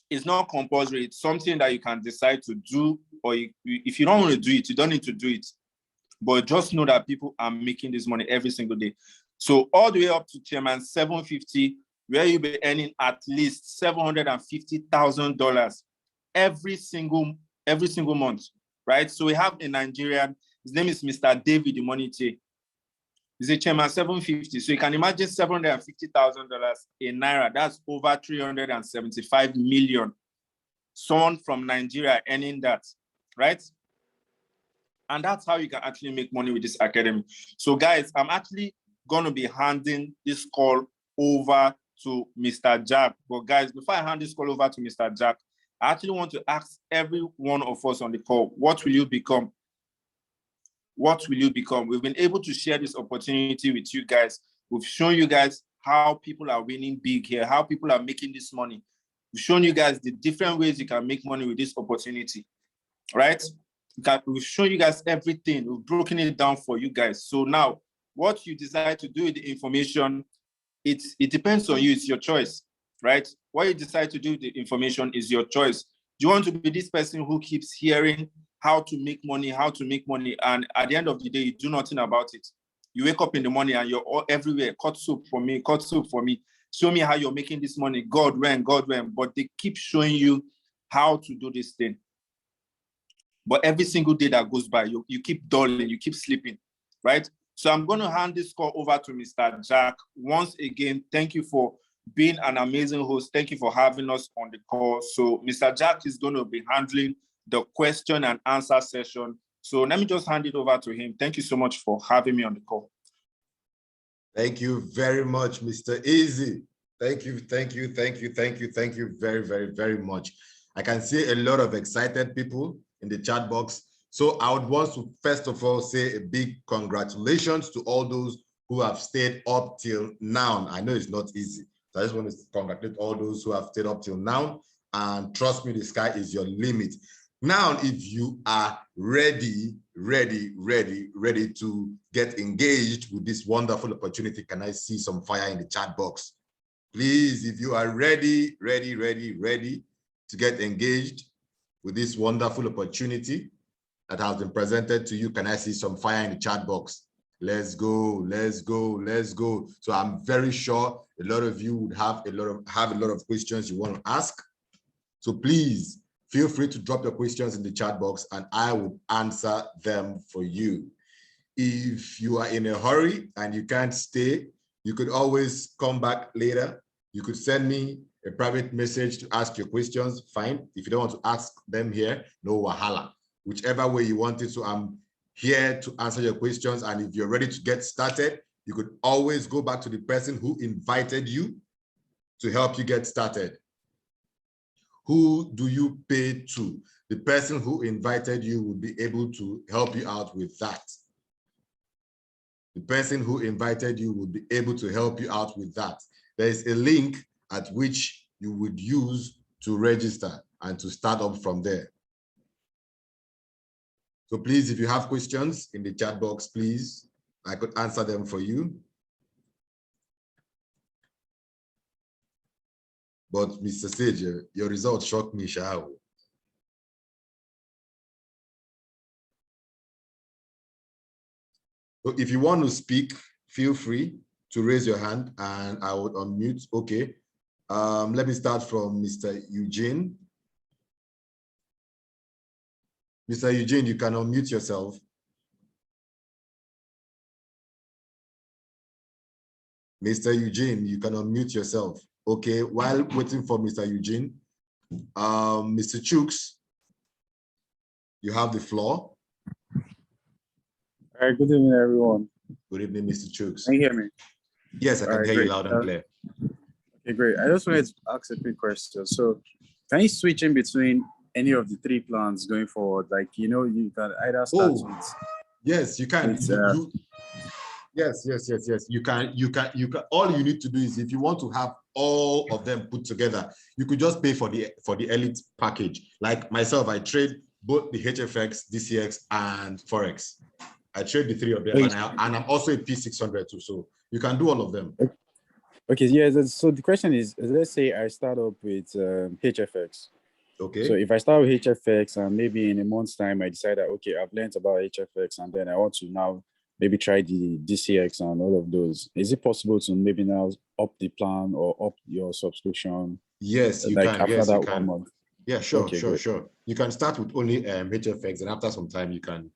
it's not compulsory. It's something that you can decide to do, or if you don't want to do it, you don't need to do it. But just know that people are making this money every single day. So all the way up to Chairman 750, where you'll be earning at least $750,000 every single month, right? So we have a Nigerian, his name is Mr. David Imonite. He's a Chairman 750. So you can imagine $750,000 in Naira. That's over 375 million. Someone from Nigeria earning that, right? And that's how you can actually make money with this academy. So guys, I'm actually going to be handing this call over to Mr. Jack. But guys, before I hand this call over to Mr. Jack, I actually want to ask every one of us on the call, what will you become? What will you become? We've been able to share this opportunity with you guys. We've shown you guys how people are winning big here, how people are making this money. We've shown you guys the different ways you can make money with this opportunity, right? We've shown you guys everything. We've broken it down for you guys. So now, what you decide to do with the information, it depends on you. It's your choice, right? What you decide to do with the information is your choice. Do you want to be this person who keeps hearing how to make money, and at the end of the day, you do nothing about it? You wake up in the morning and you're all everywhere. Cut soup for me. Show me how you're making this money. God when. But they keep showing you how to do this thing. But every single day that goes by, you keep dulling, you keep sleeping, right? So I'm going to hand this call over to Mr. Jack. Once again, thank you for being an amazing host. Thank you for having us on the call. So Mr. Jack is going to be handling the question and answer session. So let me just hand it over to him. Thank you so much for having me on the call. Thank you very much, Mr. Easy. Thank you very, very, very much. I can see a lot of excited people in the chat box. So I would want to first of all say a big congratulations to all those who have stayed up till now. I know it's not easy. So I just want to congratulate all those who have stayed up till now. And trust me, the sky is your limit. Now, if you are ready to get engaged with this wonderful opportunity, can I see some fire in the chat box? Please, if you are ready to get engaged with this wonderful opportunity that has been presented to you, can I see some fire in the chat box? Let's go. So I'm very sure a lot of you would have a lot of questions you want to ask. So please feel free to drop your questions in the chat box and I will answer them for you. If you are in a hurry and you can't stay, you could always come back later. You could send me a private message to ask your questions, fine. If you don't want to ask them here, no wahala. Whichever way you want it. So I'm here to answer your questions. And if you're ready to get started, you could always go back to the person who invited you to help you get started. Who do you pay to? The person who invited you will be able to help you out with that. The person who invited you will be able to help you out with that. There is a link at which you would use to register and to start up from there. So please, if you have questions in the chat box, please, I could answer them for you. But Mr. Sage, your results shocked me, Shao. So if you want to speak, feel free to raise your hand and I would unmute. Okay. Let me start from Mr. Eugene. Mr. Eugene, you can unmute yourself. Mr. Eugene, you can unmute yourself. Okay, while waiting for Mr. Eugene, Mr. Chooks, you have the floor. All right, good evening, everyone. Good evening, Mr. Chooks. Can you hear me? Yes, I can hear you loud and clear. Okay, great. I just wanted to ask a quick question. So can you switch in between any of the three plans going forward? Like, you know, you can either start with... Yes, you can. Yes. You can. All you need to do is, if you want to have all of them put together, you could just pay for the elite package. Like myself, I trade both the HFX, DCX, and Forex. I trade the three of them, and I'm also a P600 too. So you can do all of them. Okay, yeah. So the question is, let's say I start up with HFX. Okay. So if I start with HFX and maybe in a month's time, I decide that, okay, I've learned about HFX and then I want to now maybe try the DCX and all of those. Is it possible to maybe now up the plan or up your subscription? Yes, you like can. After yes, that you can. 1 month. Yeah, sure, Okay, sure. You can start with only HFX, and after some time, you can,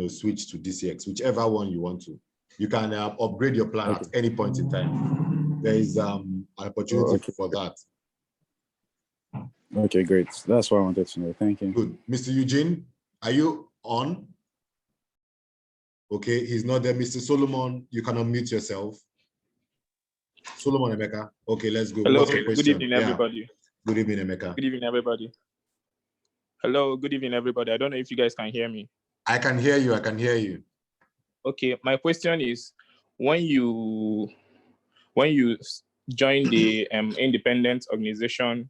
switch to DCX, whichever one you want to. You can upgrade your plan at any point in time. There is an opportunity for that. Okay, great. That's what I wanted to know. Thank you. Good. Mr. Eugene, are you on? Okay, he's not there. Mr. Solomon, you can unmute yourself. Solomon Emeka. Okay, let's go. Hello, What's the question? good evening, everybody. Yeah. Good evening, Emeka. Good evening, everybody. Hello, good evening, everybody. I don't know if you guys can hear me. I can hear you. I can hear you. Okay, my question is, when you join the independent organization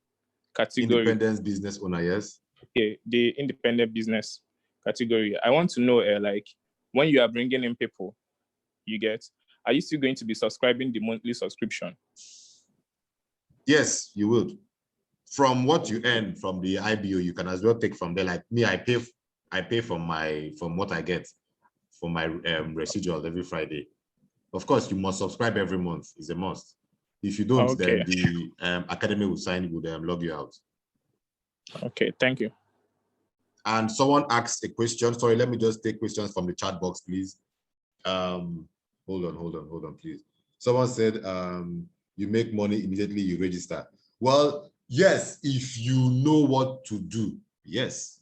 category, independent business owner, yes. Okay, the independent business category. I want to know, like, when you are bringing in people, are you still going to be subscribing the monthly subscription? Yes, you will. From what you earn from the IBO, you can as well take from there. Like me, I pay from what I get from my residual every Friday. Of course, you must subscribe every month. It's a must. If you don't, then the academy will log you out. Okay, thank you. And someone asked a question. Sorry, let me just take questions from the chat box, please. Hold on, please. Someone said, you make money immediately you register. Well, yes, if you know what to do, yes.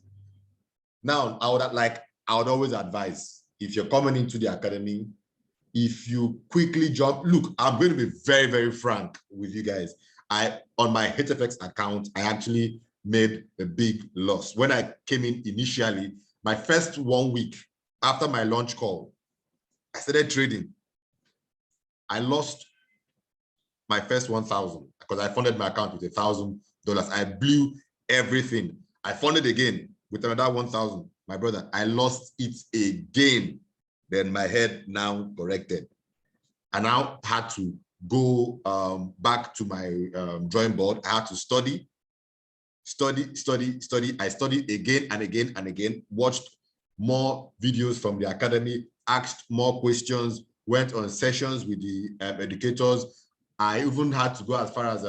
Now, I would always advise, if you're coming into the academy, if you quickly jump, look, I'm going to be very, very frank with you guys. On my HFX account, I actually made a big loss. When I came in initially, my first 1 week after my launch call, I started trading. I lost my first 1,000 because I funded my account with $1,000. I blew everything. I funded again with another 1,000. My brother, I lost it again. Then my head now corrected. I now had to go back to my drawing board. I had to study. I studied again and again and again, watched more videos from the academy, asked more questions, went on sessions with the educators. I even had to go as far as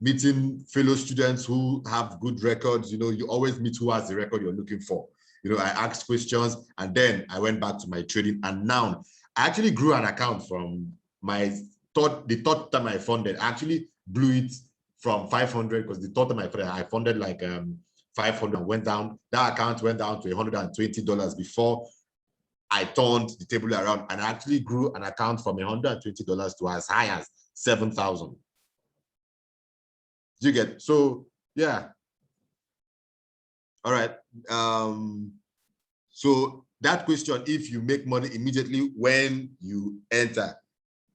meeting fellow students who have good records. You know, you always meet who has the record you're looking for. You know, I asked questions and then I went back to my trading, and now I actually grew an account from the third time I funded. I actually blew it from 500 because the third time I funded like 500 and went down. That account went down to $120 before I turned the table around, and I actually grew an account from $120 to as high as 7,000. You get, so yeah. All right. So that question, if you make money immediately when you enter,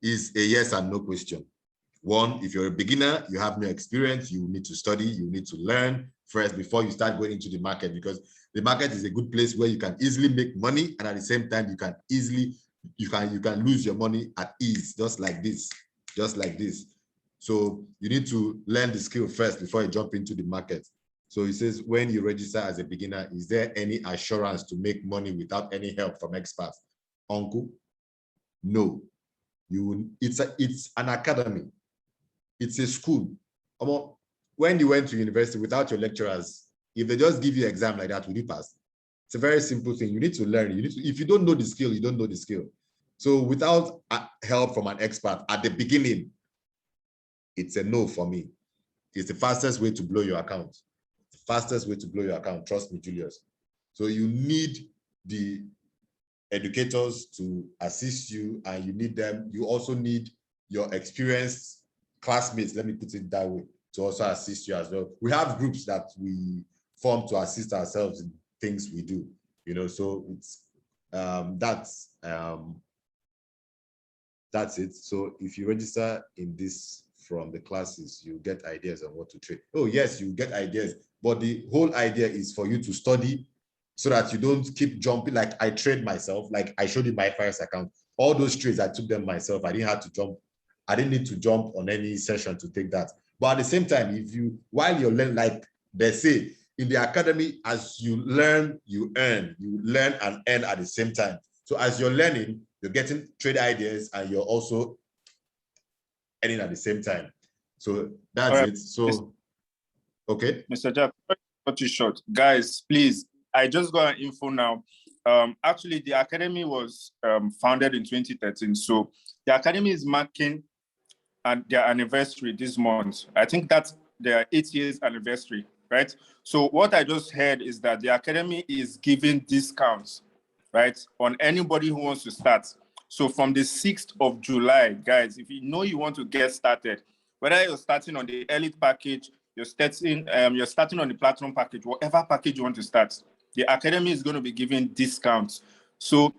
is a yes and no question. One, if you're a beginner, you have no experience, you need to study, you need to learn first before you start going into the market, because the market is a good place where you can easily make money, and at the same time, you can easily, you can lose your money at ease, just like this. So you need to learn the skill first before you jump into the market. So it says, when you register as a beginner, is there any assurance to make money without any help from experts? Uncle, no. It's an academy. It's a school. When you went to university without your lecturers, if they just give you an exam like that, will you pass? It's a very simple thing. You need to learn. If you don't know the skill, you don't know the skill. So without help from an expert at the beginning, it's a no for me. It's the fastest way to blow your account. The fastest way to blow your account. Trust me, Julius. So you need the educators to assist you, and you need them. You also need your experienced classmates, let me put it that way, to also assist you as well. We have groups that we form to assist ourselves in things we do, you know, so it's that's it. So if you register in this from the classes, you get ideas on what to trade. Oh yes, you get ideas, but the whole idea is for you to study so that you don't keep jumping. Like I trade myself, like I showed you my first account. All those trades, I took them myself. I didn't have to jump. I didn't need to jump on any session to take that. But at the same time, while you're learning, like they say in the academy, as you learn, you earn. You learn and earn at the same time. So as you're learning, you're getting trade ideas and you're also earning at the same time. So that's it. So, okay. Mr. Jack, cut you short. Guys, please, I just got an info now. Actually, the academy was founded in 2013. So the academy is marking their anniversary this month. I think that's their 8 years anniversary, right? So what I just heard is that the academy is giving discounts, right, on anybody who wants to start. So from the 6th of July, guys, if you know you want to get started, whether you're starting on the elite package, you're starting on the platinum package, whatever package you want to start, the academy is going to be giving discounts. So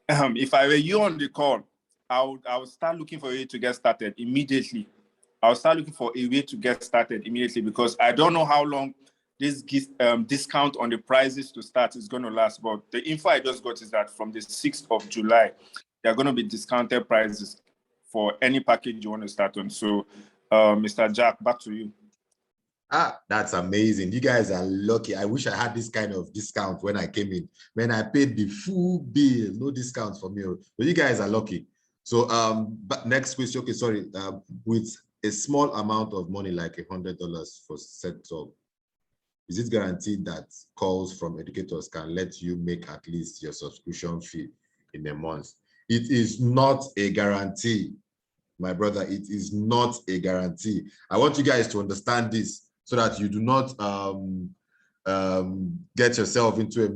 if I were you on the call, I would start looking for a way to get started immediately. I'll start looking for a way to get started immediately, because I don't know how long this discount on the prices to start is going to last. But the info I just got is that from the 6th of July, there are going to be discounted prices for any package you want to start on. So, Mr. Jack, back to you. That's amazing. You guys are lucky. I wish I had this kind of discount when I came in. When I paid the full bill, no discounts for me. But you guys are lucky. So but next question. Okay, sorry. With a small amount of money, like $100 for setup, is it guaranteed that calls from educators can let you make at least your subscription fee in a month? It is not a guarantee, my brother. It is not a guarantee. I want you guys to understand this so that you do not get yourself into a